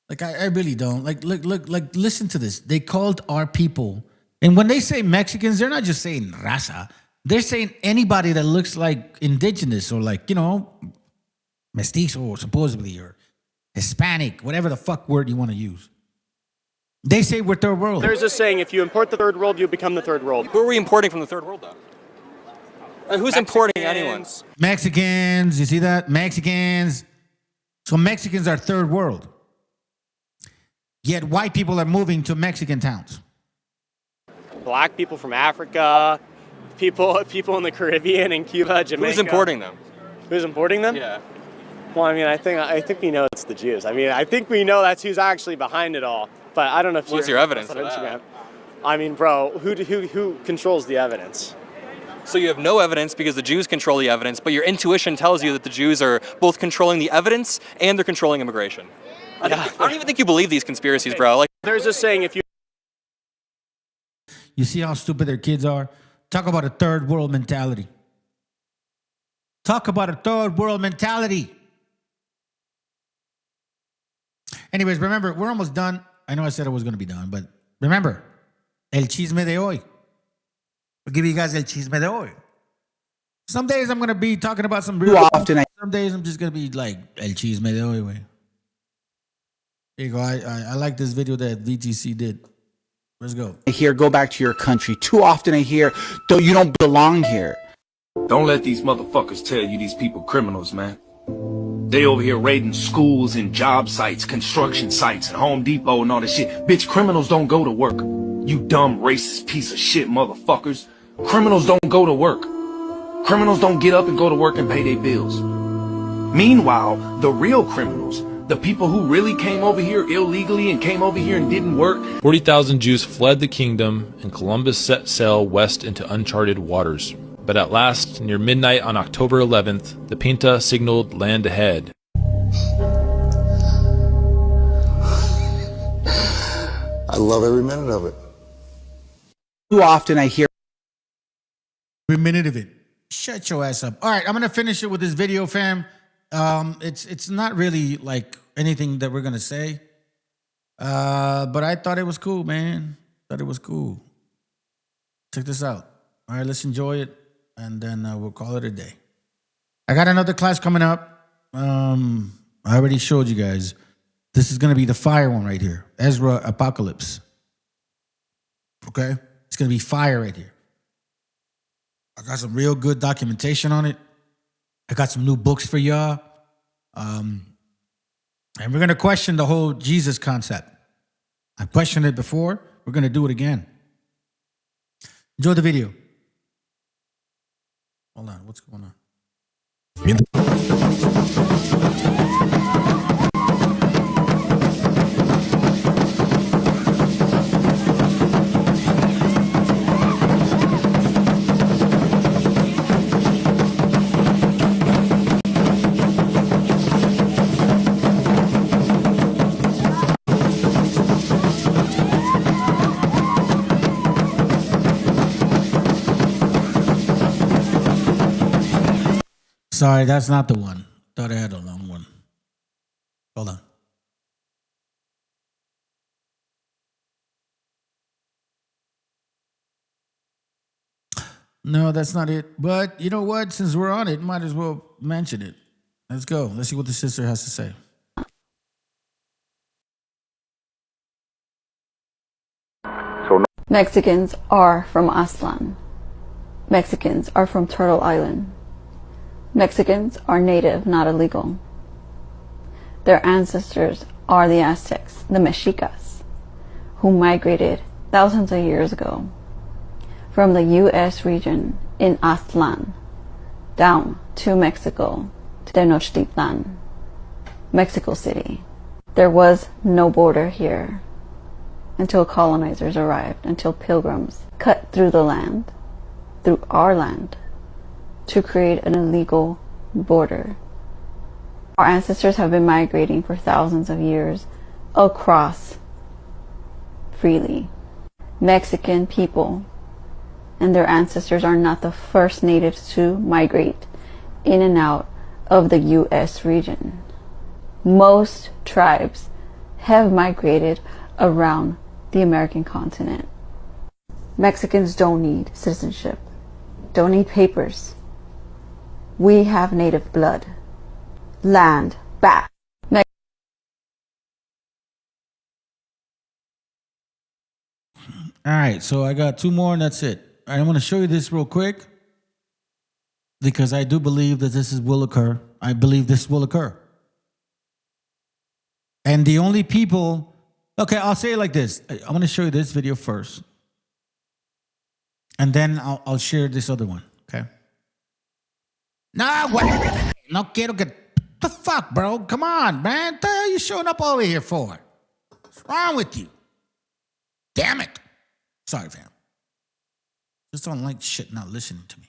Like, I really don't. Like, look, listen to this. They called our people. And when they say Mexicans, they're not just saying raza. They're saying anybody that looks like indigenous or like, you know, mestizo, supposedly, or Hispanic, whatever the fuck word you want to use. They say we're third world. There's a saying, if you import the third world, you become the third world. Who are we importing from the third world, though? Who's importing anyone's? Mexicans, you see that? Mexicans. So Mexicans are third world. Yet white people are moving to Mexican towns. Black people from Africa, people in the Caribbean and Cuba, Jamaica. Who's importing them? Who's importing them? Yeah. Well, I mean, I think we know it's the Jews. I mean, I think we know that's who's actually behind it all. But I don't know if What's your evidence for that? I mean, bro, who controls the evidence? So you have no evidence because the Jews control the evidence, but your intuition tells you that the Jews are both controlling the evidence and they're controlling immigration. I don't even think you believe these conspiracies, bro. Like, there's a saying, if you see how stupid their kids are? Talk about a third world mentality. Talk about a third world mentality. Anyways, remember, we're almost done. I know I said I was going to be done, but remember, el chisme de hoy. I'll give you guys el chisme de hoy. Some days I'm going to be talking about some real often. Some days I'm just going to be like el chisme de hoy. Way. There you go. I like this video that VTC did. Let's go. I hear go back to your country. Too often I hear you don't belong here. Don't let these motherfuckers tell you these people criminals, man. They over here raiding schools and job sites, construction sites, and Home Depot and all this shit. Bitch, criminals don't go to work. You dumb racist piece of shit motherfuckers. Criminals don't go to work. Criminals don't get up and go to work and pay their bills. Meanwhile, the real criminals, the people who really came over here illegally and came over here and didn't work. 40,000 Jews fled the kingdom, and Columbus set sail west into uncharted waters. But at last, near midnight on October 11th, the Pinta signaled land ahead. I love every minute of it. Too often I hear every minute of it. Shut your ass up. All right, I'm going to finish it with this video, fam. It's not really like anything that we're going to say. But I thought it was cool, man. Thought it was cool. Check this out. All right, let's enjoy it. And then we'll call it a day. I got another class coming up. I already showed you guys. This is going to be the fire one right here. Ezra Apocalypse. Okay? It's going to be fire right here. I got some real good documentation on it. I got some new books for y'all. And we're going to question the whole Jesus concept. I questioned it before. We're going to do it again. Enjoy the video. Hold on, what's going on? Sorry, that's not the one. Thought I had a long one. Hold on. No, that's not it. But you know what? Since we're on it, might as well mention it. Let's go. Let's see what the sister has to say. Mexicans are from Aztlan. Mexicans are from Turtle Island. Mexicans are native, not illegal. Their ancestors are the Aztecs, the Mexicas, who migrated thousands of years ago from the U.S. region in Aztlan down to Mexico, to Tenochtitlan, Mexico City. There was no border here until colonizers arrived, until pilgrims cut through the land, through our land, to create an illegal border. Our ancestors have been migrating for thousands of years across freely. Mexican people and their ancestors are not the first natives to migrate in and out of the U.S. region. Most tribes have migrated around the American continent. Mexicans don't need citizenship, don't need papers. We have native blood. Land back. All right, so I got two more and that's it. All right, I'm going to show you this real quick because I do believe that will occur. I believe this will occur. And the only people, okay, I'll say it like this. I'm going to show you this video first. And then I'll share this other one, okay? No, what? No quiero que... What the fuck, bro? Come on, man. What the hell are you showing up over here for? What's wrong with you? Damn it. Sorry, fam. Just don't like shit not listening to me.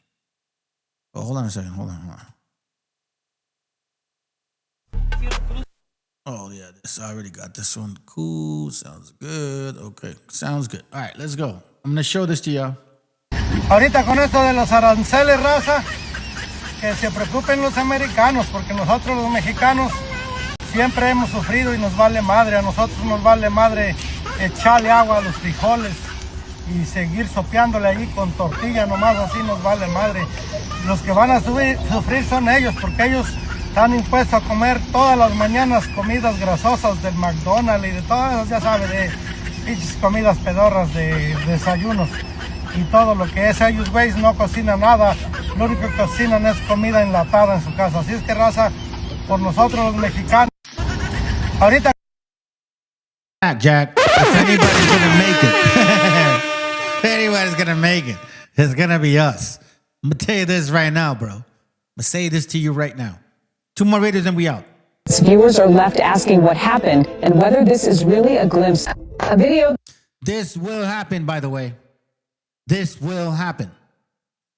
Oh, hold on a second. Hold on. Oh, yeah. I already got this one. Cool. Sounds good. Okay. Sounds good. All right, let's go. I'm going to show this to y'all. Ahorita con esto de los aranceles, raza, que se preocupen los americanos, porque nosotros los mexicanos siempre hemos sufrido y nos vale madre. A nosotros nos vale madre echarle agua a los frijoles y seguir sopeándole ahí con tortilla, nomás así nos vale madre. Los que van a sufrir son ellos, porque ellos están impuestos a comer todas las mañanas comidas grasosas del McDonald's y de todas, ya sabe, de pinches comidas pedorras de desayunos. Y todo lo que es, ellos güeyes no cocinan nada, lo único que cocinan es comida enlatada en su casa. Así es que, raza, por nosotros los mexicanos, ahorita... Jack, if anybody's gonna make it, if anybody's gonna make it, it's gonna be us. I'm gonna tell you this right now, bro. I'm gonna say this to you right now. 2 more videos and we out. Viewers are left asking what happened and whether this is really a glimpse. A video... This will happen, by the way. This will happen.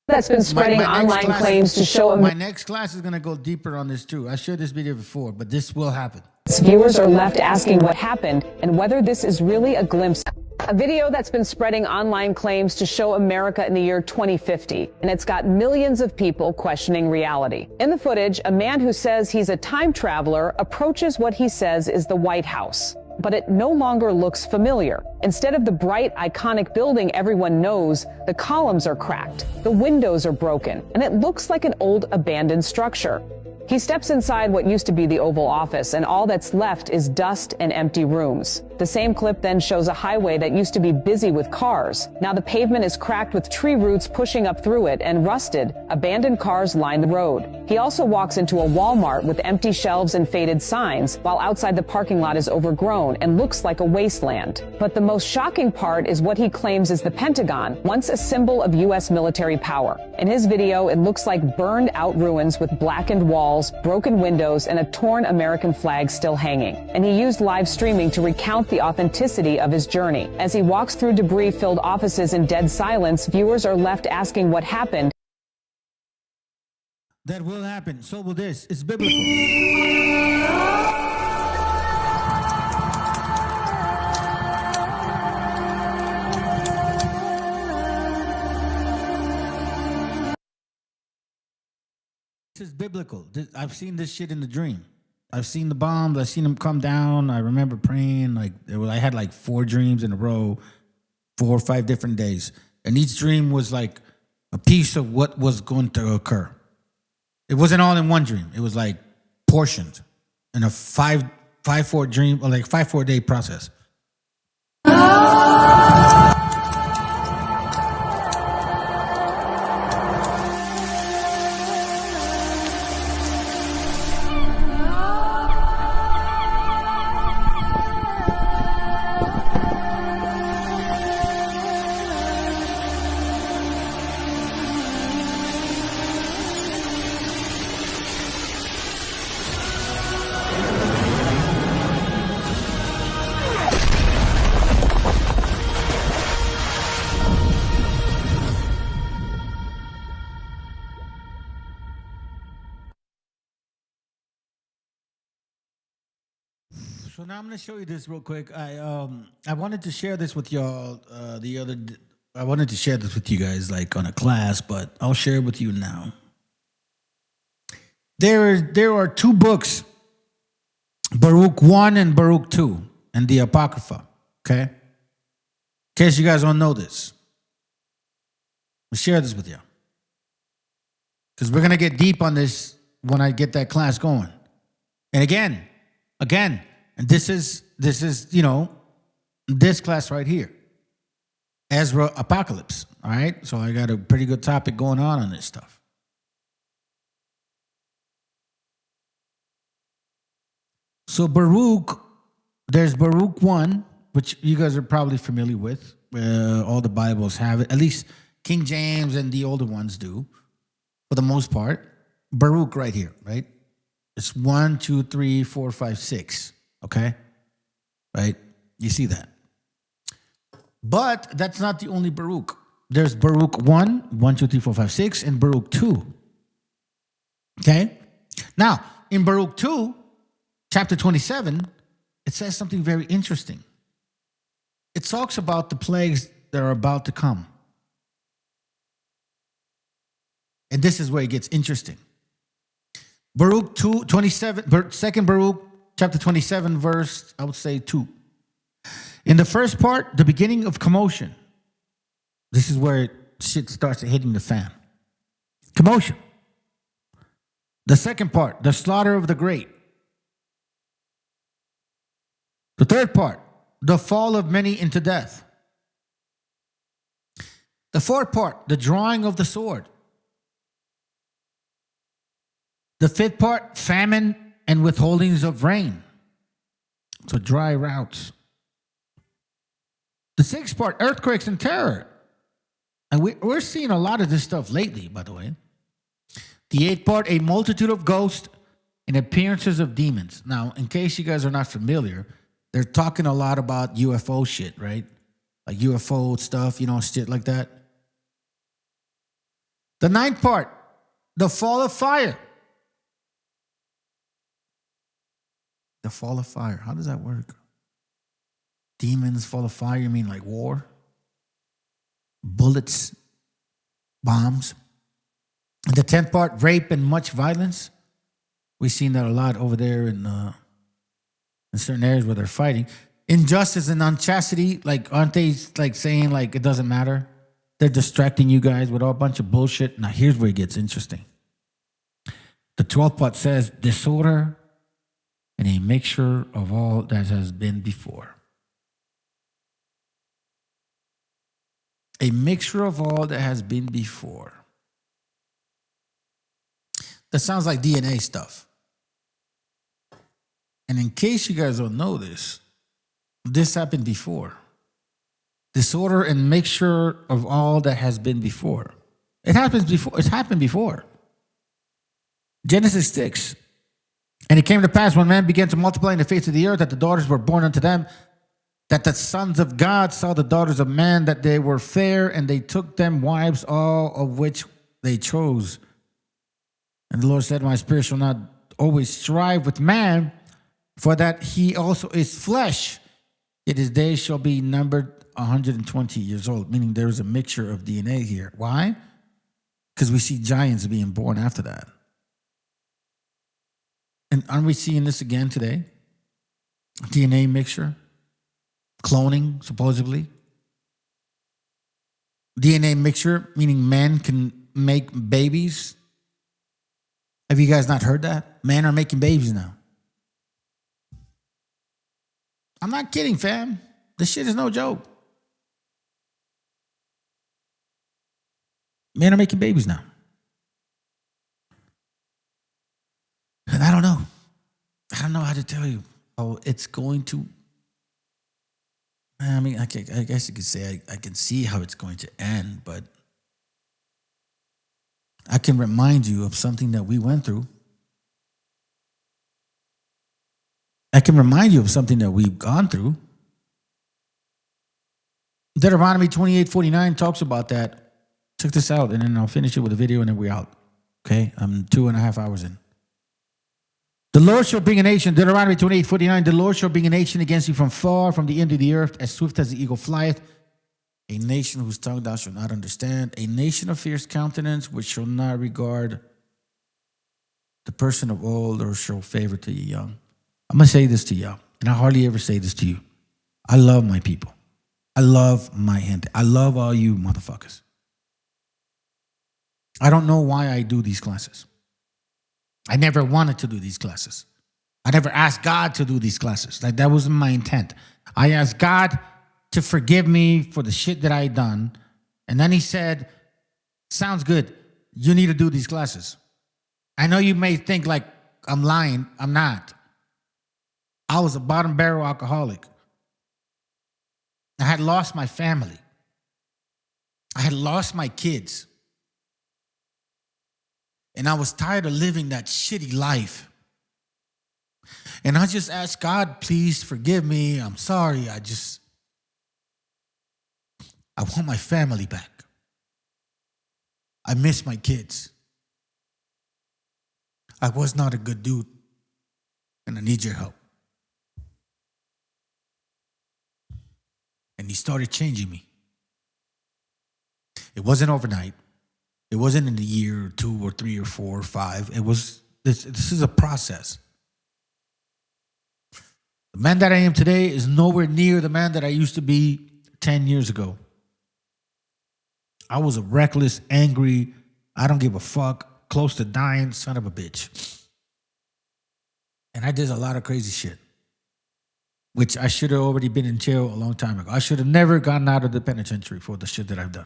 That's been spreading online claims to show... My next class is going to go deeper on this too. I showed this video before, but this will happen. Viewers are left asking what happened and whether this is really a glimpse. A video that's been spreading online claims to show America in the year 2050, and it's got millions of people questioning reality. In the footage, a man who says he's a time traveler approaches what he says is the White House. But it no longer looks familiar. Instead of the bright, iconic building everyone knows, the columns are cracked, the windows are broken, and it looks like an old abandoned structure. He steps inside what used to be the Oval Office, and all that's left is dust and empty rooms. The same clip then shows a highway that used to be busy with cars. Now the pavement is cracked with tree roots pushing up through it, and rusted, abandoned cars line the road. He also walks into a Walmart with empty shelves and faded signs, while outside the parking lot is overgrown and looks like a wasteland. But the most shocking part is what he claims is the Pentagon, once a symbol of U.S. military power. In his video, it looks like burned out ruins with blackened walls, broken windows, and a torn American flag still hanging. And he used live streaming to recount the authenticity of his journey. As he walks through debris-filled offices in dead silence, viewers are left asking what happened. That will happen. So will this. It's biblical. This is biblical. I've seen this shit in the dream. I've seen the bombs. I've seen them come down. I remember praying. I had like 4 dreams in a row, 4 or 5 different days. And each dream was like a piece of what was going to occur. It wasn't all in one dream. It was like portioned in a 5-4 dream, or like 5-4 day process. So now I'm going to show you this real quick. I wanted to share this with y'all I wanted to share this with you guys like on a class, but I'll share it with you now. There are two books, Baruch 1 and Baruch 2, and the Apocrypha, okay? In case you guys don't know this. I'll share this with you. Because we're going to get deep on this when I get that class going. And again, and this is, you know, this class right here. Ezra Apocalypse, all right? So I got a pretty good topic going on this stuff. So Baruch, there's Baruch 1, which you guys are probably familiar with. All the Bibles have it. At least King James and the older ones do, for the most part. Baruch right here, right? It's 1, 2, 3, 4, 5, 6. Okay? Right? You see that. But that's not the only Baruch. There's Baruch 1, 2, 3, 4, 5, 6, and Baruch 2. Okay? Now, in Baruch 2, chapter 27, it says something very interesting. It talks about the plagues that are about to come. And this is where it gets interesting. Baruch 2:27, second Baruch, chapter 27, verse, I would say 2. In the first part, the beginning of commotion. This is where shit starts hitting the fan. Commotion. The second part, the slaughter of the great. The third part, the fall of many into death. The fourth part, the drawing of the sword. The fifth part, famine and withholdings of rain. So dry routes. The sixth part, earthquakes and terror. And we're seeing a lot of this stuff lately, by the way. The eighth part, a multitude of ghosts and appearances of demons. Now, in case you guys are not familiar, they're talking a lot about UFO shit, right? Like UFO stuff, you know, shit like that. The ninth part, the fall of fire. The fall of fire. How does that work? Demons, fall of fire, you mean like war? Bullets, bombs. And the 10th part, rape and much violence. We've seen that a lot over there in certain areas where they're fighting. Injustice and unchastity, like, aren't they like saying like it doesn't matter? They're distracting you guys with all a bunch of bullshit. Now here's where it gets interesting. The 12th part says disorder and a mixture of all that has been before. A mixture of all that has been before. That sounds like DNA stuff. And in case you guys don't know this happened before. Disorder and mixture of all that has been before. It happens before. It's happened before. Genesis 6. And it came to pass when man began to multiply in the face of the earth that the daughters were born unto them, that the sons of God saw the daughters of man, that they were fair, and they took them wives, all of which they chose. And the Lord said, my spirit shall not always strive with man, for that he also is flesh. Yet his days shall be numbered 120 years old, meaning there's a mixture of DNA here. Why? Because we see giants being born after that. And aren't we seeing this again today? DNA mixture, cloning, supposedly. DNA mixture, meaning men can make babies. Have you guys not heard that? Men are making babies now. I'm not kidding, fam. This shit is no joke. Men are making babies now. And I don't know. I don't know how to tell you how it's going to. I mean, I guess you could say I can see how it's going to end, but I can remind you of something that we went through. I can remind you of something that we've gone through. Deuteronomy 28:49 talks about that. Check this out, and then I'll finish it with a video, and then we're out. Okay? I'm 2.5 hours in. The Lord shall bring a nation, Deuteronomy 28:49, the Lord shall bring a nation against you from far, from the end of the earth, as swift as the eagle flieth. A nation whose tongue thou shalt not understand. A nation of fierce countenance, which shall not regard the person of old, or show favor to the young. I'm going to say this to y'all, and I hardly ever say this to you. I love my people. I love my gente. I love all you motherfuckers. I don't know why I do these classes. I never wanted to do these classes. I never asked God to do these classes. Like, that wasn't my intent. I asked God to forgive me for the shit that I done. And then he said, sounds good. You need to do these classes. I know you may think like I'm lying. I'm not. I was a bottom barrel alcoholic. I had lost my family. I had lost my kids. And I was tired of living that shitty life. And I just asked God, please forgive me. I'm sorry. I want my family back. I miss my kids. I was not a good dude. And I need your help. And he started changing me. It wasn't overnight. It wasn't in a year or 2 or 3 or 4 or 5. It was, this is a process. The man that I am today is nowhere near the man that I used to be 10 years ago. I was a reckless, angry, I don't give a fuck, close to dying son of a bitch. And I did a lot of crazy shit, which I should have already been in jail a long time ago. I should have never gotten out of the penitentiary for the shit that I've done.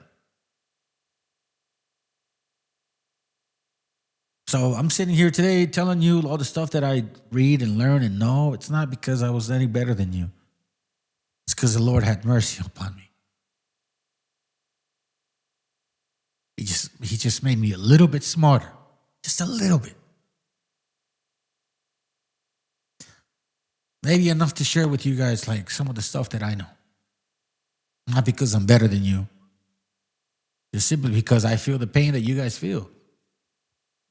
So I'm sitting here today telling you all the stuff that I read and learn and know. It's not because I was any better than you. It's because the Lord had mercy upon me. He just made me a little bit smarter. Just a little bit. Maybe enough to share with you guys like some of the stuff that I know. Not because I'm better than you. Just simply because I feel the pain that you guys feel.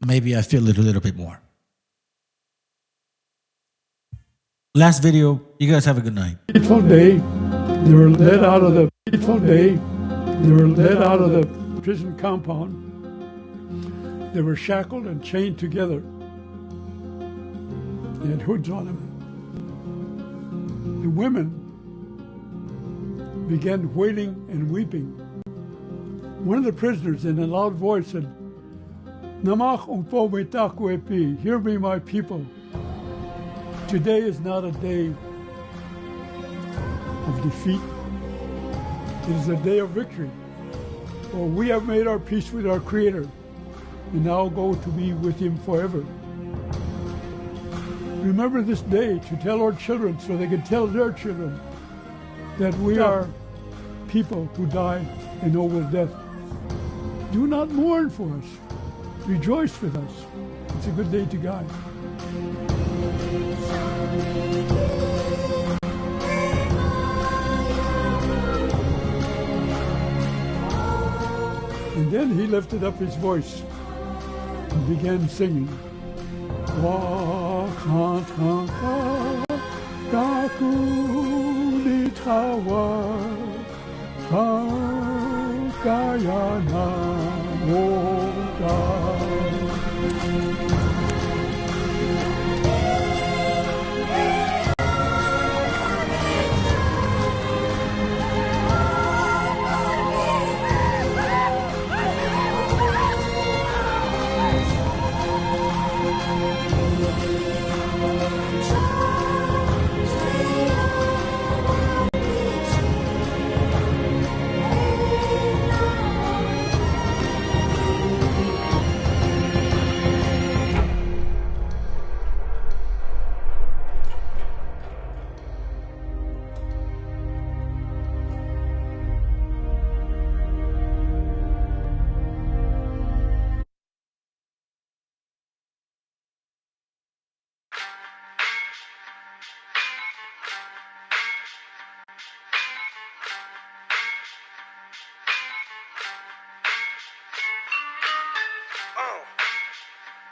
Maybe I feel it a little bit more. Last video, you guys have a good night. Fateful day, they were led out of the prison compound. They were shackled and chained together. They had hoods on them. The women began wailing and weeping. One of the prisoners in a loud voice said, Namach umpo metakwepi, hear me my people. Today is not a day of defeat. It is a day of victory. For we have made our peace with our Creator and now go to be with Him forever. Remember this day to tell our children so they can tell their children that we are people who die and know with death. Do not mourn for us. Rejoice with us. It's a good day to God. And then he lifted up his voice and began singing.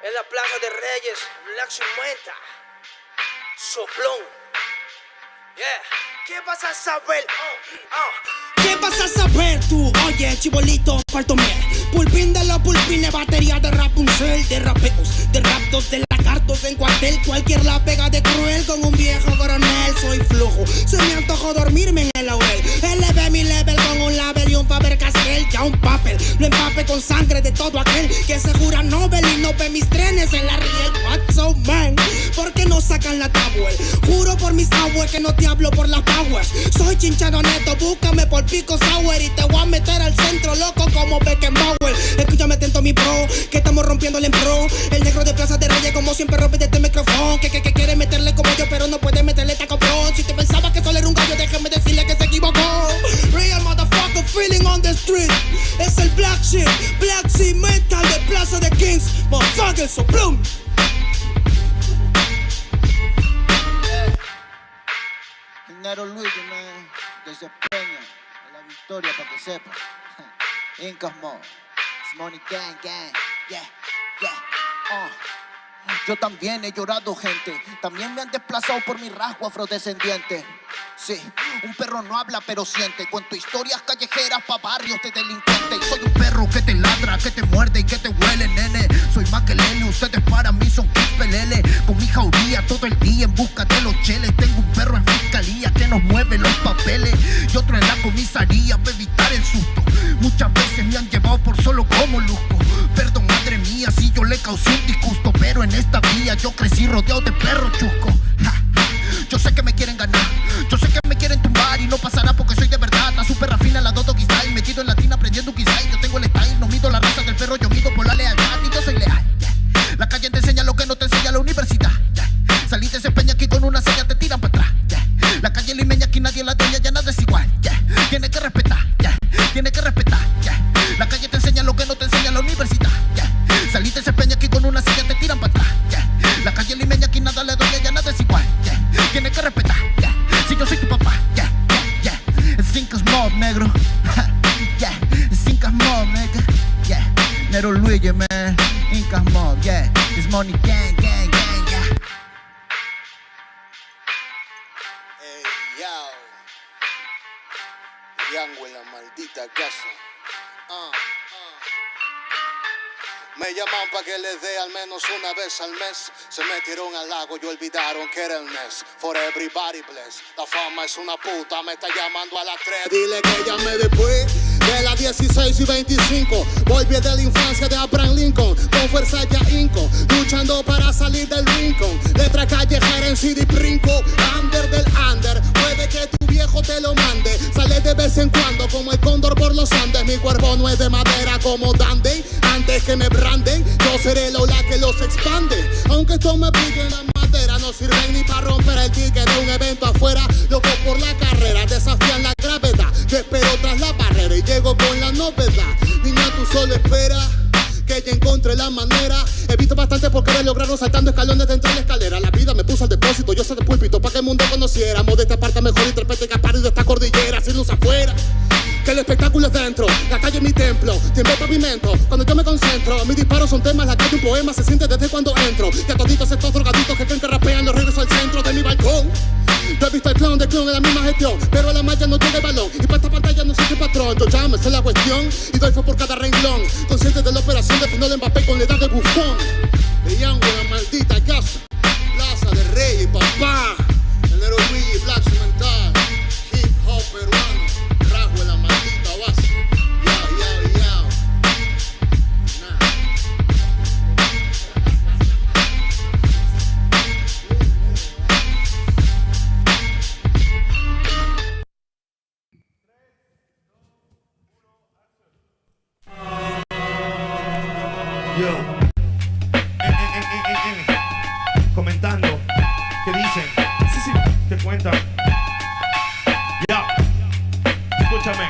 En la Plaza de Reyes, Black 50. Soplón. Yeah. ¿Qué vas a saber? ¿Qué vas a saber tú? Oye, chibolito, pártome. Pulpín de los pulpines, batería de Rapunzel, de rapeos, de raptos, de lagartos en cuartel. Cualquier la pega de cruel con un viejo coronel. Soy flojo, se me antojó dormirme en el laurel. Elevé mi level con un label y un Faber-Castell. Ya un papel, lo empape con sangre de todo aquel que se jura Nobel y no ve mis trenes en la riel. What's so man? ¿Por qué no sacan la tablet? Juro por mis aguas que no te hablo por las powers. Soy chinchado neto, búscame por Pico Sour y te voy a meter al centro loco como Beckenbauer. Escúchame atento mi bro, que estamos rompiéndole en pro. El negro de Plaza de Reyes como siempre rompe de este micrófono. Que quiere meterle como yo pero no puede meterle taco bro. Si te pensaba que solo era un gallo, déjame decirle que se equivocó. Real motherfucker feeling on the street. Es el black shit, black sea metal de Plaza de Kings. Motherfucker, soplón. Nero Luis, man, desde Peña, en la victoria, para que sepa. Incas Mo, Money Gang, gang, yeah, yeah, Yo también he llorado, gente. También me han desplazado por mi rasgo afrodescendiente. Sí, un perro no habla pero siente. Cuento historias callejeras pa' barrios de delincuentes. Soy un perro que te ladra, que te muerde y que te huele, nene. Soy más que Lele, ustedes para mí son pelele. Con mi jauría todo el día en busca de los cheles. Tengo un perro en fiscalía que nos mueve los papeles y otro en la comisaría para evitar el susto. Muchas veces me han llevado por solo como luzco. Perdón, madre mía, si yo le causé un disgusto, pero en esta vía yo crecí rodeado de perros chuscos. Yo sé que me quieren ganar, yo sé que me quieren tumbar y no pasará porque soy de verdad. Está súper rafina la Dodo Style, metido en latina aprendiendo un quizá. Yo tengo el style, no mido la raza del perro, yo mido por la lealtad y yo soy leal. Yeah. La calle te enseña lo que no te enseña la universidad. Yeah. Saliste ese peña aquí con una seña, te tiran para atrás. Yeah. La calle limeña aquí nadie la dueña, ya nada es igual. Yeah. Tiene que respetar, yeah. Tiene que respetar. Yeah. La calle te enseña lo que no te enseña la universidad. Yeah. Saliste ese peña aquí con una seña, te tiran para atrás. Yeah. La calle limeña aquí nada le dueña, ya nada es igual. Yeah. Tiene que respetar, yeah. Si yo soy tu papá, yeah, yeah, yeah. Cinco mob, negro. Yeah, Cinco mob, nigga. Yeah, Nero Luigi, man. Incas mob, yeah. It's Money Gang, gang, gang, yeah. Hey, yo. Yango en la maldita casa. Me llaman pa' que les dé al menos una vez al mes. Se metieron al lago y olvidaron que era el mes. For everybody bless. La fama es una puta, me está llamando a las 3. Dile que llame después de las 16 y 25. Volví de la infancia de Abraham Lincoln. Con fuerza ya inco, luchando para salir del rincón. Letra callejera en CD Brinco. Under del under, puede que tu viejo te lo mande. Sale de vez en cuando como el cóndor por los Andes. Mi cuerpo no es de madera como Dandy. Antes que me branden, yo seré el ola que los expande. Aunque esto me pique en la madera, no sirven ni para romper el ticket de un evento afuera. Loco por la carrera, desafían la gravedad. Yo espero tras la barrera y llego con la novedad. Niña, tú solo espera que ya encontré la manera. He visto bastante por querer lograrlo saltando escalones dentro de la escalera. La vida me puso al depósito, yo soy de púlpito pa' que el mundo conociéramos de esta parte mejor intérprete que ha parido esta cordillera. Sin luz afuera, que el espectáculo es dentro. La calle es mi templo, tiembla el pavimento. Cuando yo me concentro, mis disparos son temas. La calle un poema se siente desde cuando entro. Y a toditos estos drogaditos que creen que rapean los regreso al centro de mi balcón. Yo he visto el clown de clown en la misma gestión, pero a la malla no llega el balón. Y para esta pantalla no existe patrón. Yo ya me sé la cuestión y doy fue por cada renglón. Consciente de la operación de final Mbappé con la edad de bufón. De Yango en la maldita casa. Plaza de Reyes, papá. El Nero Luigi, Black Cemental. Hip hop peruano. Rasgo en la maldita base. Yo, comentando, ¿qué dicen? Sí, ¿qué cuentan? Ya, escúchame.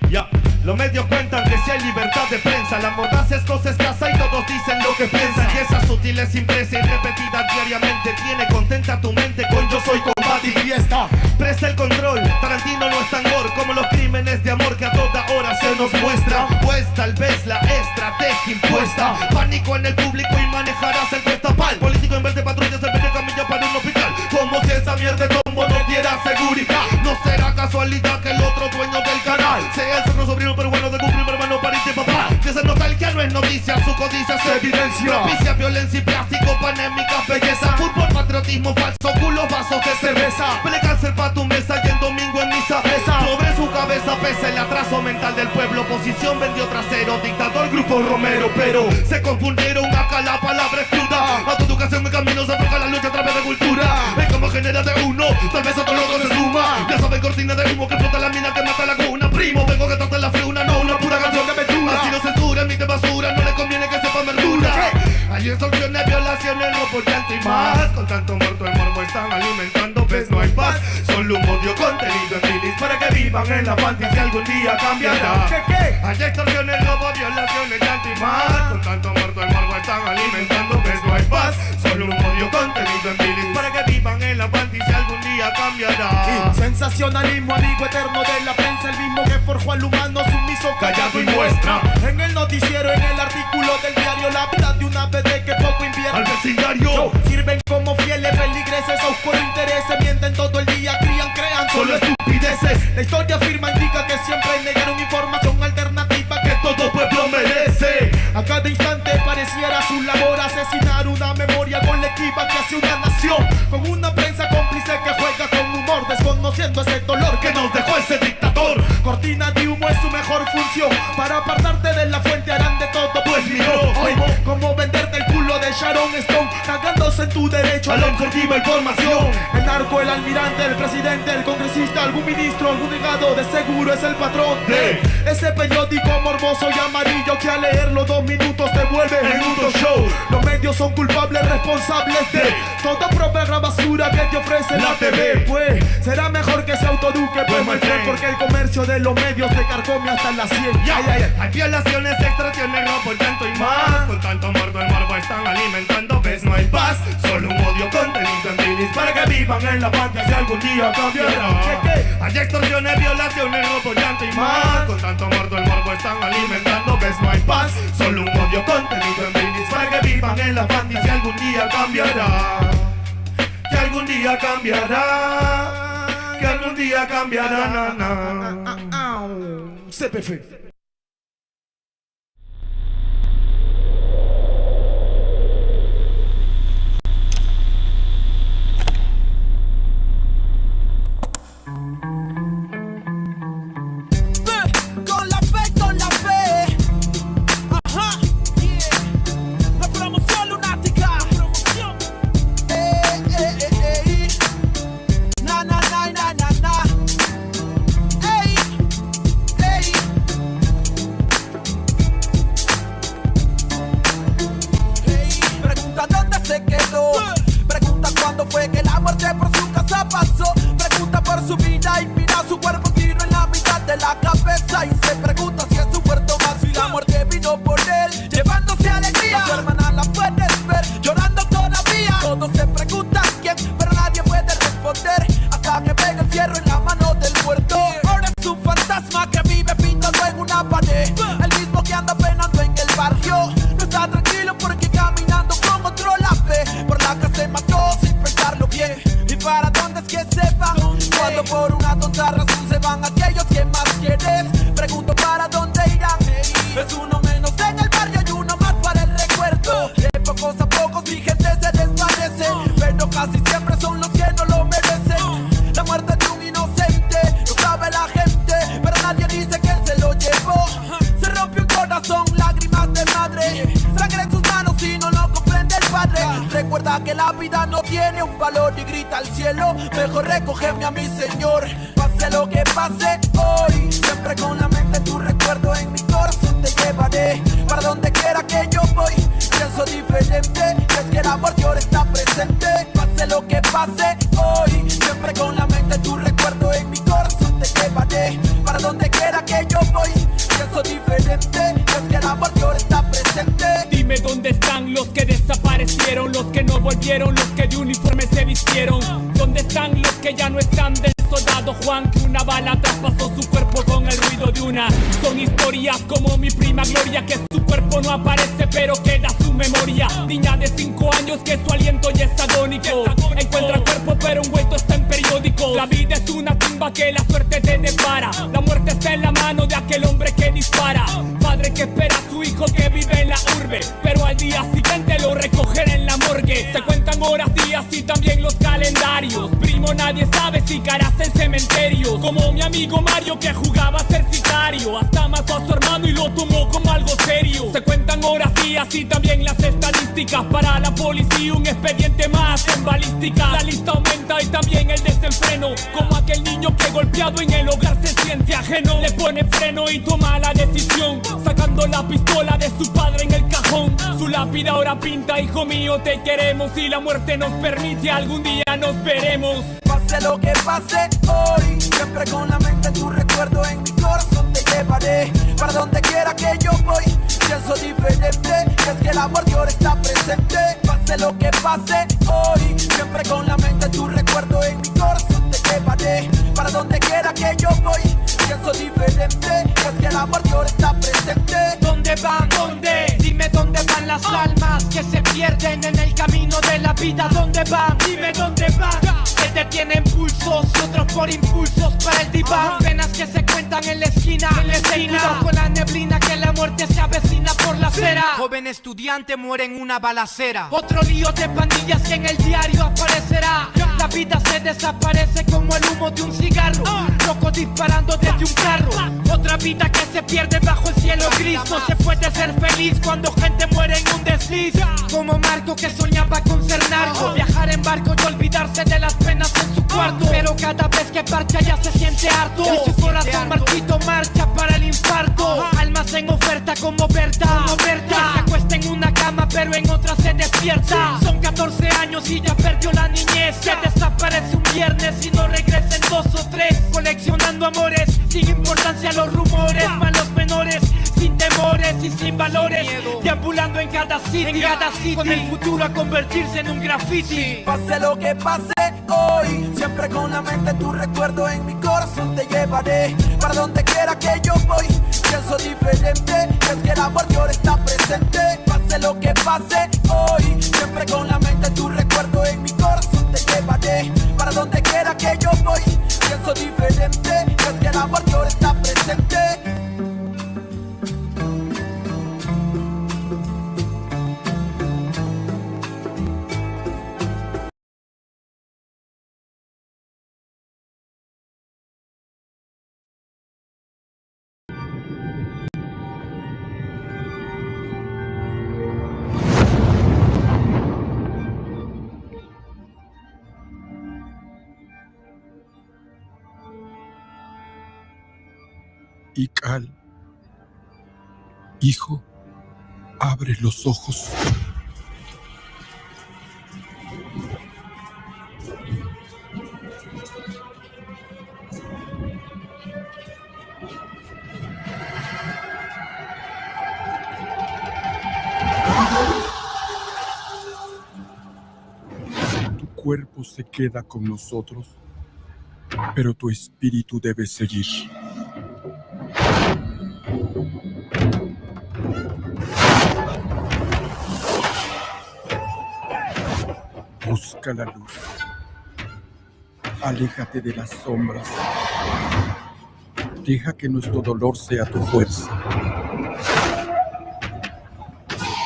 Ya, los medios cuentan que si hay libertad de prensa, la mordaz es cosa escasa y todos dicen lo que piensan. Y esa sutil es impresa y repetida diariamente tiene contenta tu mente con yo soy combate y fiesta. Presta el control, Tarantino no es tan gore como los crímenes de amor que a toda hora se nos muestra. Pues tal vez la es estrategia impuesta. Pánico en el público y manejarás el cuestapal. Político en vez de patrullas en vez de camilla para un hospital. Como si esa mierda de tombo no diera seguridad. No será casualidad que el otro dueño del canal sea el sobrino pero bueno de un primo hermano pariente papá. Que se nota el que no es noticia, su codicia se evidencia. Propicia violencia y plástico, panémicas, belleza. Fútbol, patriotismo, falso, culo, vasos de cerveza. Pele cáncer pa' tu mesa y el domingo en misa pesa. Sobre su cabeza pesa el atraso mental del pueblo. Oposición vendió trasero, dictador, grupo Romero. Pero se confundieron acá, la palabra es cruda. Autoeducación, mi camino se enfoca la lucha a través de cultura. Es como genera de uno, tal vez otro loco se suma. Ya saben, cortina de humo que explota la mina que mata la cuna. Primo, vengo que trate la friuna, no una pura canción de aventura. Así no censura, emite basura, no le conviene que sepa verdura. Hay extorsiones, violaciones, robo, llanto y más. Con tanto muerto el morbo están alimentando, ves no hay paz. Solo un odio contenido en milis para que vivan en la fantasía, algún día cambiará. Hay extorsiones, robo, violaciones, llanto y más. Con tanto muerto el morbo están alimentando, ves no hay paz. Solo un odio contenido en milis para que vivan en la fantasía, algún día cambiará. Sensacionalismo, amigo eterno de la prensa, el mismo que forjó al humano sumiso, callado y muestra. En el noticiero, en el artículo del diario, la vida de una bebé que poco invierte al vecindario. Sirven como fieles feligreses a oscuro intereses, mienten todo el día, crían, crean solo estupideces. La historia afirma, indica que siempre negaron información alternativa que todo pueblo merece. A cada instante pareciera su labor asesinar una memoria colectiva que hace una nación, con una prensa cómplice que juega con humor, desconociendo ese dolor que nos dejó ese dictador. Cortina de humo es su mejor función, para apartarte de la fuente harán de todo, pues miró hoy como venderte el culo de Sharon Stone, cagándose en tu derecho a la objetiva información. El narco, el almirante, el presidente, el congresista, algún ministro, algún delegado, de seguro es el patrón de ese periódico morboso y amarillo que al leerlo 2 minutos te vuelve en un show. Los medios son culpables, responsables de toda propaganda basura que te ofrece la TV. Pues será mejor que se autoeduque, pues my friend, porque el comercio de los medios te carcome hasta las 100. Hay violaciones, extorsiones, robo, llanto y más. Con tanto muerto el morbo están alimentando, ves no hay paz. Solo un odio contenido en milis para que vivan en la fantasía, algún día cambiará. Hay extorsiones, violaciones, robo, llanto y más. Con tanto muerto el morbo están alimentando, ves no hay paz. Solo un odio contenido en milis para que vivan en la fantasía, algún día cambiará. Que algún día cambiará. Que algún día cambiará. CPF. Con la fe. Ajá. La promoción lunática. Na na na na na na. Ey, ey. Pregunta dónde se quedó. Pregunta cuándo fue que la muerte por su casa pasó. Pregunta por su vida y mira su cuerpo tiro en la mitad de la cabeza. Y se pregunta si es su muerto más. Si la muerte vino por él, llevándose alegría. A su hermana la puedes ver llorando todavía. Todos se preguntan quién, pero nadie puede responder. Hasta que pega el fierro en la mano del muerto. Ahora es un fantasma que vive pintado en una pared. El mismo que anda penando en el barrio. No está tranquilo porque caminando con otro la ve. Por la que se mató sin pensarlo bien. ¿Y para dónde es que se van? Cuando por una tonta razón se van aquellos que más quieres. Pregunto para dónde irán. Es uno menos en el barrio y uno más para el recuerdo. De pocos a pocos mi gente se desvanece, pero casi siempre son los que no lo merecen. La muerte de un inocente, lo sabe la gente, pero nadie dice que él se lo llevó. Se rompió un corazón, lágrimas de madre, sangre en sus manos y no lo comprende el padre. Recuerda que la vida no tiene un valor y grita al cielo, mejor recógeme a mi Señor. Pase lo que pase hoy, siempre con la mente tu recuerdo en mi corazón te llevaré. Para donde quiera que yo voy, pienso diferente, y es que el amor ahora está presente. Pase lo que pase hoy, siempre con la mente tu recuerdo en mi corazón te llevaré. Para donde quiera que yo voy, pienso diferente, y es que el amor ahora está presente. Dime dónde están los que desaparecieron, los que no volvieron, los que de uniforme se vistieron. ¿Dónde están los que ya no están del soldado Juan, que una bala traspasó su cuerpo con el ruido olvido de una. Son historias como mi prima Gloria, que su cuerpo no aparece pero queda su memoria. Niña de 5 años que su aliento ya es agónico. Encuentra cuerpo pero envuelto está en periódico. La vida es una tumba que la suerte te depara. La muerte está en la mano de aquel hombre que dispara. Padre que espera a su hijo que vive en la urbe, pero al día siguiente lo recogerá en la morgue. Se cuentan horas, días y también los calendarios. Primo, nadie sabe si caerás en cementerios. Como mi amigo Mario que jugaba a ser sicario, hasta mató a su hermano y lo tomó como algo serio. Se cuentan horas, días y también las estadísticas. Para la policía un expediente más en balística. La lista aumenta y también el desenfreno, como aquel niño que golpeado en el hogar se siente ajeno. Le pone freno y toma la decisión, sacando la pistola de su padre en el cajón. Su lápida ahora pinta: hijo mío, te queremos. Si la muerte nos permite, algún día nos veremos. Pase lo que pase hoy, siempre con la mente tu recuerdo en mi corazón te llevaré. Para donde quiera que yo voy, pienso diferente, y es que el amor de ahora está presente. Pase lo que pase hoy, siempre con la mente tu recuerdo en mi corazón te llevaré. Para donde quiera que yo voy, pienso diferente, y es que el amor de ahora está presente. ¿Dónde van? ¿Dónde? Dime dónde van las almas que se pierden en el camino de la vida. ¿Dónde van? Dime dónde van. Que detienen pulsos, otros por impulsos para el diván. Penas que se cuentan en la esquina, cuidado con la neblina que la muerte se avecina por la acera. Joven estudiante muere en una balacera. Otro lío de pandillas que en el diario aparecerá. La vida se desaparece como el humo de un cigarro. Loco disparando desde un carro. Otra vida que se pierde bajo el cielo gris. No se puede ser feliz cuando gente muere en un desliz. Como Marco que soñaba con ser narco, viajar en barco y olvidarse de las penas en su cuarto. Pero cada vez que parcha ya se siente harto. Y su corazón marchito marcha para el infarto. Almas en oferta como Berta. Que se acuesta en una cama pero en otra se despierta. Son 14 años y ya perdió la niñez. Que desaparece un viernes y no regresa en 2 o 3. Coleccionando amores sin importancia a los rumores. Malos menores sin temores y sin valores. Deambulando en cada city, con el futuro a convertirse en un graffiti. Pase lo que pase hoy, siempre con la mente tu recuerdo en mi corazón te llevaré. Para donde quiera que yo voy, pienso diferente, es que el amor de ahora está presente. Pase lo que pase hoy, siempre con la mente tu recuerdo en mi corazón te llevaré. Para donde quiera que yo voy, pienso diferente, es que el amor de ahora está presente. Ical, hijo, abre los ojos. Tu cuerpo se queda con nosotros, pero tu espíritu debe seguir. Busca la luz. Aléjate de las sombras. Deja que nuestro dolor sea tu fuerza.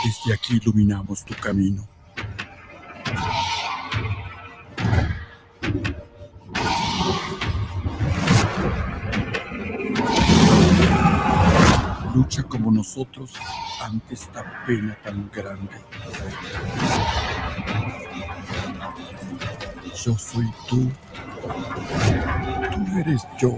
Desde aquí iluminamos tu camino. Lucha como nosotros ante esta pena tan grande. Yo soy tú. Tú eres yo.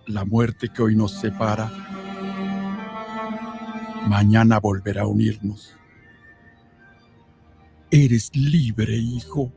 La muerte que hoy nos separa, mañana volverá a unirnos. Eres libre, hijo.